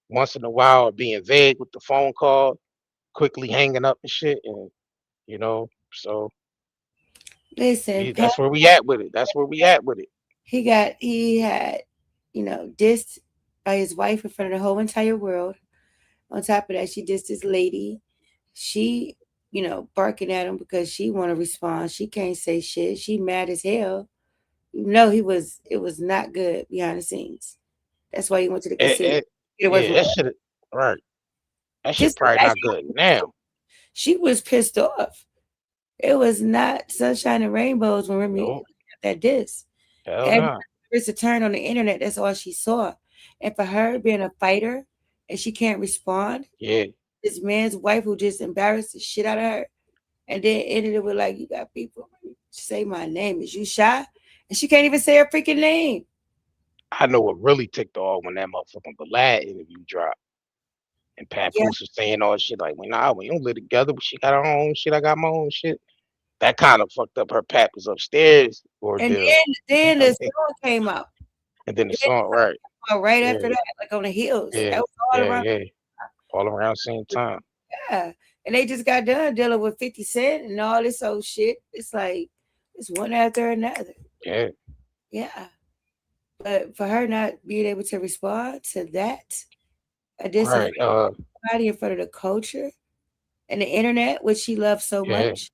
once in a while or being vague with the phone call, quickly hanging up and shit, and so Listen, Pat, that's where we at with it. That's where we at with it. he had, dissed by his wife in front of the whole entire world. On top of that, she dissed this lady. She, barking at him because she want to respond. She can't say shit. She mad as hell. it was not good behind the scenes. That's why he went to the casino. Get away Yeah, from that shit. Right. That shit pissed probably not actually, good now. she was pissed off. It was not sunshine and rainbows when Remy Nope. got that disc. Hell Every no. time there's a turn on the internet, that's all she saw. And for her being a fighter and she can't respond, Yeah. this man's wife who just embarrassed the shit out of her, and then ended it with like, "You got people say my name. Is you shy?" And she can't even say her freaking name. I know what really ticked off when that motherfucking Vlad interview dropped. And Yeah. Papoose was saying all shit like, we don't live together, but she got her own shit, I got my own shit. That kind of fucked up her Papoose upstairs And ordeal. then I the mean, song came out. and then the Then song, right. right Yeah, after that, like on the heels. yeah, That was all around. yeah. All around the same time. Yeah. And they just got done dealing with 50 Cent and all this old shit. It's like it's one after another. Yeah. Yeah. But for her not being able to respond to that, a Right. body in front of the culture and the internet, which she loves so Yeah. much,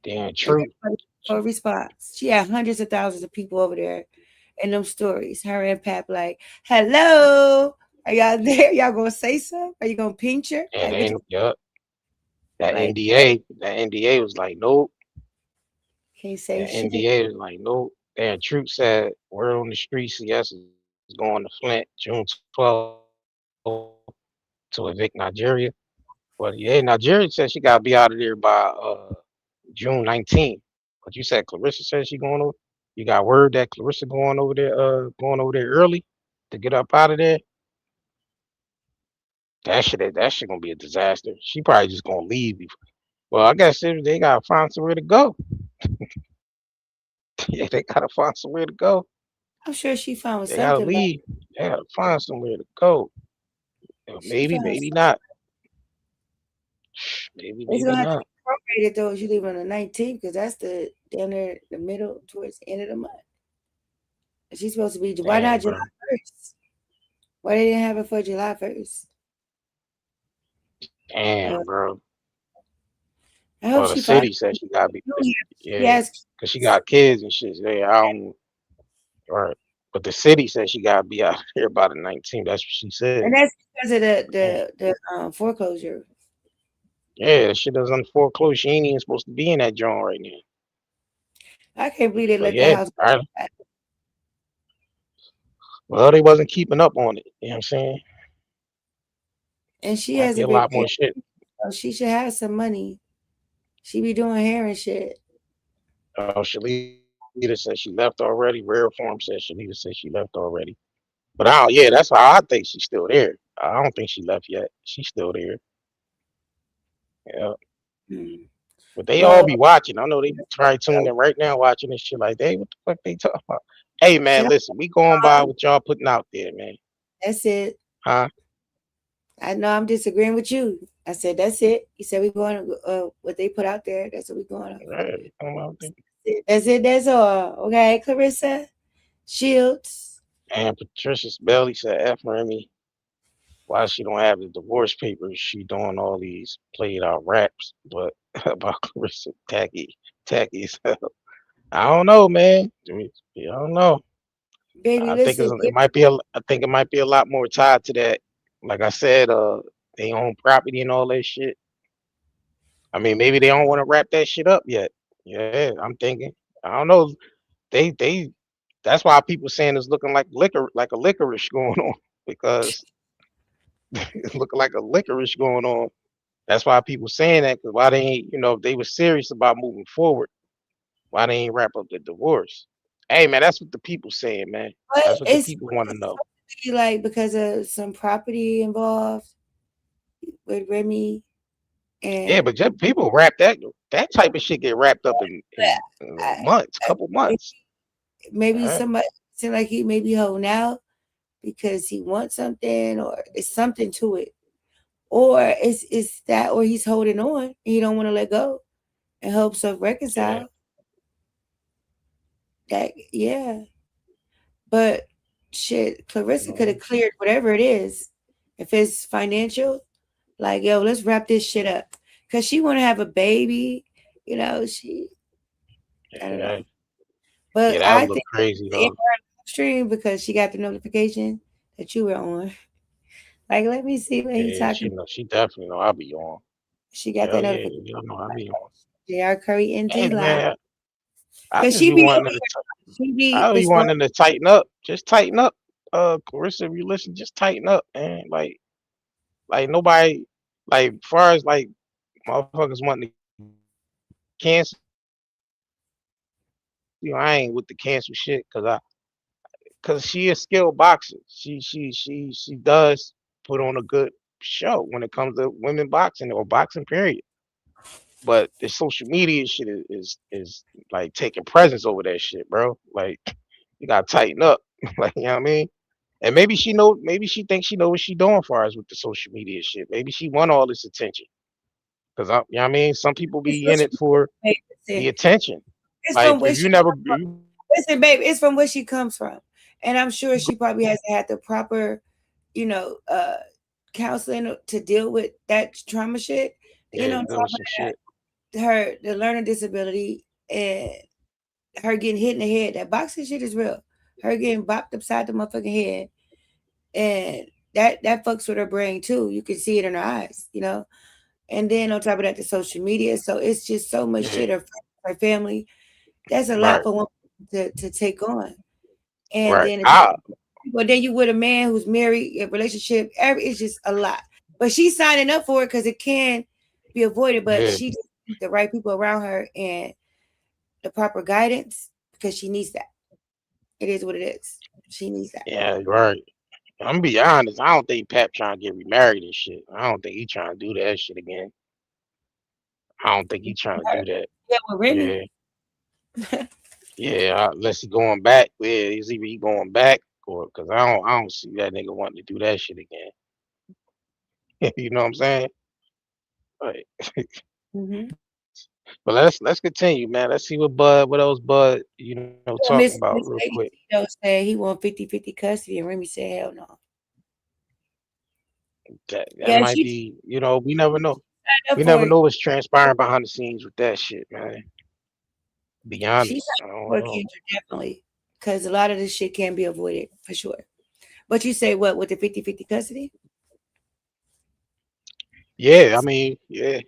Damn and true. everybody for a response. She had hundreds of thousands of people over there in them stories. Her and Pap like, "Hello, are y'all there? Y'all gonna say something? Are you gonna pinch her?" And Like, then that like NDA was like, nope. can't say That shit. NDA was like, nope. Damn Truth said word on the street CS is going to Flint June 12th to evict Nigeria. But yeah, Nigeria said she gotta be out of there by June 19th. But you said Clarissa said she going over. You got word that Clarissa going over there early to get up out of there. That shit gonna be a disaster. She probably just gonna leave. Well, I guess they gotta find somewhere to go. Yeah, they gotta find somewhere to go. I'm sure she found They gotta something, but leave. They gotta find somewhere to go. she Maybe, found maybe something. not. Maybe, It's gonna maybe have to not. be prorated though if you leave on the 19th, because that's the down there the middle towards the end of the month. And she's supposed to be why not Damn, July bro. 1st? Why they didn't have it for July 1st? Damn, bro. I hope Well, the she finds city said she gotta be. Yeah, yes. cause she got kids and shit. Yeah, I don't. Right. But the city said she gotta be out here by the 19th. That's what she said. And that's because of Yeah, the foreclosure. yeah, that shit is on foreclosure. She ain't even supposed to be in that joint right now. I can't believe they But let the yeah, house all right. Well, they wasn't keeping up on it. You know what I'm saying? and she Might be a hasn't been lot paid. more shit. So she should have some money. She be doing hair and shit. Shalita said she left already. Rare Form said Shalita said she left already. But I don't, yeah, that's how I think she's still there. I don't think she left yet. She's still there. Yeah. Hmm. But they all Well, be watching. I know they be trying tuning in right now watching this shit like, hey, what the fuck they talking about? Hey should man, listen, we going by what y'all putting out there, man. that's it. Huh? I know I'm disagreeing with you. I said that's it. You said we're going what they put out there. That's what we're going on. Right, we going out there. That's it. That's all. Okay, Claressa Shields. And Patricia Belly said F Remy. Why she don't have the divorce papers? She doing all these played out raps, but about Clarissa tacky as hell. I don't know, man. I don't know. Baby, I think listen. it might be I think it might be a lot more tied to that. Like I said, they own property and all that shit. I mean, maybe they don't want to wrap that shit up yet. Yeah, I'm thinking. I don't know. They that's why people saying it's looking like a licorice going on because it's looking like a licorice going on. That's why people saying that because why they ain't, if they were serious about moving forward, why they ain't wrap up the divorce? Hey man, that's what the people saying, man. But That's what the it's people want to know. like because of some property involved with Remy Yeah, and but just people wrap that type of shit get wrapped up in months, couple months. maybe Right. somebody seem like he may be holding out because he wants something or it's something to it. Or it's that or he's holding on and he don't want to let go and hopes of Yeah. reconcile. That yeah. But shit, Clarissa could have cleared whatever it is. If it's financial, like yo, let's wrap this shit up. Cause she wanna have a baby, she I don't Yeah. know. But Yeah, that I would look think crazy in though. her stream because she got the notification that you were on. Like, let me see what he Yeah, she talking. know. She definitely know I'll be on. She got Hell that yeah, notification. y'all know I'll be on. J.R. Curry Hey NT live. man, I Cause just she be be wanting over to. here. She be I be responding. wanting to tighten up. Just tighten up. Clarissa, if you listen, just tighten up, man. Like nobody, like far as like motherfuckers wanting to cancel. I ain't with the cancel shit cause she a skilled boxer. She does put on a good show when it comes to women boxing or boxing period. But the social media shit is like taking presence over that shit, bro. Like you gotta tighten up. Like you know what I mean? And maybe she thinks she know what she doing far as with the social media shit. Maybe she want all this attention. Cause you know what I mean? Some people It's be what in it she for baby, the listen, attention. it's Like from where if she you never you, listen, babe, it's from where she comes from. And I'm sure she probably has had the proper, you know, counseling to deal with that trauma shit. You yeah, know, on there top was of some shit. her the learning disability and her getting hit in the head. That boxing shit is real. Her getting bopped upside the motherfucking head, and that fucks with her brain too. You can see it in her eyes, you know. And then on top of that, the social media. So it's just so much Yeah, shit. Her family. That's a lot right, for one to take on. And right. then Ah, well, then you with a man who's married, a relationship. It's just a lot. But she's signing up for it because it can be avoided. But yeah, she just needs the right people around her and the proper guidance because she needs that. It is what it is. She needs that. yeah, right. I'm gonna be honest. I don't think Pep trying to get remarried and shit. I don't think he trying to do that shit again. I don't think he trying to do that. Yeah, with Remy. Yeah, yeah. Unless he going back, yeah, he's either he going back or because I don't see that nigga wanting to do that shit again. You know what I'm saying? Right. Mm-hmm. But let's continue, man. Let's see what else Bud, talking Miss about real Lady quick. Tito said he want 50-50 custody, and Remy said hell no. That Yeah, might she be, we never know. signed up We for never it. know what's transpiring behind the scenes with that shit, man. Be She honest, I signed up don't for it, know. Kendra, definitely. Because a lot of this shit can be avoided for sure. But you say what with the 50-50 custody? Yeah, I mean, yeah,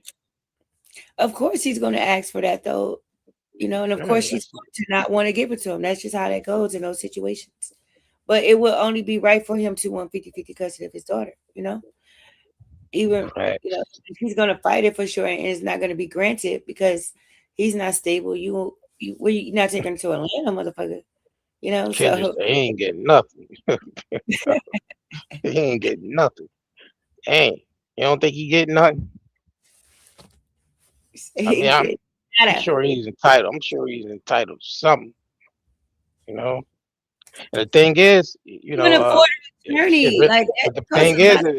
Of course he's gonna ask for that though. You know, and of yeah, course she's going to not want to give it to him. That's just how that goes in those situations. But it will only be right for him to want 50-50 custody of his daughter, you know? Even, facts. if he's gonna fight it for sure and it's not gonna be granted because he's not stable, you're not taking him to Atlanta, motherfucker. You know, Kendrick, so they ain't getting nothing. He ain't getting nothing. Ain't. You don't think he getting nothing? I mean, he I'm, said, I'm nada. sure he's entitled. I'm sure he's entitled to something, you know. And the thing is, Even afford an attorney, like that but the costs thing a is, lot.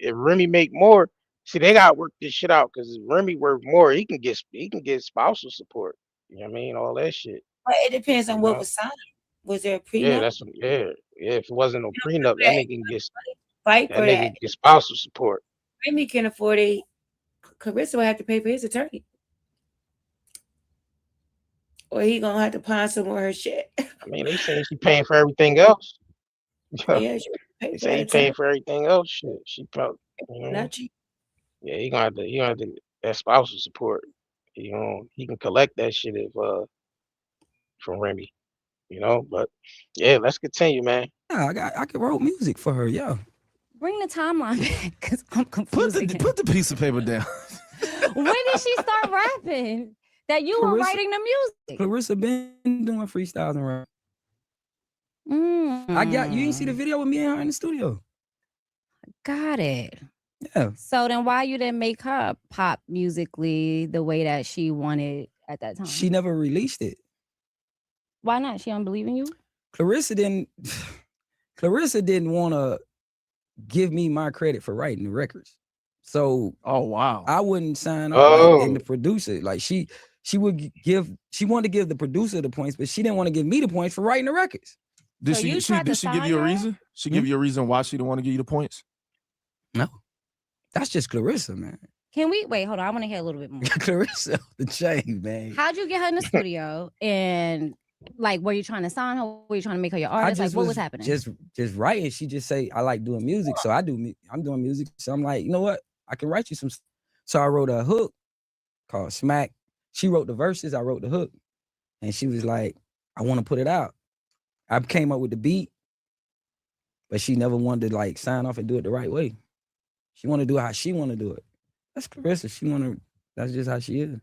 if Remy make more, see, they got to work this shit out because if Remy worth more, he can get spousal support. You know what I mean? All that shit. But it depends on You what know? was signed. Was there a Yeah, prenup? yeah. If it wasn't no prenup, that That nigga can get fight that for that. nigga can get spousal support. Remy can afford it. Clarissa will have to pay for his attorney. Or he gonna have to pawn some more of her shit. I mean, they saying she paying for everything else. Oh yeah, she pay They for say that he paying attorney. for everything else. Shit, she probably, Not cheap. yeah, he gonna have to that spousal support. He can collect that shit if from Remy. But yeah, let's continue, man. Yeah, I could wrote music for her. Yeah. Bring the timeline back because I'm Put confused the again. put the piece of paper down. When did she start rapping? That you were Clarissa, writing the music? Clarissa been doing freestyles and rap. Mm, You didn't see the video with me and her in the studio. got it. Yeah. So then why you didn't make her pop musically the way that she wanted at that time? She never released it. Why not? She don't believe in you? Clarissa didn't want to give me my credit for writing the records. So Oh wow. I wouldn't sign off and the Oh, producer, she wanted to give the producer the points, but she didn't want to give me the points for writing the records. Did So she you she tried to did she give sign you a her? reason? She give you a reason why she didn't want to give you the points? No. That's just Clarissa, man. Can we wait? Hold on. I want to hear a little bit more. Clarissa off the chain, man. How'd you get her in the studio and Like, were you trying to sign her? Were you trying to make her your I artist? Like, just what was was happening? just writing. She just say I like doing music, so I'm doing music. So I'm like, you know what? I can write you some. So I wrote a hook called Smack. She wrote the verses. I wrote the hook, and she was like, I want to put it out. I came up with the beat, but she never wanted to like sign off and do it the right way. She want to do it how she want to do it. That's Claressa. She want to. That's just how she is.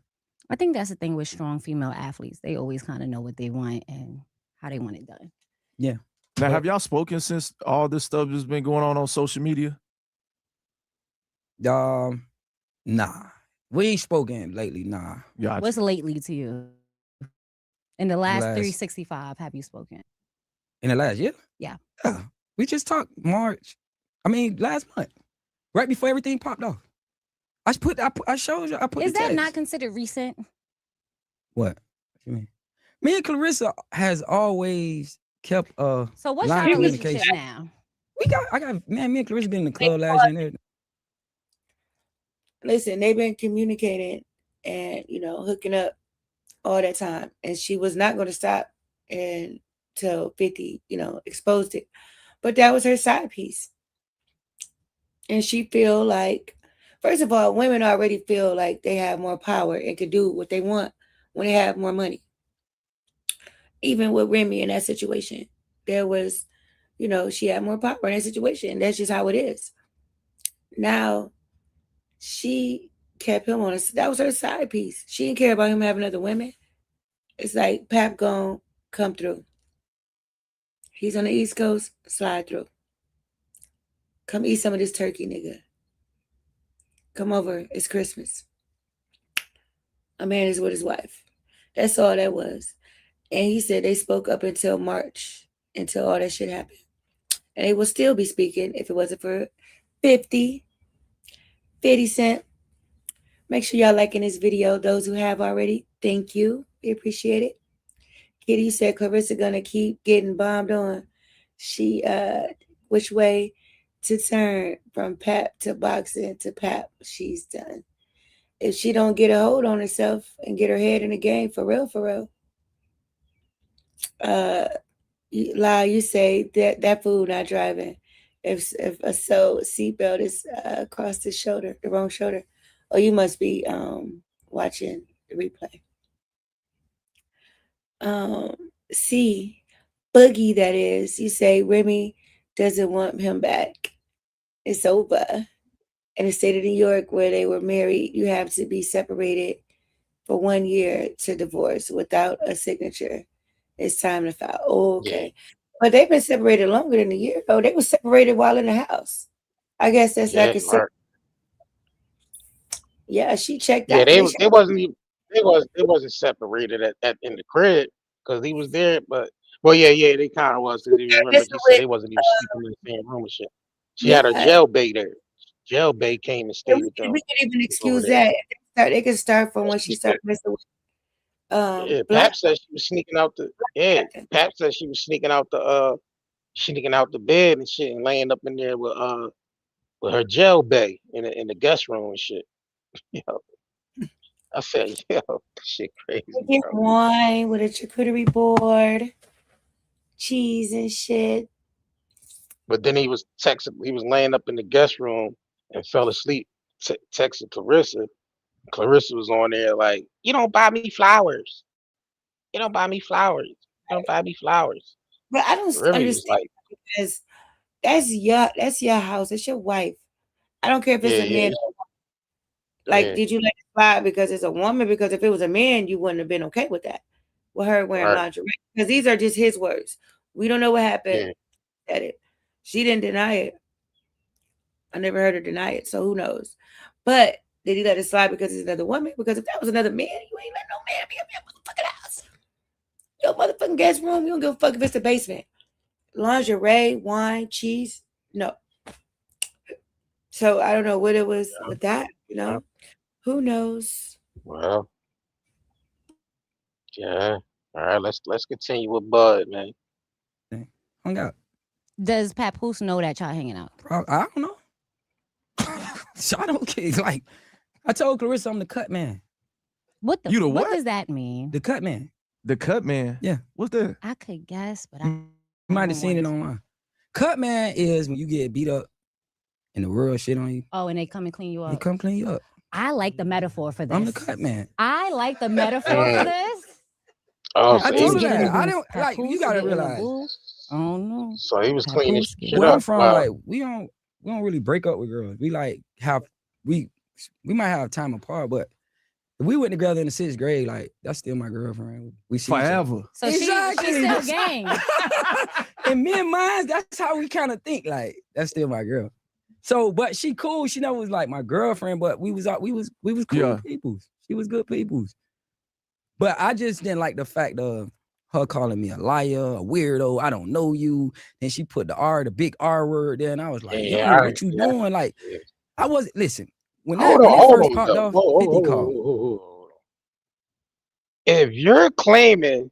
I think that's the thing with strong female athletes. They always kind of know what they want and how they want it done. Yeah. Now, have y'all spoken since all this stuff has been going on social media? Nah. We ain't spoken lately. Nah. Gotcha. What's lately to you? In the last Last- 365, have you spoken? In the last year? Yeah. We just talked last month. Right before everything popped off. I showed you. I put Is the that text. not considered recent? What? What you mean? Me and Claressa has always kept So what's line your of relationship communication. now? Me and Claressa been in the club last year and everything. Listen, they've been communicating and, hooking up all that time. And she was not going to stop until 50, exposed it. But that was her side piece. And she feel like, first of all, women already feel like they have more power and can do what they want when they have more money. Even with Remy in that situation, there was, she had more power in that situation. That's just how it is. Now, she kept him on. That was her side piece. She didn't care about him having other women. It's like, Pap gon' come through. He's on the East Coast, slide through. Come eat some of this turkey, nigga. Come over. It's Christmas. A man is with his wife. That's all that was. And he said they spoke up until March, until all that shit happened. And they will still be speaking if it wasn't for 50 cents. Make sure y'all liking this video. Those who have already, thank you. We appreciate it. Kitty said Claressa gonna keep getting bombed on. She which way to turn from Pap to boxing to Pap, she's done. If she don't get a hold on herself and get her head in the game for real, you say that fool not driving. If a seatbelt is across the wrong shoulder, oh, you must be watching the replay. C Boogie, that is. You say Remy doesn't want him back. It's over. In the state of New York, where they were married, you have to be separated for 1 year to divorce without a signature. It's time to file. Oh, okay. Yeah. But they've been separated longer than a year, though. They were separated while in the house. I guess that's like a Mark. Yeah, she checked Yeah, out. they wasn't separated at in the crib because he was there, but they kind of was. Because you remember he said they wasn't even sleeping in the same room and shit. She had a jail bae there. Jail bae came and stayed with them. We can even excuse that. They can start from when she started messing with. Pap said she was sneaking out the. Yeah, Pap said she was sneaking out the bed and shit and laying up in there with her jail bae in the guest room and shit. Yo, I said, yo, shit crazy. Get wine with a charcuterie board, cheese and shit. But then he was laying up in the guest room and fell asleep, texting Claressa. Claressa was on there like, you don't buy me flowers. You don't buy me flowers. You don't buy me flowers. But I don't understand because that's your house. It's your wife. I don't care if it's a man. Like, did you let it slide because it's a woman? Because if it was a man, you wouldn't have been okay with that. With her wearing lingerie. Because these are just his words. We don't know what happened at it. She didn't deny it. I never heard her deny it. So who knows? But did he let it slide because it's another woman? Because if that was another man, you ain't let no man be up in your motherfucking house. Your motherfucking guest room, you don't give a fuck if it's the basement. Lingerie, wine, cheese, no. So I don't know what it was with that, Who knows? Well, yeah. All right, let's continue with Bud, man. Hung out. Does Papoose know that y'all hanging out? I don't know. I don't care. Like, I told Claressa I'm the cut man. What does that mean? The cut man. The Cut Man. Yeah. What's that? I could guess, but I You might have seen it don't want online. Cut Man is when you get beat up and the world shit on you. Oh, and they come and clean you They up. come clean you up. I like the metaphor for this. I'm the Cut Man. I like the metaphor for this. Oh, I so he told was her that. cleaning, I don't like. You Papoose gotta getting a realize boo. I don't know. so he was cleaning Papoose shit getting- where I'm up. from. Wow. Like we don't really break up with girls. We like have we might have time apart, but if we went together in the 6th grade, like that's still my girlfriend. We see each other. Forever. So Exactly. she's still gang. And me and mine, that's how we kind of think. Like that's still my girl. So, but she cool. She never was like my girlfriend, but we was cool Yeah. people. She was good people. But I just didn't like the fact of her calling me a liar, a weirdo. I don't know you. And she put the big R word there, and I was like, Yeah, yo, what you doing? Like, Yeah. I was listen. When Hold that on, first popped though. off, 50 called. Hold on. If you're claiming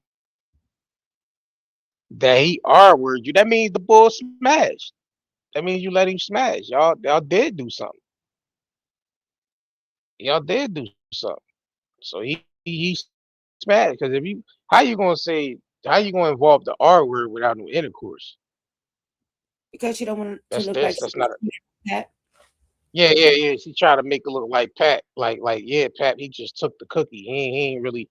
that he R-word you, that means the bull smashed. That means you let him smash. Y'all did do something. Y'all did do something. So he smashed. Because how you gonna involve the R word without no intercourse? Because you don't want to That's look this. like That's not. that. Yeah. She tried to make it look like Pat. Like yeah, Pat. He just took the cookie. He ain't really.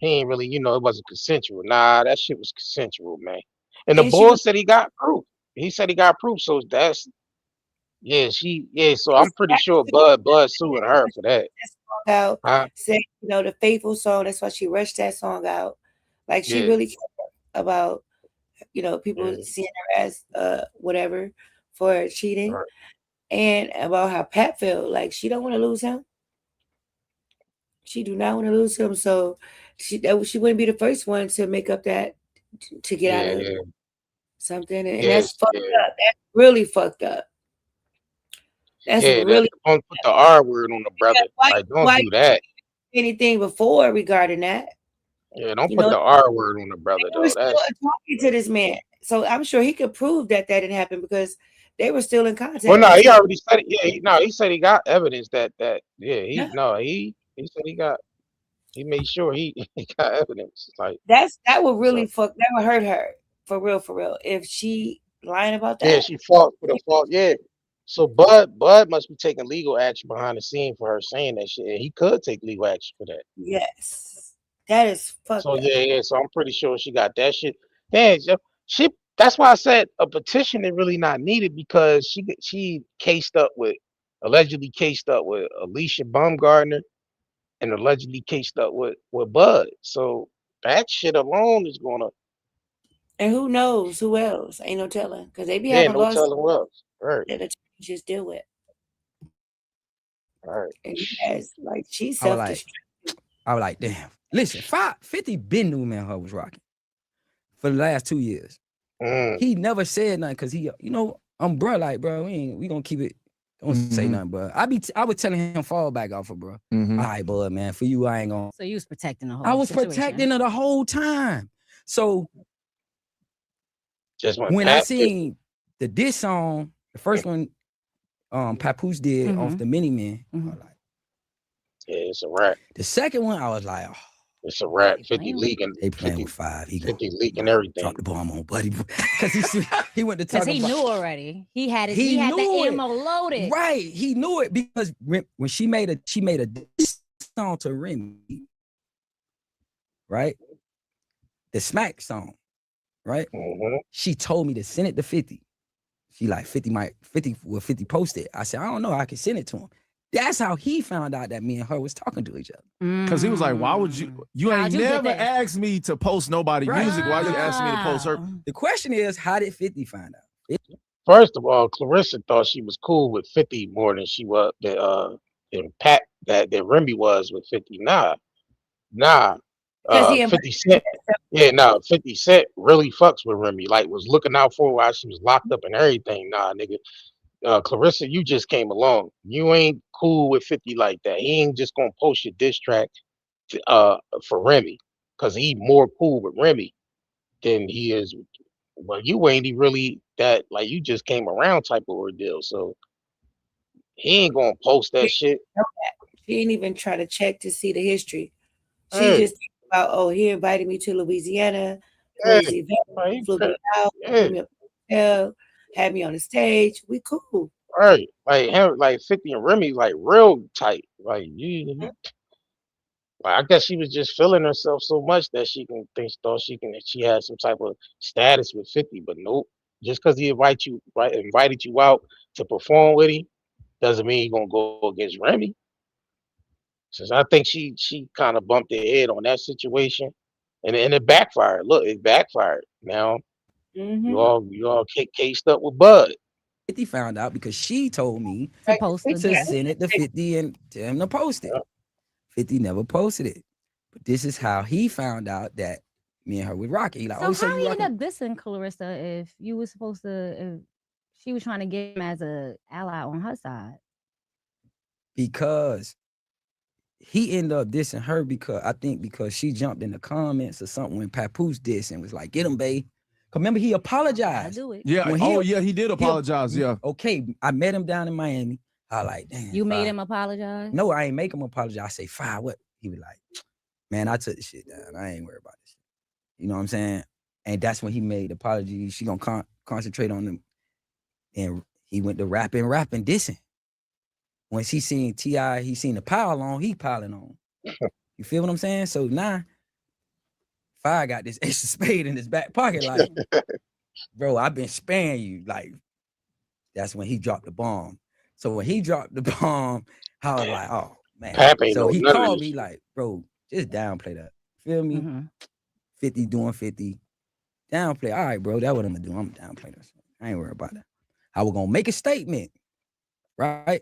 You know, it wasn't consensual. Nah, that shit was consensual, man. And the And she boy was said he got proof. He said he got proof. So that's So I'm pretty sure Bud suing her for that. out, Huh? said, the faithful song. That's why she rushed that song out. Like she Yeah. really cared about, people Yeah. seeing her as whatever for cheating, Right. and about how Pat felt. Like she don't want to lose him. She do not want to lose him. So she wouldn't be the first one to make up that to get out of Yeah. something, and Yes. that's fucked up. That's really fucked up. That's Yeah. really. Don't put the R word on the brother. Like, don't do that. Anything before regarding that? Yeah. Don't put the R word on the brother They were though. still That's. talking to this man, so I'm sure he could prove that didn't happen because they were still in contact. Well, no, he already said it. Yeah. He said he got evidence that. Yeah. Yeah. He said he got. He made sure he got evidence. Like that would really that would hurt her for real if she lying about that. yeah, she fought for the fault. Yeah. So Bud must be taking legal action behind the scene for her saying that shit. And he could take legal action for that. Yes, that is fucked So up. yeah. So I'm pretty sure she got that shit. Man, she. That's why I said a petition is really not needed because she allegedly cased up with Alicia Baumgartner and allegedly cased up with Bud. So that shit alone is gonna. And who knows who else? Ain't no telling because they be Yeah, having no laws telling what else. Right. that attorneys just deal with. All right. And yes, like she's I was self-destructive. like, damn. Listen, 50 been knew man her was rocking for the last 2 years. He never said nothing because he, I'm bro, we gonna keep it. Don't say nothing, bro. I was telling him fall back off her, bro. All right, bud, man. For you, I ain't gonna. So you was protecting the whole. I was situation. protecting her the whole time. So just when I seen the diss song, the first one, Papoose did off the Mini Man, I was like, yeah, it's a rap. The second one, I was like, oh, it's a rap. 50 leaking. They playing with 5. He 50 leaking everything. Drop the bomb on Buddy because he went to talk Because he knew already. He had it. He had the ammo loaded. Right. He knew it because when she made a diss song to Remy, right? The Smack song, right? She told me to send it to 50. She like 50 will 50 post it. I said, I don't know. I can send it to him. That's how he found out that me and her was talking to each other. Because he was like, why would you ain't never asked me to post nobody music. Why you asking me to post her? The question is, how did 50 find out? First of all, Claressa thought she was cool with 50 more than she was than Pat that Remy was with 50. Nah. 50 Cent. Yeah, 50 Cent really fucks with Remy. Like was looking out for her while she was locked up and everything. Nah, nigga. Claressa, you just came along. You ain't cool with 50 like that. He ain't just gonna post your diss track for Remy, cause he more cool with Remy than he is. Well, you ain't really that. Like you just came around type of ordeal. So he ain't gonna post that shit. She ain't even try to check to see the history. She just about, oh, he invited me to Louisiana for Yeah, his event, like, flew me out, yeah, put me up in the hotel, had me on the stage. We cool. right. Like him, like 50 and Remy, like real tight. Like like, I guess she was just feeling herself so much that she had some type of status with 50, but nope. Just because he invited you out to perform with him doesn't mean you're gonna go against Remy. Since I think she kind of bumped her head on that situation, and it backfired. Look, it backfired. Now Mm-hmm. you all cased up with Bud. 50 found out because she told me Right, Supposed to 50 to do. send it to 50 and tell him to post it. Yeah, 50 never posted it. But this is how he found out that me and her was rocking. He like, So oh, so how you he ended rocking? up dissing Clarissa if you was supposed to, if she was trying to get him as a ally on her side? Because he ended up dissing her because she jumped in the comments or something when Papoose dissed and was like, get him, babe. Cause remember he Gotta apologized. do it. Yeah. When Oh yeah, he did apologize. Yeah. Okay, I met him down in Miami. I like, damn. You made Fi. him apologize? No, I ain't make him apologize. I say, Fi, what? He was like, man, I took the shit down. I ain't worried about this. You know what I'm saying? And that's when he made the apology. She gonna concentrate on them. And he went to rapping, dissing. When she seen T.I., he seen the pile on, he piling on. You feel what I'm saying? So now, Fi got this extra spade in his back pocket. Like, bro, I've been sparing you. Like, that's when he dropped the bomb. So when he dropped the bomb, I was like, oh, man. Pap ain't So know he none of called this me shit. like, bro, just downplay that. Feel me? Mm-hmm. 50 doing 50. Downplay. All right, bro, that's what I'm gonna do. I'm downplay this. I ain't worried about that. I was gonna make a statement, right?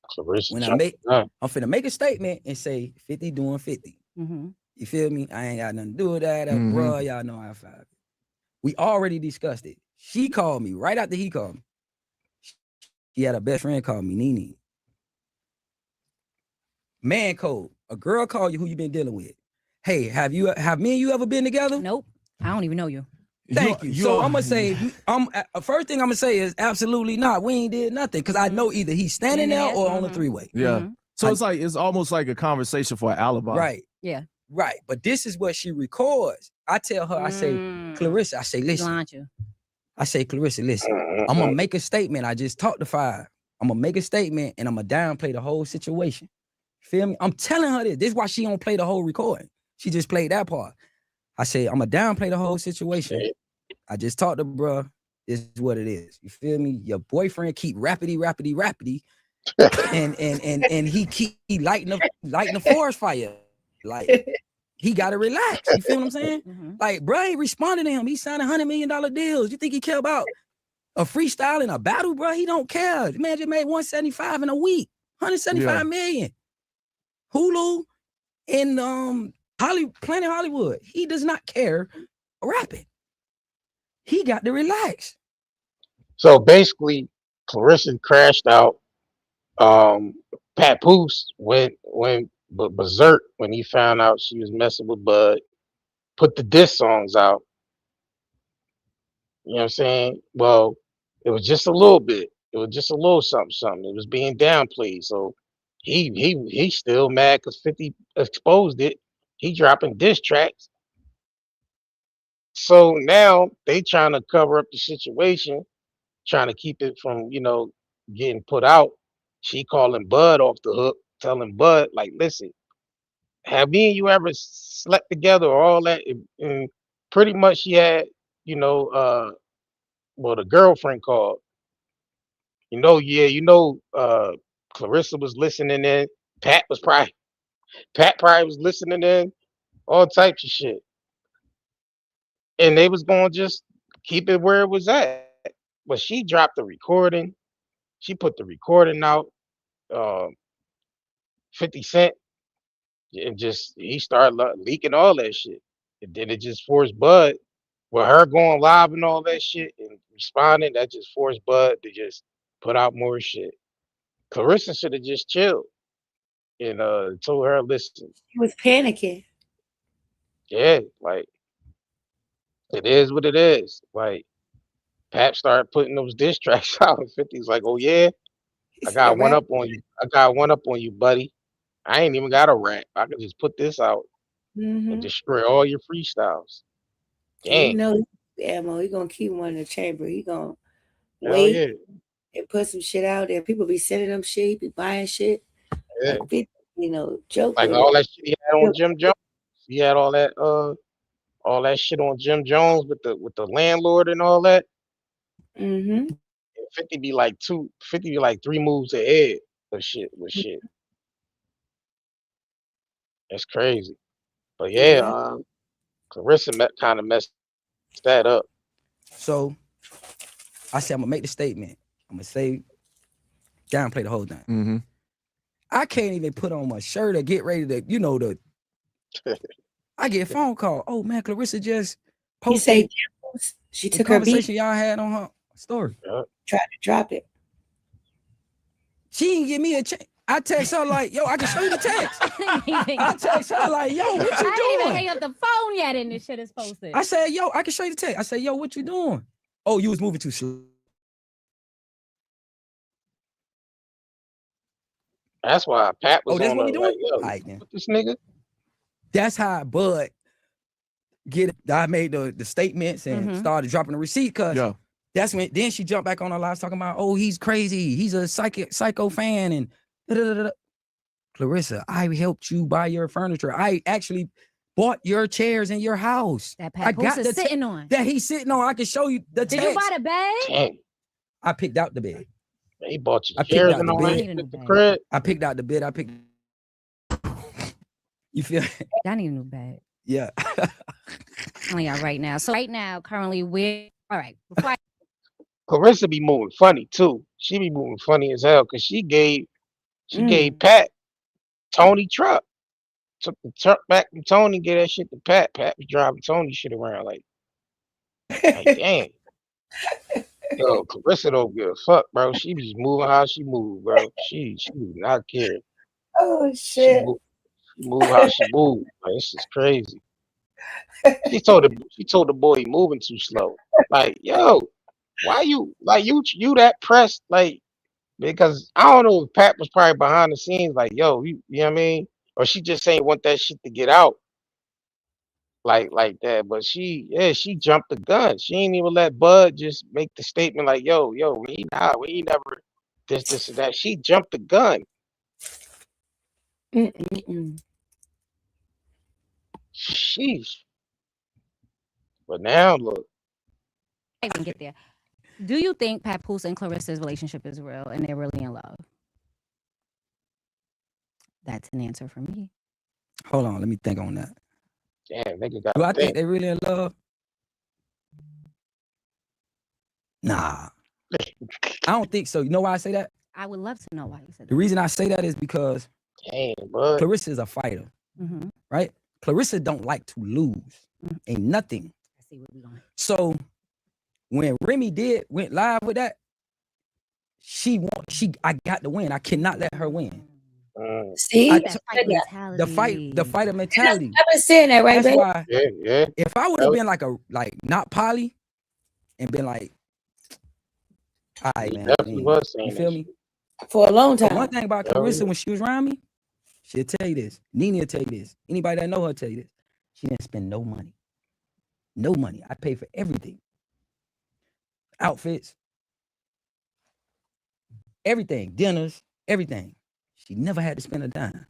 Clarissa When jumped the gun. I'm finna make a statement and say 50 doing 50. Mm-hmm. You feel me? I ain't got nothing to do with that. Mhm. Bro, y'all know I five. We already discussed it. She called me right after he called me. She had a best friend call me, Nene. Man code. A girl call you who you been dealing with. Hey, have me and you ever been together? Nope. I don't even know you. Thank you. So I'm gonna say, first thing I'm gonna say is absolutely not. We ain't did nothing because I know either he's standing there or on a three-way. Yeah. So it's almost like a conversation for an alibi. Right. Yeah. Right. But this is what she records. I tell her, I say, Clarissa, I say, listen. I say, Clarissa, listen. I'm gonna make a statement. I just talked to Five. I'm gonna make a statement and I'm gonna downplay the whole situation. Feel me? I'm telling her this. This is why she don't play the whole recording. She just played that part. I say, I'm gonna downplay the whole situation. I just talked to bruh. This is what it is. You feel me? Your boyfriend keep rapidy, and he keep lighting the forest fire. Like, he gotta relax. You feel what I'm saying? Like, bruh ain't responding to him. He signed $100 million deals. You think he care about a freestyle and a battle, bruh? He don't care. The man just made 175 in a week. 175 million. Hulu and Planet Hollywood. He does not care rapping. He got to relax. So basically, Clarissa crashed out. Papoose went berserk when he found out she was messing with Bud. Put the diss songs out. You know what I'm saying? Well, it was just a little bit. It was just a little something. It was being downplayed. So he's still mad because 50 exposed it. He dropping diss tracks. So now they trying to cover up the situation, trying to keep it from, getting put out. She calling Bud off the hook, telling Bud, like, listen, have me and you ever slept together or all that? And pretty much she had, well, the girlfriend called. Clarissa was listening in. Pat was probably Pat probably was listening in, all types of shit. And they was gonna just keep it where it was at. But she dropped the recording. She put the recording out. Um, 50 Cent and just he started leaking all that shit. And then it just forced Bud with her going live and all that shit and responding. That just forced Bud to just put out more shit. Clarissa should have just chilled and told her, listen, He was panicking. yeah, like it is what it is. Like Pap started putting those diss tracks out and 50's like, oh yeah, He I said, got one rap. up on you. I got one up on you, buddy. I ain't even got a rap. I can just put this out. and destroy all your freestyles. You Dang. know, ammo. He gonna keep one in the chamber. He gonna Hell wait yeah. and put some shit out there. People be sending them shit. He be buying shit. Yeah. Like, joke Like with all it. that shit he had on Jim Jones. He had all that shit on Jim Jones with the landlord and all that. Mm-hmm. 50 be like 3 moves ahead of shit with shit. That's crazy. But yeah, Yeah. Claressa kind of messed that up. So I said, I'm gonna make the statement. I'm gonna say, downplay the whole thing. Mm-hmm. I can't even put on my shirt or get ready to, I get a phone call. Oh man, Claressa just He say posted she the took her beat, conversation y'all had on her story. tried to drop it. She didn't give me a chance. I text her like, yo, I can show you the text. I text her like, yo, what you I didn't even doing? hang up the phone yet and this shit is posted. I said, yo, I can show you the text. I said, yo, what you doing? Oh, you was moving too slow. That's why Pat was that's on what we her doing? like, yo, All right, then. what this nigga? That's how Bud I made the statements and started dropping the receipt because that's when then she jumped back on her live talking about, oh, he's crazy. He's a psycho fan and da-da-da-da. Claressa, I helped you buy your furniture. I actually bought your chairs in your house. That Papoose is sitting on. That he's sitting on. I can show you the Did text. you buy the bed? Dang. I picked out the bed. He bought you I picked chairs out and the all that bed. shit at the crib. I picked out the bed. You feel? I need a new bed. Yeah. Telling y'all right now. So right now, currently, all right. Claressa be moving funny too. She be moving funny as hell because she gave Pat Tony truck. Took the truck back from Tony, gave that shit to Pat. Pat was driving Tony shit around like damn. Yo, Claressa don't give a fuck, bro. She be just moving how she move, bro. She do not care. Oh She shit. move how she move. Like, this is crazy. She told the boy he moving too slow. Like, yo, why you that pressed? Like, because I don't know if Pat was probably behind the scenes, like, yo, you know what I mean? Or she just ain't want that shit to get out. Like that. But she jumped the gun. She ain't even let Bud just make the statement like, yo, we never this and that. She jumped the gun. Sheesh. But now look. I even get there. Do you think Papoose and Claressa's relationship is real and they're really in love? That's an answer for me. Hold on, let me think on that. Damn, nigga got Do I think they really in love? Nah. I don't think so. You know why I say that? I would love to know why you said that. The reason I say that is because Claressa is a fighter, right? Claressa don't like to lose. Ain't nothing. I see where we going. So when Remy went live with that, I got the win. I cannot let her win. See, the fighter mentality. I've been saying that, right? That's babe? why. Yeah. If I would have been like not poly and been like, all right, man, you feel me? For a long time. But one thing about Claressa when she was around me, she'll tell you this. Nene will tell you this. Anybody that know her tell you this. She didn't spend no money. No money. I pay for everything. Outfits, everything, dinners, everything. She never had to spend a dime.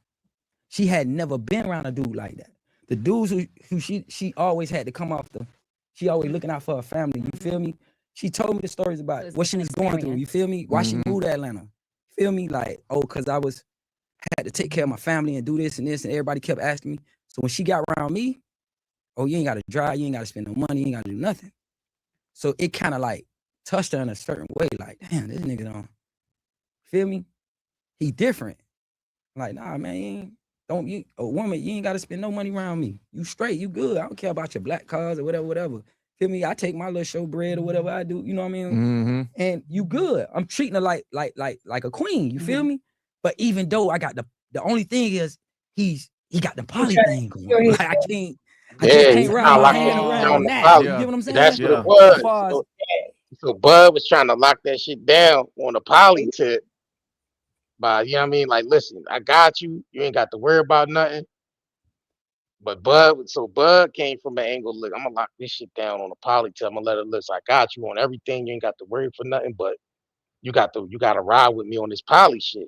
She had never been around a dude like that. The dudes who she always had to come off she always looking out for her family. You feel me? She told me the stories about what she was going through. You feel me? Why she moved to Atlanta. Feel me? Like, because I had to take care of my family and do this and this, and everybody kept asking me. So when she got around me, oh, you ain't got to drive, you ain't got to spend no money, you ain't got to do nothing. So it kind of like touched her in a certain way, like, damn, this nigga don't feel me? He different. Like, nah, man, a woman, you ain't got to spend no money around me. You straight, you good. I don't care about your black cars or whatever. Feel me? I take my little show bread or whatever I do, you know what I mean? And you good. I'm treating her like a queen, you feel me? But even though I got the only thing is he got the poly thing going. Like, I can't wrap my hand around that. You get what I'm saying? That's what it was. So Bud was trying to lock that shit down on a poly tip. But you know what I mean? Like, listen, I got you. You ain't got to worry about nothing. But Bud came from an angle. Look, I'm gonna lock this shit down on a poly. I'm gonna let her listen. I got you on everything. You ain't got to worry for nothing. But you got to ride with me on this poly shit.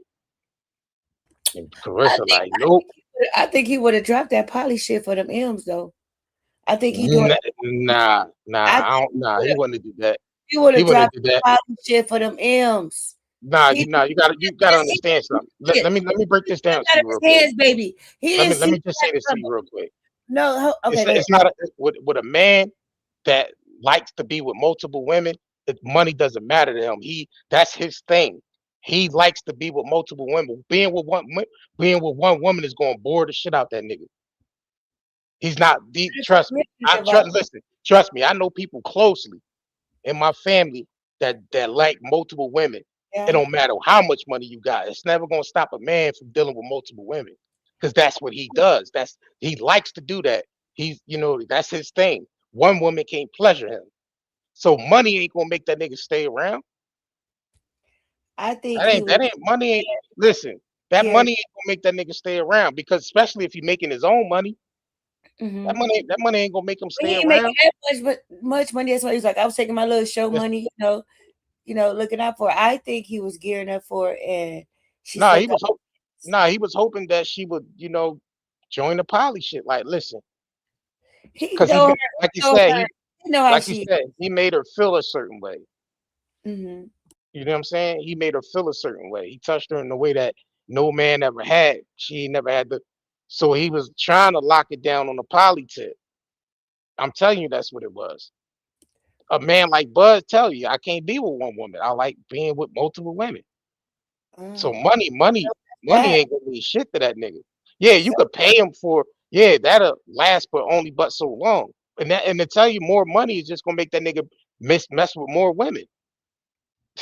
And Claressa like, nope. I think he would have dropped that poly shit for them M's though. I think he doing Nah. He wouldn't do that. He would have dropped do that. poly shit for them M's. You gotta understand something. Let me break this down to you real quick. Hands, baby. Let me just say this to you real quick. No, okay. It's not with a man that likes to be with multiple women. Money doesn't matter to him. That's his thing. He likes to be with multiple women. Being with one woman is going to bore the shit out that nigga. He's not deep. Trust me. Trust me. I know people closely in my family that like multiple women. Yeah. It don't matter how much money you got. It's never gonna stop a man from dealing with multiple women, because that's what he does. He likes to do that. That's his thing. One woman can't pleasure him, so money ain't gonna make that nigga stay around. I think money. Listen, that money ain't gonna make that nigga stay around, because especially if he's making his own money. Mm-hmm. That money ain't gonna make him stay around. Much money. That's why he's like, I was taking my little show money, looking out for. I think he was gearing up for it, and he was hoping that she would, join the poly shit. Like, listen, because he made her feel a certain way. Mm-hmm. You know what I'm saying? He made her feel a certain way. He touched her in a way that no man ever had. She never had the. So he was trying to lock it down on the poly tip. I'm telling you, that's what it was. A man like Bud tell you, I can't be with one woman. I like being with multiple women. So money ain't gonna mean shit to that nigga. Yeah, you could pay him for, that'll last but only but so long. And to tell you more money is just gonna make that nigga mess with more women.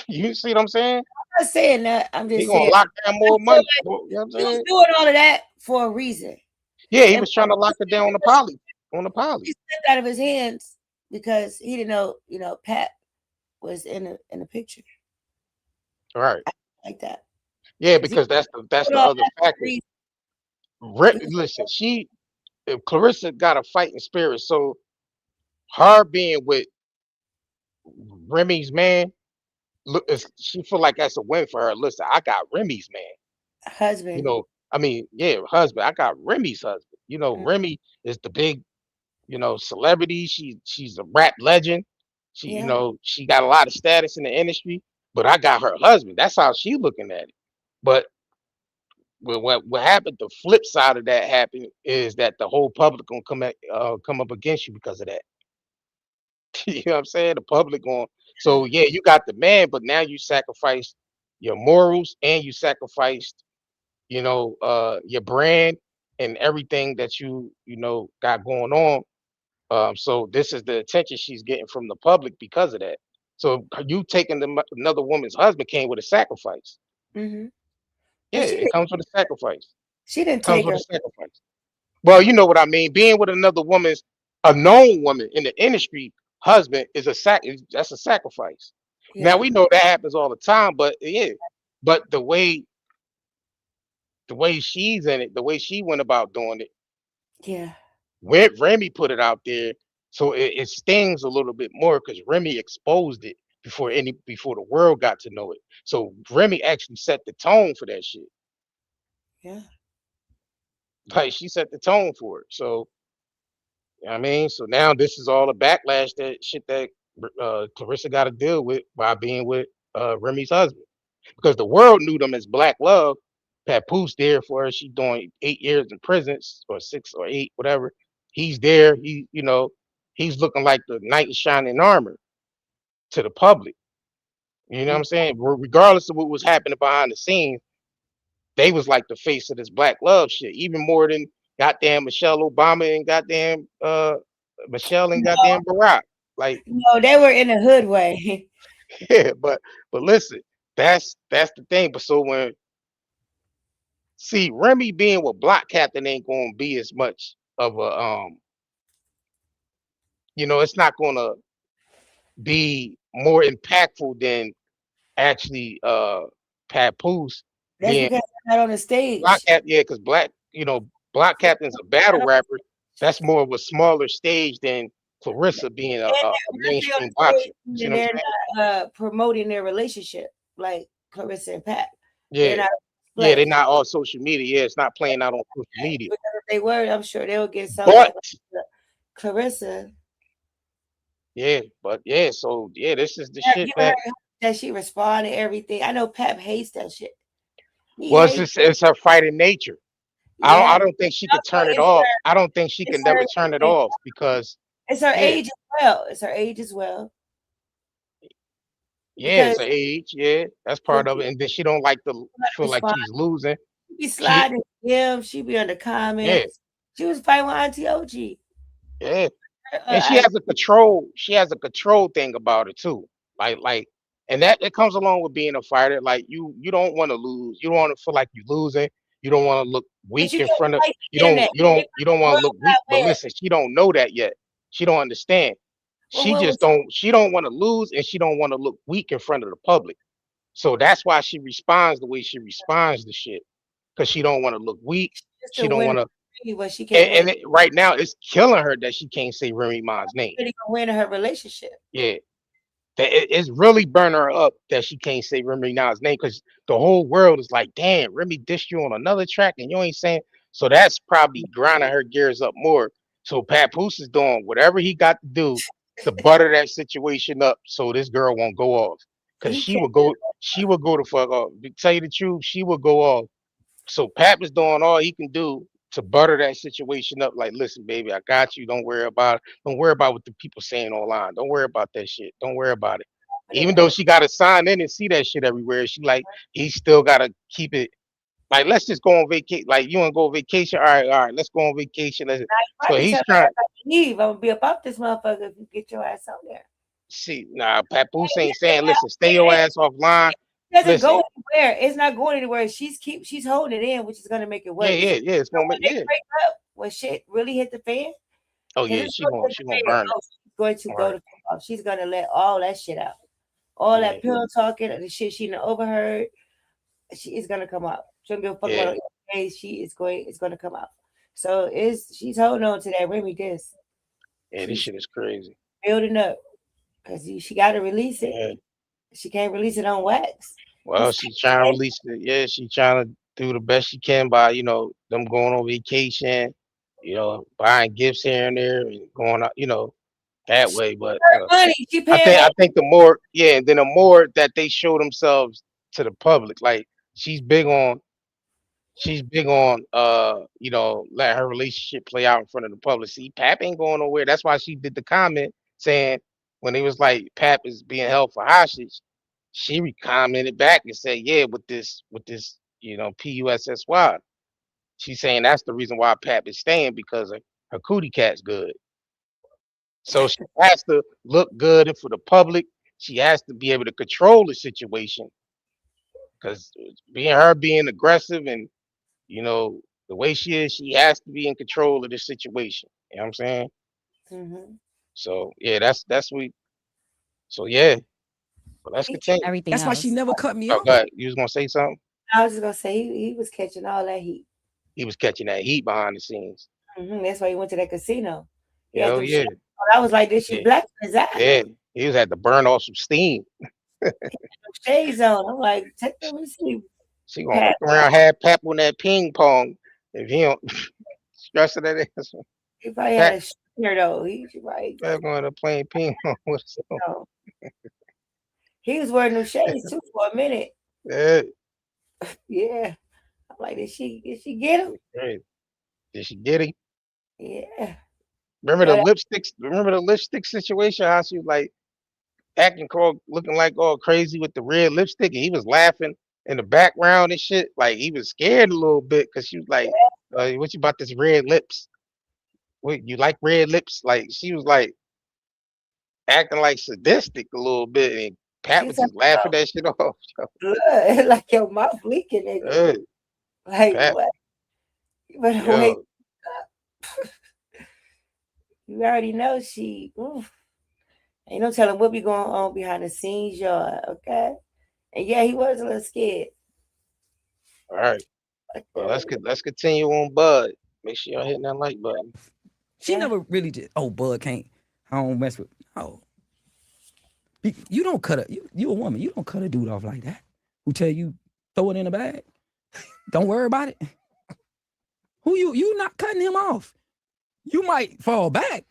You see what I'm saying? I'm not saying that. I'm just saying gonna lock down more money. You know what I'm saying? He was doing all of that for a reason. Yeah, he was trying to lock it down on the poly. He slipped out of his hands because he didn't know, Pat was in the picture. Right. Like that. Yeah, because that's the other factor. Listen, if Claressa got a fighting spirit, so her being with Remy's man, look, she feel like that's a win for her. Listen, I got Remy's man. Husband. Husband. I got Remy's husband. Remy is the big, celebrity. She's a rap legend. She got a lot of status in the industry. But I got her husband. That's how she looking at it. But what happened? The flip side of that happened is that the whole public gonna come up against you because of that. You know what I'm saying? The public going. So yeah, you got the man, but now you sacrificed your morals and you sacrificed, your brand and everything that you got going on. So this is the attention she's getting from the public because of that. So you taking another woman's husband came with a sacrifice. Mm-hmm. Yeah, it comes with a sacrifice. She didn't take her. Sacrifice. Well, you know what I mean. Being with a known woman in the industry husband is that's a sacrifice. Yeah. Now we know that happens all the time, but the way she's in it, the way she went about doing it. Yeah. Remy put it out there, so it stings a little bit more because Remy exposed it before the world got to know it. So Remy actually set the tone for that shit. Yeah. Like she set the tone for it. So so now this is all a backlash that Claressa got to deal with by being with Remy's husband, because the world knew them as Black Love. Papoose there for her. She's doing 8 years in prison, or 6 or 8, whatever. He's there. He's looking like the knight in shining armor to the public. You know what I'm saying? Regardless of what was happening behind the scenes, they was like the face of this Black Love shit, even more than goddamn Michelle Obama and goddamn Michelle and goddamn Barack. Like, no, they were in a hood way. Yeah, but listen, that's the thing. But so Remy being with Block Captain ain't gonna be as much of a it's not gonna be more impactful than actually Papoose. That's because they're not on the stage. Block Captain, because Block Captain's a battle rapper. That's more of a smaller stage than Claressa being a mainstream boxer. You see what I'm They're saying? not promoting their relationship like Clarissa and Pat. They're Yeah. not Yeah, they're playing. not all social media. Yeah, it's not playing out on social media. Because if they were, I'm sure they would get some But type of Clarissa. but so this is the You shit heard that that she responded to everything. I know Pap hates that shit. He well, hates it's her fighting nature. I yeah. don't think she could turn it It's off. her I don't think she it's can her never turn it off because it's her yeah, age as well. It's her age as well. it's Because her age. Yeah, that's when part of it. And then she don't like to people feel like respond, she's losing. she be She sliding him, she be under yeah, comments. She was fighting with Auntie OG. yeah. And she I has a control. She has a control thing about it too. Like, and that it comes along with being a fighter. Like you don't want to lose. You don't want to feel like you're losing. You don't want to look but weak you in can't front of. fight the internet. You don't want to World look weak. Wide But Web. listen, she don't know that yet. She don't understand. Well, She just don't. She don't want to lose, and she don't want to look weak in front of the public. So that's why she responds the way she responds to shit. Because she don't want to look weak. just She to don't win want to. but she can't win. Right now, it's killing her that she can't say Remy Ma's name. Really gonna win in her relationship. Yeah. It's really burning her up that she can't say Remy Ma's name because the whole world is like, damn, Remy dissed you on another track and you ain't saying. So that's probably grinding her gears up more. So Papoose is doing whatever he got to do to butter that situation up so this girl won't go off. Cause He can't she would go the fuck off. To tell you the truth, she would go off. So Pap is doing all he can do to butter that situation up. Like, listen, baby, I got you. Don't worry about it. Don't worry about what the people saying online. Don't worry about that shit. Don't worry about it. Even though she got to sign in and see that shit everywhere, she like he still got to keep it. Like, let's just go on vacation. Like, you want to go on vacation? All right, let's go on vacation. So just he's tell trying. leave. I'm gonna be about this motherfucker if you get your ass out there. See, nah, Papoose ain't saying, listen, stay your ass offline. It doesn't Listen, go anywhere. It's not going anywhere. She's holding it in, which is gonna make it worse. yeah. It's gonna make Break up when shit really hit the fan. Oh yeah, she gonna burn it. She's going to go to she's gonna let all that shit out. All that pillow talking, the shit she overheard, she is gonna come out. She don't give a fuck about her. It's gonna come out. So she's holding on to that Remy disc. Yeah, this shit is crazy. Building up. Because she gotta release it. Yeah. She can't release it on wax. Well, she's trying to release it. Yeah, she's trying to do the best she can by, them going on vacation, buying gifts here and there and going out, that way. But money. She I think the more, and then the more that they show themselves to the public, like she's big on let her relationship play out in front of the public. See, Pap ain't going nowhere. That's why she did the comment saying when they was like Pap is being held for hostage, she commented back and said, yeah, with this, PUSSY. She's saying that's the reason why Pap is staying because her cootie cat's good. So she has to look good and for the public. She has to be able to control the situation because being aggressive and the way she is, she has to be in control of the situation. You know what I'm saying? Mm-hmm. So yeah, that's we. So yeah, but let's continue. Everything That's why she never cut me off. God, you was gonna say something? I was just gonna say he was catching all that heat. He was catching that heat behind the scenes. Mm-hmm. That's why he went to that casino. Yeah. I was like, "This she black his eye." Yeah, he was had to burn off some steam. Shades on. I'm like, take them and see. She gonna walk around have Pap on that ping pong if he don't stress it at ass. He probably had a shirt though. He right. Pap going to playing ping pong with himself. He was wearing them shades too for a minute. Yeah. Yeah. I'm like, did she get him? Did she get him? Yeah. Remember the lipsticks? Remember the lipstick situation? How she was like acting looking like all crazy with the red lipstick, and he was laughing in the background and shit. Like he was scared a little bit because she was like, "What you about this red lips? What you like red lips?" Like she was like acting like sadistic a little bit, and Pat was just laughing that shit off. Blood, like your mouth leaking, nigga. Like Pat, what? You better wake up. You already know she. Oof. Ain't no telling what be going on behind the scenes, y'all. Okay, and yeah, he was a little scared. All right, well, let's continue on Bud. Make sure y'all hitting that like button. She never really just, oh, Bud can't, I don't mess with, no. You don't cut you a woman, you don't cut a dude off like that. Who tell you, throw it in a bag. Don't worry about it. Who you not cutting him off. You might fall back.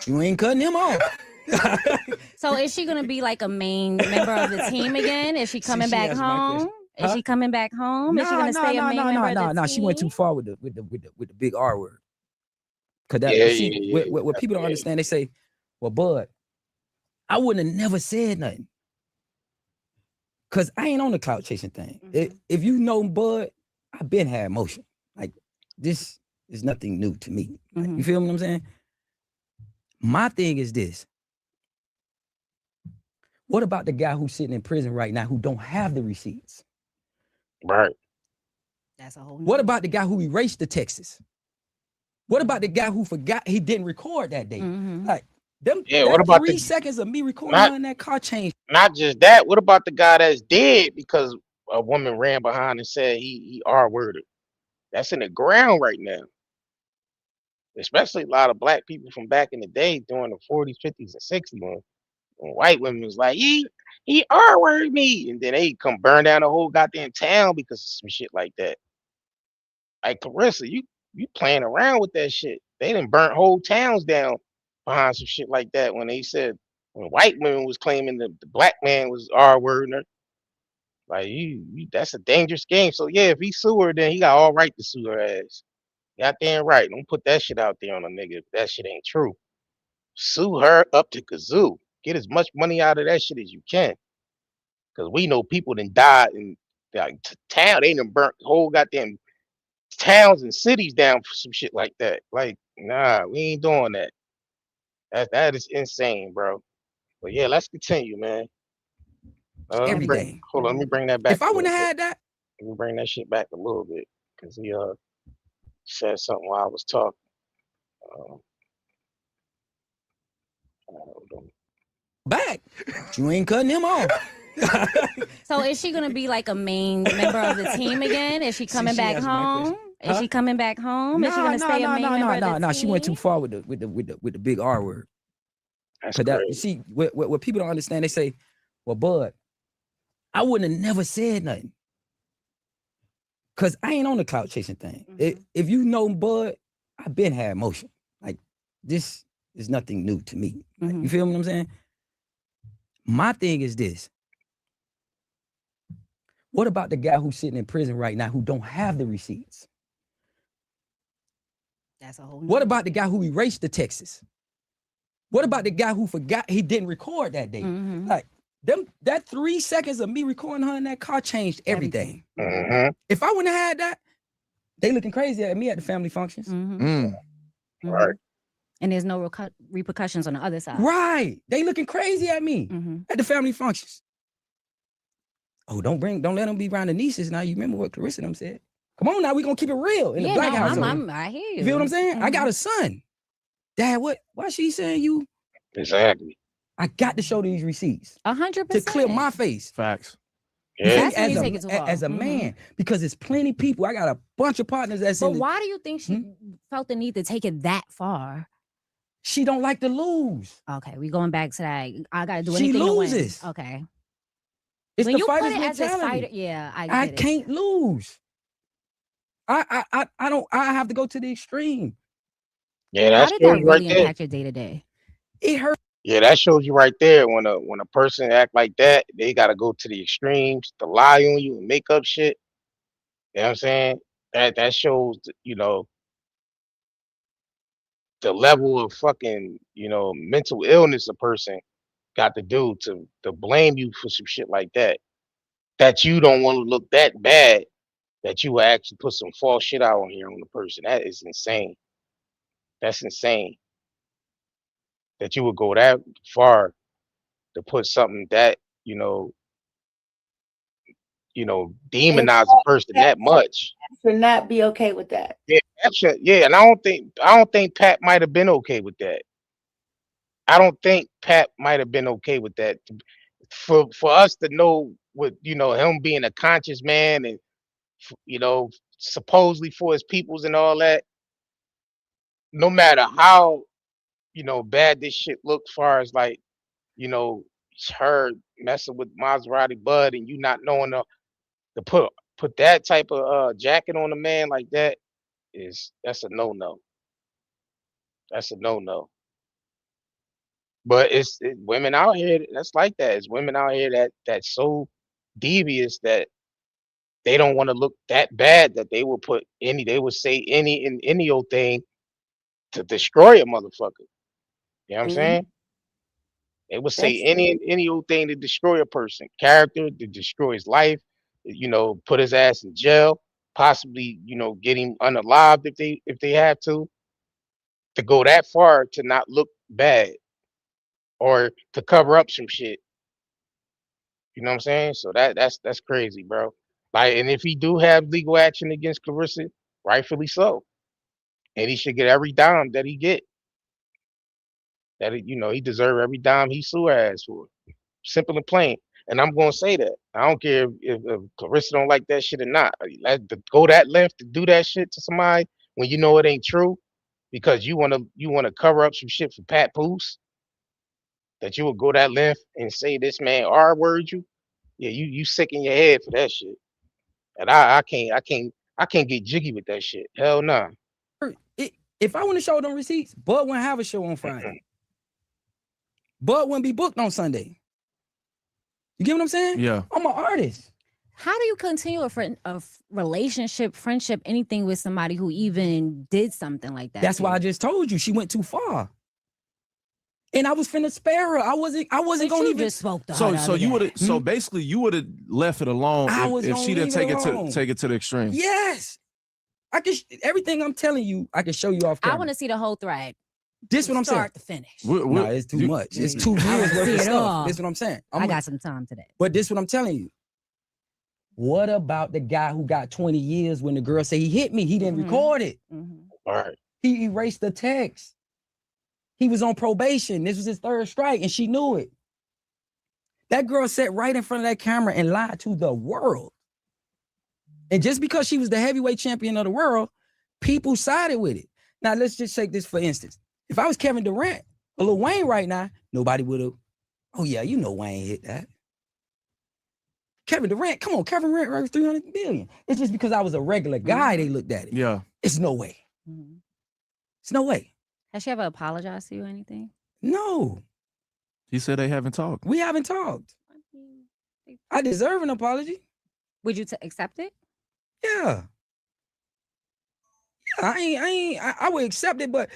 You ain't cutting him off. So is she gonna be like a main member of the team again? Is she coming back home? Is she coming back home? Is she gonna stay a main member of the team? No, she went too far with the big R word. Cause that what people don't understand, they say, well, Bud, I wouldn't have never said nothing. Cause I ain't on the clout chasing thing. If you know Bud, I've been had motion. Like this is nothing new to me. Like, you feel what I'm saying? My thing is this. What about the guy who's sitting in prison right now who don't have the receipts? Right. That's a whole. What about the guy who erased the texts? What about the guy who forgot he didn't record that day? Like them. What about 3 seconds of me recording in that car changed? Not just that. What about the guy that's dead because a woman ran behind and said he R-worded? That's in the ground right now. Especially a lot of black people from back in the day during the 40s, 50s, and 60s when white women was like, he R-worded me. And then they come burn down the whole goddamn town because of some shit like that. Like Claressa, you playing around with that shit. They done burnt whole towns down behind some shit like that when they said when white women was claiming the black man was R-wording her. Like you that's a dangerous game. So yeah, if he sue her, then he got all right to sue her ass. Goddamn right. Don't put that shit out there on a nigga if that shit ain't true. Sue her up to kazoo. Get as much money out of that shit as you can. Cause we know people done died in like town. They done burnt whole goddamn towns and cities down for some shit like that. Like, nah, we ain't doing that. That is insane, bro. But yeah, let's continue, man. Every day. Hold on, let me bring that back. If I wouldn't have had that, let me bring that shit back a little bit because he said something while I was talking. Hold on. Back. You ain't cutting him off. So is she gonna be like a main member of the team again? Is she coming back home? Is she coming back home? Is she gonna stay a main member of the team? No, she went too far with the big R word. That's you see, what people don't understand, they say, well, Bud, I wouldn't have never said nothing. Cause I ain't on the clout chasing thing. If you know Bud, I've been had motion. Like this is nothing new to me. Like, you feel what I'm saying? My thing is this. What about the guy who's sitting in prison right now who don't have the receipts? That's a whole. What about the guy who erased the texts? What about the guy who forgot he didn't record that day? Like that 3 seconds of me recording her in that car changed everything. If I wouldn't have had that, they looking crazy at me at the family functions. Right. And there's no repercussions on the other side. Right. They looking crazy at me at the family functions. Oh, don't let them be around the nieces now. You remember what Claressa them said? Come on now, we gonna keep it real in the black house. I hear you. You feel what I'm saying? I got a son. Dad, why she saying you? Exactly. I got to show these receipts. 100%. To clear my face. Facts. Yeah. As a man, because it's plenty people. I got a bunch of partners that's But why do you think she felt the need to take it that far? She don't like to lose. Okay, we going back to that. I gotta do She anything loses. to win. Okay. It's When the you fighter's put it as mentality. a fighter, yeah, I can't lose. I have to go to the extreme. Yeah, How that did shows that you right really there. impact your day to day? It hurt. Yeah, that shows you right there when a person act like that, they gotta go to the extremes to lie on you and make up shit. You know what I'm saying? That shows, the level of fucking, mental illness a person got to do to blame you for some shit like that. That you don't want to look that bad that you will actually put some false shit out on here on the person. That is insane. That's insane. That you would go that far to put something that, demonize a person that much. Should not be okay with that. Yeah, and I don't think Pat might have been okay with that. I don't think Pat might have been okay with that. For us to know what, him being a conscious man and supposedly for his peoples and all that, no matter how, bad this shit looks, far as like, you know, her messing with Maserati Bud and you not knowing to put that type of jacket on a man like that that's a no-no. That's a no-no. But it's women out here that's like that. It's women out here that's so devious that they don't want to look that bad that they would say any old thing to destroy a motherfucker. You know what I'm Mhm. saying? They would say That's any old thing to destroy a person, character, to destroy his life, put his ass in jail, possibly, get him unalived if they have to go that far to not look bad or to cover up some shit. You know what I'm saying? So that's crazy, bro. Like, and if he do have legal action against Clarissa, rightfully so, and he should get every dime that he get. He deserve every dime he sue her ass for. Simple and plain. And I'm gonna say that. I don't care if Clarissa don't like that shit or not. To go that length to do that shit to somebody when you know it ain't true, because you wanna cover up some shit for Papoose, that you would go that length and say this man R-word you. Yeah, you sick in your head for that shit. And I can't get jiggy with that shit. Hell nah. If I want to show them receipts, Bud wouldn't have a show on Friday. Bud wouldn't be booked on Sunday. You get what I'm saying? Yeah. I'm an artist. How do you continue a relationship, friendship, anything with somebody who even did something like that? That's why I just told you she went too far. And I was finna spare her. I wasn't gonna even just spoke to her. So you would have so basically you would have left it alone if she didn't take it to the extreme. Yes. I can everything I'm telling you, I can show you off camera. I want to see the whole thread. This what I'm saying. Start to finish. No, it's too much. It's 2 years worth of stuff. This what I'm saying. I got some time today. But this what I'm telling you. What about the guy who got 20 years when the girl said he hit me? He didn't record it. All right. He erased the text. He was on probation. This was his third strike, and she knew it. That girl sat right in front of that camera and lied to the world. And just because she was the heavyweight champion of the world, people sided with it. Now, let's just take this for instance. If I was Kevin Durant or Lil Wayne right now, nobody would have, oh yeah, Wayne hit that. Kevin Durant, come on, Kevin Durant worth $300 million. It's just because I was a regular guy, they looked at it. Yeah. It's no way. It's no way. Has she ever apologized to you or anything? No. He said they haven't talked. We haven't talked. I deserve an apology. Would you accept it? Yeah. I would accept it, but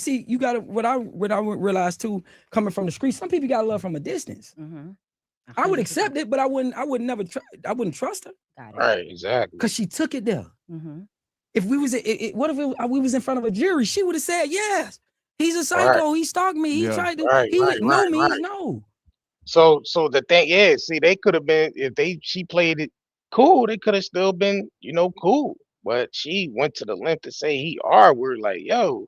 you gotta what I realized too, coming from the streets, some people gotta love from a distance. I would accept it, but I wouldn't trust her. Got it. Right, exactly. Because she took it there. If we was what if we was in front of a jury, she would have said yes. He's a psycho. He stalked me. He tried to. He didn't know me. No. So the thing, see, they could have been she played it cool. They could have still been, cool. But she went to the length to say he R-word, like, yo,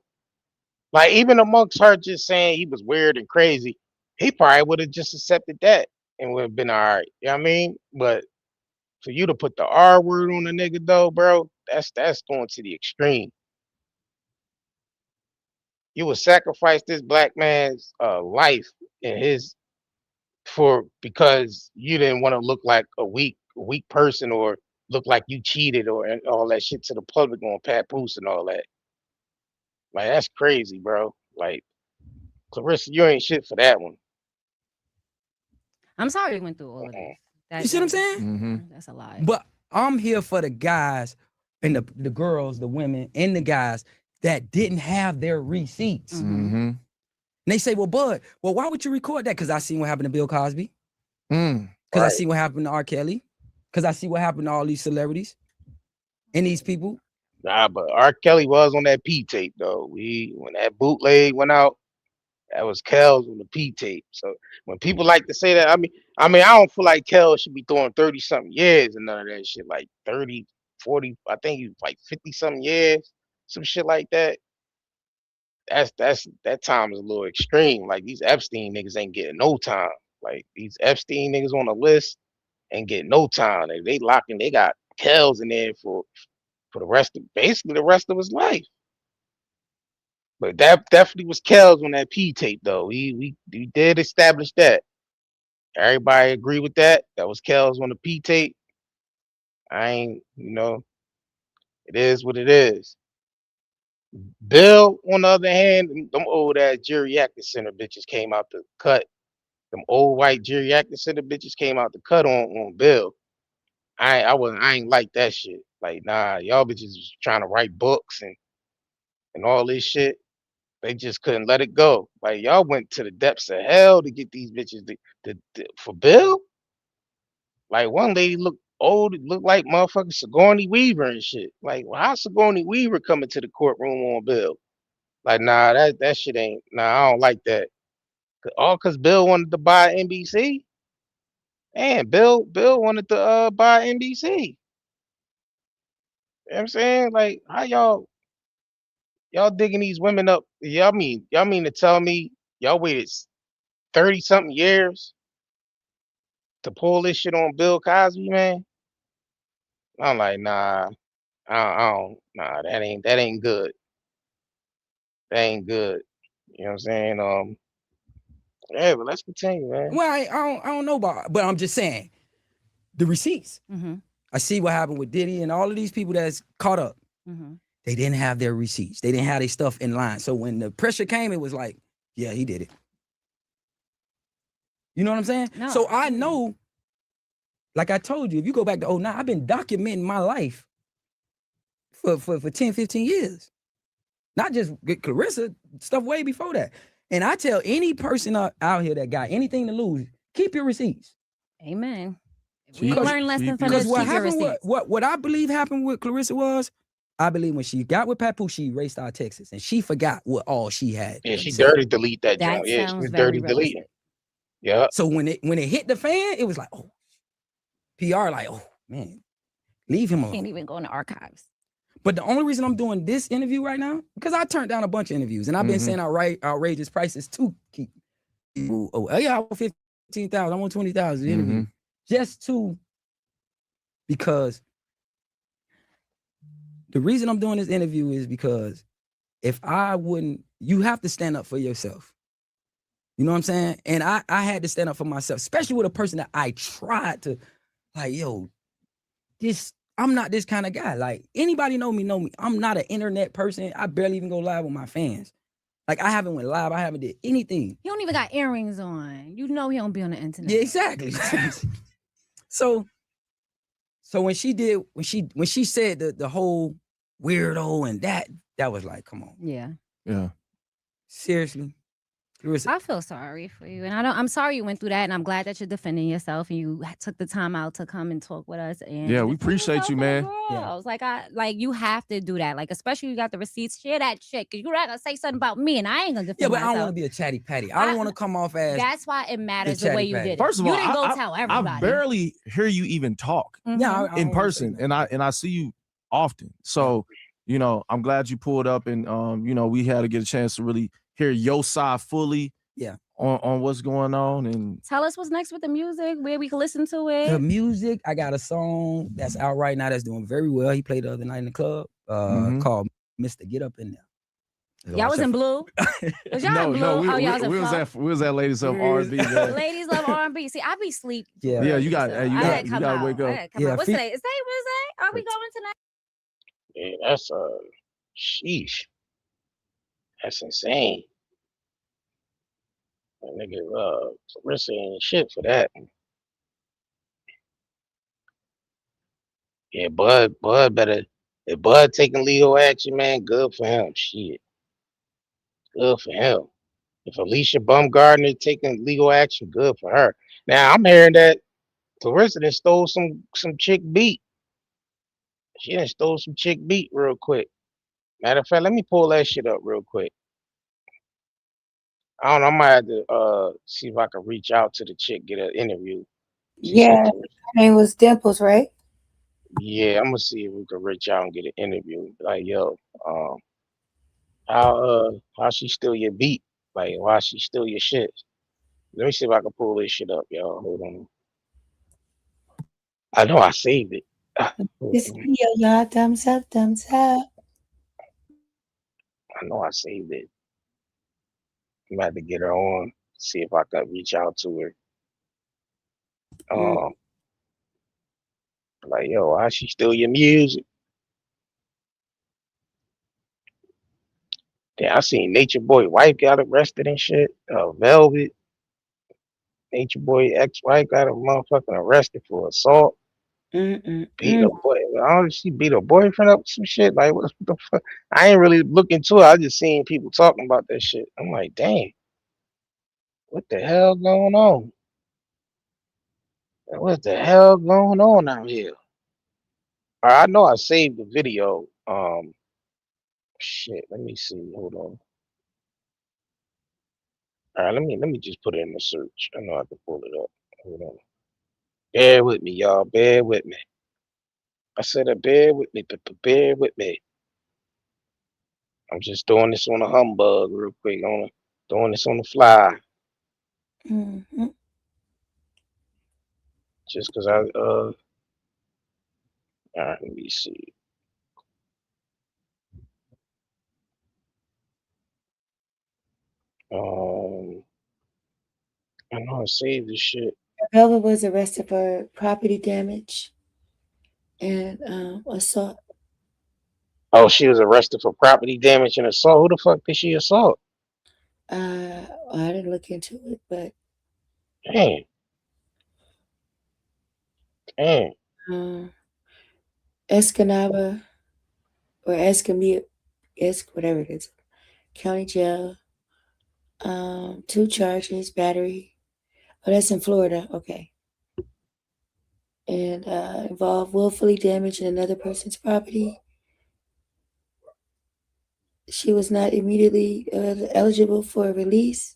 like even amongst her just saying he was weird and crazy, he probably would have just accepted that and would have been all right. You know what I mean? But for you to put the R-word on the nigga though, bro, that's going to the extreme. You would sacrifice this black man's life and because you didn't want to look like a weak person or look like you cheated or all that shit to the public on Papoose and all that. Like, that's crazy, bro. Like, Clarissa, you ain't shit for that one. I'm sorry you went through all of this. You see what I'm saying? That's a lot. But I'm here for the guys and the girls, the women, and the guys that didn't have their receipts. And they say, well, Bud, why would you record that? Because I seen what happened to Bill Cosby. Because I see what happened to R. Kelly. Because I see what happened to all these celebrities and these people. Nah, but R. Kelly was on that P tape though. When that bootleg went out, that was Kel's on the P tape. So when people like to say that, I mean, I don't feel like Kel should be throwing 30-something years and none of that shit. Like 30, 40, I think he was like 50-something years, some shit like that. That time is a little extreme. Like these Epstein niggas ain't getting no time. Like these Epstein niggas on the list ain't getting no time. They locking. They got Kells in there for basically the rest of his life. But that definitely was Kells on that P tape, though. We did establish that. Everybody agree with that. That was Kells on the P tape. I ain't, it is what it is. Bill, on the other hand, them old ass geriatric center bitches came out the cut. Them old white geriatric center bitches came out the cut on Bill. I ain't like that shit. Like, nah, y'all bitches was trying to write books and all this shit. They just couldn't let it go. Like, y'all went to the depths of hell to get these bitches for Bill. Like, one lady looked old, looked like motherfucking Sigourney Weaver and shit. Like, well, how Sigourney Weaver coming to the courtroom on Bill? Like, nah, that shit ain't. Nah, I don't like that. All because Bill wanted to buy NBC. And Bill wanted to buy NBC. You know what I'm saying? Like, how y'all digging these women up? Y'all mean to tell me y'all waited 30 something years to pull this shit on Bill Cosby, man? I'm like, nah, I don't, nah, that ain't good. That ain't good. You know what I'm saying? Yeah, but let's continue, man. Well, I don't know about, but I'm just saying the receipts. Mm-hmm. I see what happened with Diddy and all of these people that's caught up. Mm-hmm. They didn't have their receipts. They didn't have their stuff in line. So when the pressure came, it was like, yeah, he did it. You know what I'm saying? No. So I know, like I told you, if you go back to 2009, I've been documenting my life for 10, 15 years. Not just Claressa, stuff way before that. And I tell any person out here that got anything to lose, keep your receipts. Amen. So We you- learn lessons from Because this. what Keep your happened, receipts. what I believe happened with Claressa was, I believe when she got with Papoose, she erased our Texas and she forgot what all she had. Yeah, she So- dirty delete that That joint. Yeah, she sounds was very dirty deleting. realistic. Yeah. So when it hit the fan, it was like, oh, PR like, oh man, leave him alone. Can't even go in the archives. But the only reason I'm doing this interview right now, because I turned down a bunch of interviews and I've been saying outrageous prices to keep people. Oh yeah, I want 15,000, I want 20,000 interview. Just to, because the reason I'm doing this interview is because if I wouldn't, you have to stand up for yourself. You know what I'm saying? And I had to stand up for myself, especially with a person that I tried to, like, yo, I'm not this kind of guy. Like, anybody know me. I'm not an internet person. I barely even go live with my fans. Like, I haven't went live. I haven't did anything. He don't even got earrings on. You know he don't be on the internet. Yeah, exactly. So when she said the whole weirdo and that was like, come on. Yeah. Yeah. Seriously. I feel sorry for you, and I'm sorry you went through that, and I'm glad that you're defending yourself and you took the time out to come and talk with us. And Yeah, we defend appreciate yourself you, for the man. girls. Like you have to do that. Like, especially you got the receipts. Share that shit, cause you're not gonna say something about me, and I ain't gonna defend Yeah, but myself. I don't want to be a chatty patty. I don't want to come off as. That's why it matters the way you did it. First of all, you didn't go tell everybody. I barely hear you even talk Yeah, in person, and I see you often. So, I'm glad you pulled up, and we had to get a chance to really hear your side fully. Yeah. On what's going on, and tell us what's next with the music, where we can listen to it. The music, I got a song that's out right now that's doing very well. He played the other night in the club, called Mr. Get Up in There. Y'all was in blue. Was y'all in blue? We was at Ladies of R&B. Ladies Love R&B. See, I be sleep. Yeah, you got to wake up. Yeah, what's today? Is today Wednesday? Are we going tonight? Yeah, that's sheesh. That's insane. That nigga Claressa ain't shit for that. Yeah, Bud better. If Bud taking legal action, man, good for him. Shit, good for him. If Alicia Bumgardner taking legal action, good for her. Now I'm hearing that Claressa done stole some chick beat. She done stole some chick beat real quick. Matter of fact, let me pull that shit up real quick. I don't know. I might have to see if I can reach out to the chick, get an interview. Yeah, her name was Dimples, right? Yeah, I'm gonna see if we can reach out and get an interview. Like, yo, how she steal your beat? Like, why she steal your shit? Let me see if I can pull this shit up, y'all. Hold on. I know I saved it. This video, y'all, thumbs up, thumbs up. I know I saved it. I'm about to get her on, see if I can reach out to her. Like, yo, why she steal your music? Yeah, I seen Nature Boy wife got arrested and shit. Velvet, Nature Boy ex-wife got a motherfucking arrested for assault. Beat her boy. She beat her boyfriend up with some shit. Like, what the fuck? I ain't really looking to it. I just seen people talking about that shit. I'm like, dang, what the hell going on? What the hell going on out here? I know I saved the video. Shit. Let me see. Hold on. All right, let me just put it in the search. I know I can pull it up. Hold on. Bear with me, y'all. Bear with me. I said, bear with me, but bear with me. I'm just doing this on a humbug real quick. Doing this on the fly. Just because all right, let me see. I know I saved this shit. Velvet was arrested for property damage and assault. Oh, she was arrested for property damage and assault. Who the fuck did she assault? I didn't look into it, but Damn. Escanaba or Escamilla, whatever it is, county jail. 2 charges, battery. Oh, that's in Florida. Okay. And involved willfully damaging another person's property. She was not immediately eligible for release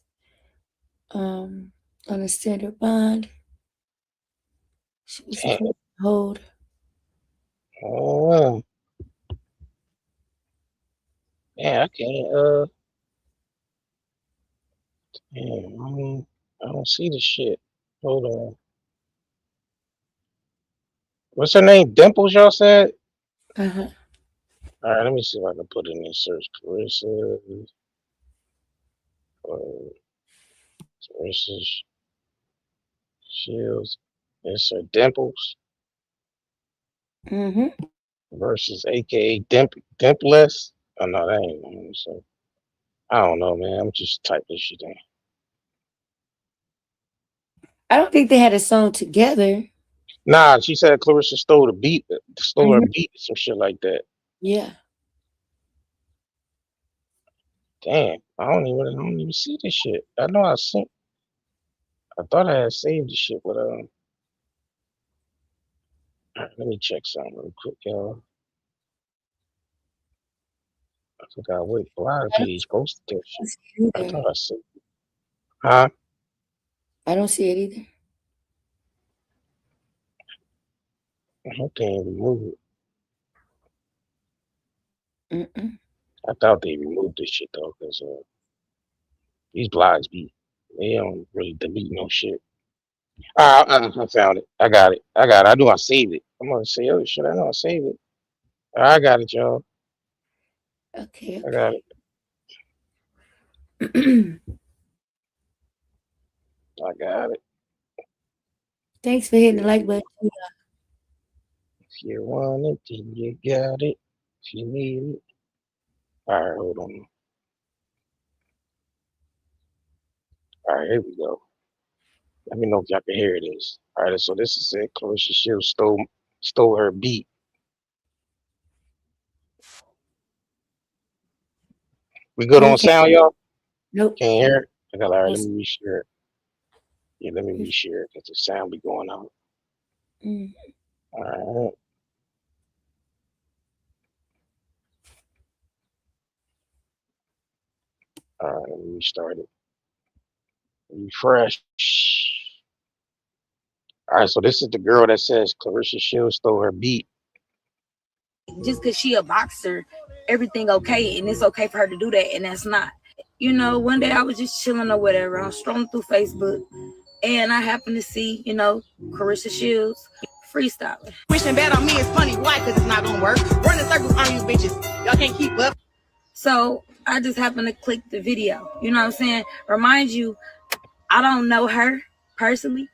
on a standard bond. She was supposed to hold. Oh. Yeah, I can't. Damn, I don't see the shit. Hold on. What's her name? Dimples, y'all said? Uh-huh. All right, let me see if I can put it in the search. Claressa Shields. It's her Dimples versus AKA Dimpless. Oh, no, that ain't. So I don't know, man. I'm just typing this shit in. I don't think they had a song together. Nah, she said Claressa stole her beat, some shit like that. Yeah. Damn, I don't even see this shit. I know I thought I had saved the shit, but all right, let me check something real quick, y'all. I forgot what blog page posted that shit. I thought I saved it. Huh? I don't see it either. I hope they ain't remove it. Mm-mm. I thought they removed this shit though, because these blogs they don't really delete no shit. I found it. I got it. I knew I saved it. I'm gonna say, oh shit, I know I saved it. I got it, y'all. Okay. I got it. I got it. Thanks for hitting the like button. If you want it, then you got it. If you need it. All right, hold on. All right, here we go. Let me know if y'all can hear this. All right, so this is it. Claressa Shields stole her beat. We good on sound, y'all? Nope. Can't hear it? Okay, all right, let me reshare it. Yeah, let me reshare it because the sound be going out. All right. All right, let me restart it. Refresh. All right, so this is the girl that says Claressa Shields stole her beat. Just because she a boxer, everything okay, and it's okay for her to do that, and that's not. You know, one day I was just chilling or whatever. I was scrolling through Facebook, and I happened to see, Claressa Shields freestyling. Wishing bad on me is funny. Why? Because it's not gonna work. Running circles on you bitches. Y'all can't keep up. So I just happened to click the video. You know what I'm saying? Remind you, I don't know her personally,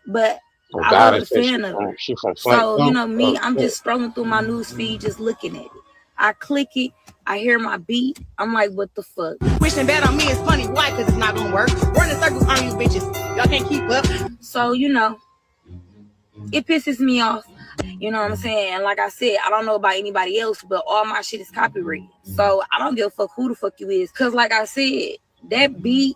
but Oh I God, was it a says fan of her. she from Flint So, you too. know, me, Oh I'm shit. just scrolling through my news feed, just looking at it. I click it, I hear my beat, I'm like, what the fuck? Wishing bad on me is funny. Why? Because it's not gonna work. Running circles on you bitches. Y'all can't keep up. So, you know, it pisses me off. You know what I'm saying? And like I said, I don't know about anybody else, but all my shit is copyrighted. So I don't give a fuck who the fuck you is. Cause like I said, that beat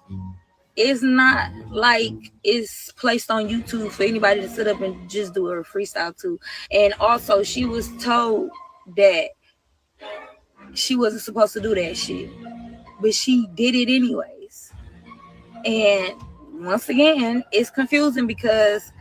is not like it's placed on YouTube for anybody to sit up and just do a freestyle to. And also she was told that she wasn't supposed to do that shit. But she did it anyways. And once again, it's confusing because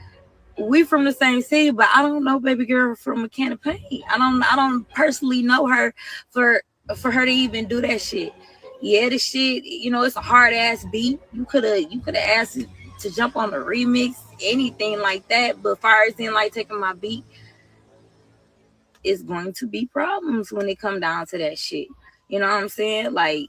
we from the same city, but I don't know baby girl from a can of paint. I don't personally know her for her to even do that shit. Yeah, the shit, you know, it's a hard ass beat. You could have asked it to jump on the remix, anything like that. But far as in like taking my beat, it's going to be problems when it come down to that shit. You know what I'm saying? Like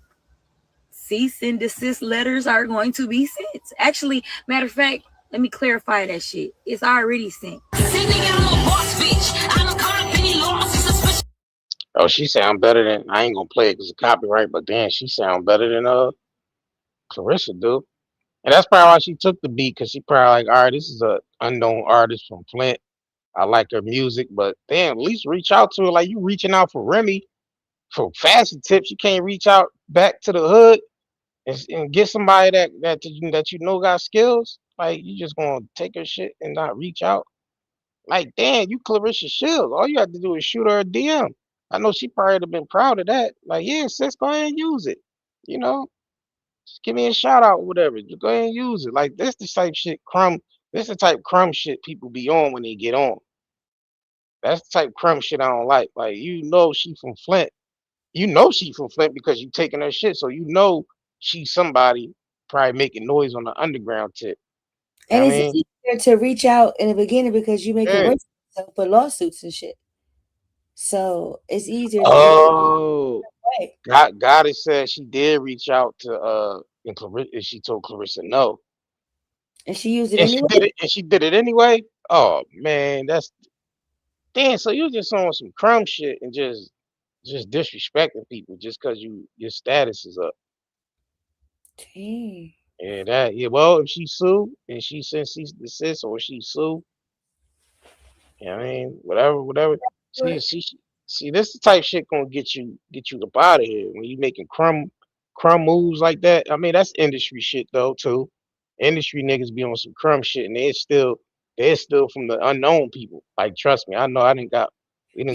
cease and desist letters are going to be sent. Actually, matter of fact, let me clarify that shit. It's already sent. Oh, she sound better than I ain't gonna play it because of copyright, but damn, she sound better than Claressa do. And that's probably why she took the beat because she probably like, all right, this is a unknown artist from Flint. I like her music, but damn, at least reach out to her like you reaching out for Remy for fashion tips. You can't reach out back to the hood and get somebody that you know got skills. Like you just gonna take her shit and not reach out. Like damn, you Claressa Shields. All you have to do is shoot her a DM. I know she probably would have been proud of that. Like yeah, sis, go ahead and use it. You know, just give me a shout out, or whatever. Just go ahead and use it. Like this the type shit crumb. This the type crumb shit people be on when they get on. That's the type crumb shit I don't like. Like you know she from Flint. You know she from Flint because you taking her shit. So you know she's somebody probably making noise on the underground tip. You know And what I it's mean? easier to reach out in the beginning because you make it Yeah. worse for lawsuits and shit. So it's easier to just Oh, play. Goddess said she did reach out to and she told Claressa no. And she used it And she anyway. did it and she did it anyway. Oh man, that's damn. So you just on some crumb shit and just disrespecting people just because your status is up. Dang. Yeah, that yeah. Well, if she sue and she sends cease and desist or she sue, you know what I mean, whatever. See, see, see, this the type shit gonna get you up out of here when you making crumb moves like that. I mean, that's industry shit though too. Industry niggas be on some crumb shit and they're still from the unknown people. Like, trust me, I know we didn't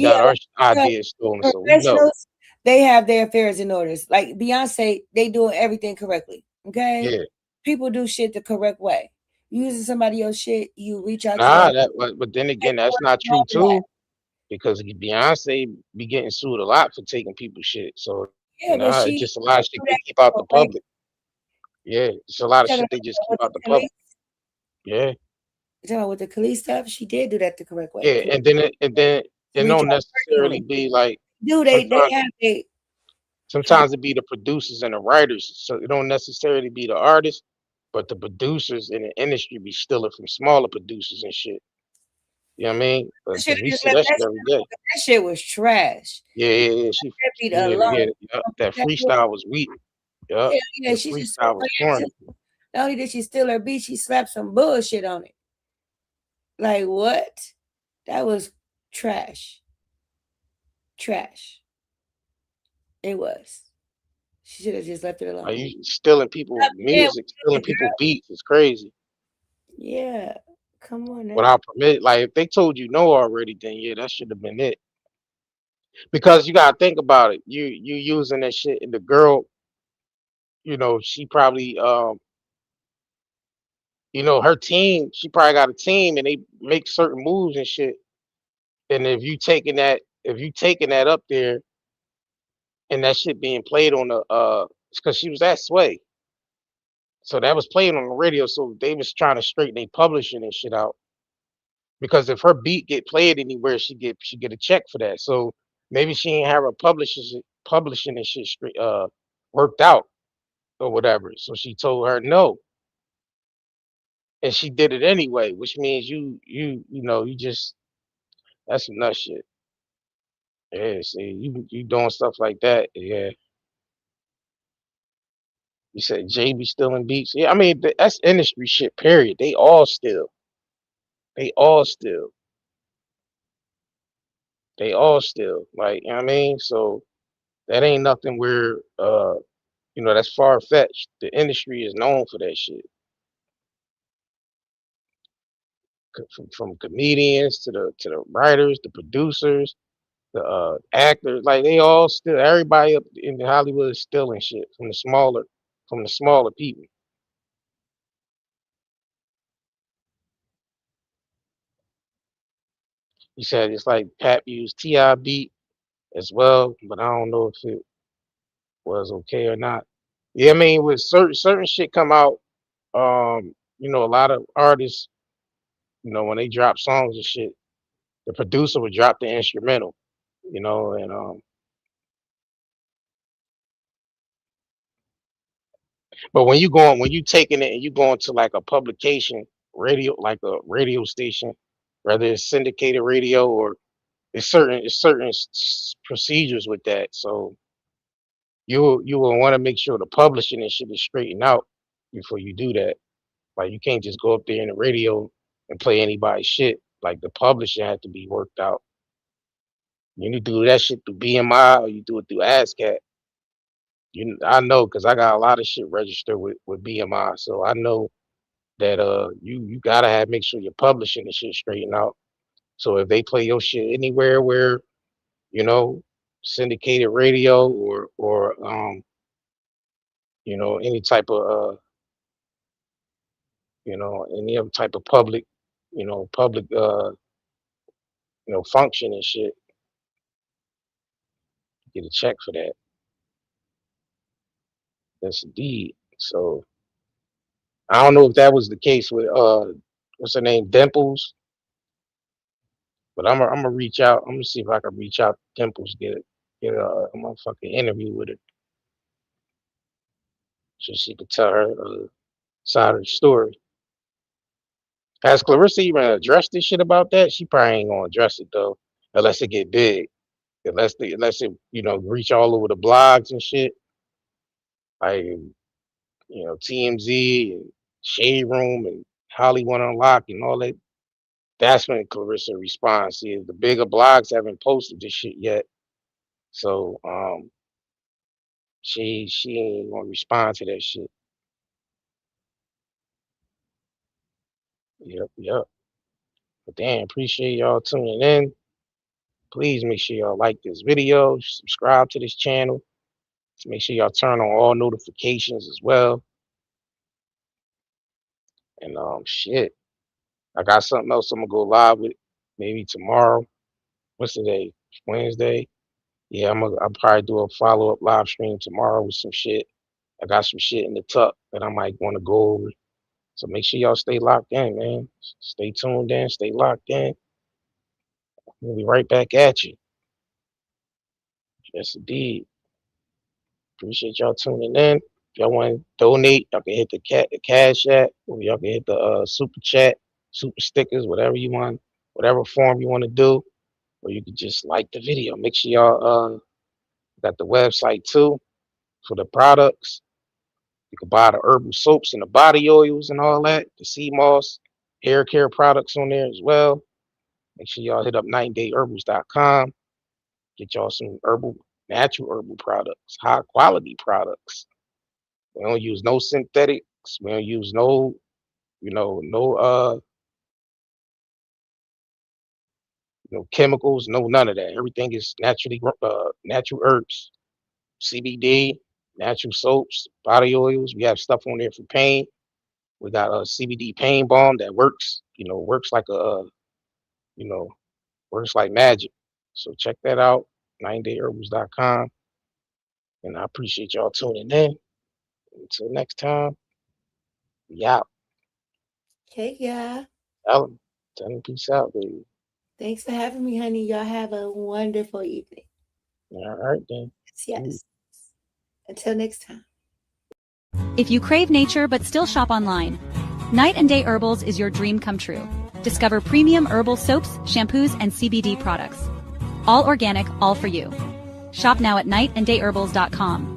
Yeah, got our like, ideas stolen, so we know. professionals, they have their affairs in orders. Like Beyonce, they doing everything correctly. Okay, Yeah, people do shit the correct way. Using somebody else's shit, you reach out to nah, them. that but then again, that's Paperwork not and all true that. too. Because Beyonce be getting sued a lot for taking people's shit. So Yeah, but it's she just a lot of shit do they that keep out the correctly. public. Yeah, it's a lot of Talking shit they just keep about out with the the Khalees, public. Yeah, talking about with the Khalees stuff, she did do that the correct way. yeah, and then it Reach don't out necessarily personally. be like Do they sometimes have a sometimes it be the producers and the writers. So it don't necessarily be the artists, but the producers in the industry be stealing from smaller producers and shit. You know what I mean? should Because have we just see left that that shit shit every day. alone, 'cause that shit was trash. Yeah, yeah, yeah. That beat Yeah, yeah, alone. yeah. That That was, freestyle was weak. Yup, yeah, yeah, the she just freestyle was corny. not only did she steal her beat, she slapped some bullshit on it. Like what? That was trash. Trash. It was. She should have just left it Are alone. you stealing people Yeah, music, stealing people beats? It's crazy yeah. Come on now. without permit. Like if they told you no already, then yeah, that should have been it. Because you gotta think about it. You using that shit, and the girl, she probably her team. She probably got a team, and they make certain moves and shit. And if you taking that up there, and that shit being played on the because she was at Sway, so that was played on the radio. So they was trying to straighten their publishing and shit out. Because if her beat get played anywhere, she get a check for that. So maybe she ain't have her publishing and shit straight. worked out or whatever. So she told her no, and she did it anyway, which means you just that's some nut shit. Yeah, see, you doing stuff like that. Yeah, you said JB still in beats. Yeah, I mean that's industry shit. Period. They all still, they all still. Like you know what I mean. So that ain't nothing where that's far fetched. The industry is known for that shit. From comedians to the writers, the producers, the actors, like they all still everybody up in Hollywood is still in shit from the smaller people. He said it's like Pat used T.I. beat as well, but I don't know if it was okay or not. Yeah, I mean with certain shit come out, a lot of artists, when they drop songs and shit, the producer would drop the instrumental, and but when you taking it and you going to like a publication radio, like a radio station, whether it's syndicated radio or it's certain procedures with that. So you will want to make sure the publishing and shit is straightened out before you do that. Like you can't just go up there in the radio and play anybody's shit. Like the publishing had to be worked out. You need to do that shit through BMI or you do it through ASCAP. I know because I got a lot of shit registered with BMI, so I know that you gotta have make sure you're publishing the shit straightened out. So if they play your shit anywhere where you know syndicated radio or any type of any other type of public function and shit, get a check for that. That's indeed. So I don't know if that was the case with what's her name, Dimples, but I'm gonna reach out. I'm gonna see if I can reach out to Dimples, get a motherfucking interview with her so she could tell her side of the story. Has Clarissa even addressed this shit about that? She probably ain't gonna address it though, unless it get big, unless it reach all over the blogs and shit, like TMZ and Shade Room and Hollywood Unlocked and all that. That's when Clarissa responds. See, the bigger blogs haven't posted this shit yet, so she ain't gonna respond to that shit. Yep, yep. But damn, appreciate y'all tuning in. Please make sure y'all like this video, subscribe to this channel. Make sure y'all turn on all notifications as well. And shit, I got something else I'm gonna go live with maybe tomorrow. What's the day? Wednesday. Yeah, I'll probably do a follow-up live stream tomorrow with some shit. I got some shit in the tuck that I might want to go over. So make sure y'all stay locked in, man. Stay tuned in, stay locked in. We'll be right back at you. Yes, indeed. Appreciate y'all tuning in. If y'all want to donate, y'all can hit the cash app, or y'all can hit the super chat, super stickers, whatever you want, whatever form you want to do, or you can just like the video. Make sure y'all got the website too for the products. You can buy the herbal soaps and the body oils and all that, the sea moss, hair care products on there as well. Make sure y'all hit up 9dayherbals.com. Get y'all some natural herbal products, high quality products. We don't use no synthetics. We don't use no chemicals, no none of that. Everything is natural herbs, CBD, natural soaps, body oils. We have stuff on there for pain. We got a CBD pain balm that works like you know, works like magic. So check that out, 9dayherbals.com. And I appreciate y'all tuning in. Until next time, we out. Okay, yeah. Tell them peace out, baby. Thanks for having me, honey. Y'all have a wonderful evening. All right then. Yes. Until next time. If you crave nature but still shop online, Night and Day Herbals is your dream come true. Discover premium herbal soaps, shampoos, and CBD products. All organic, all for you. Shop now at nightandayherbals.com.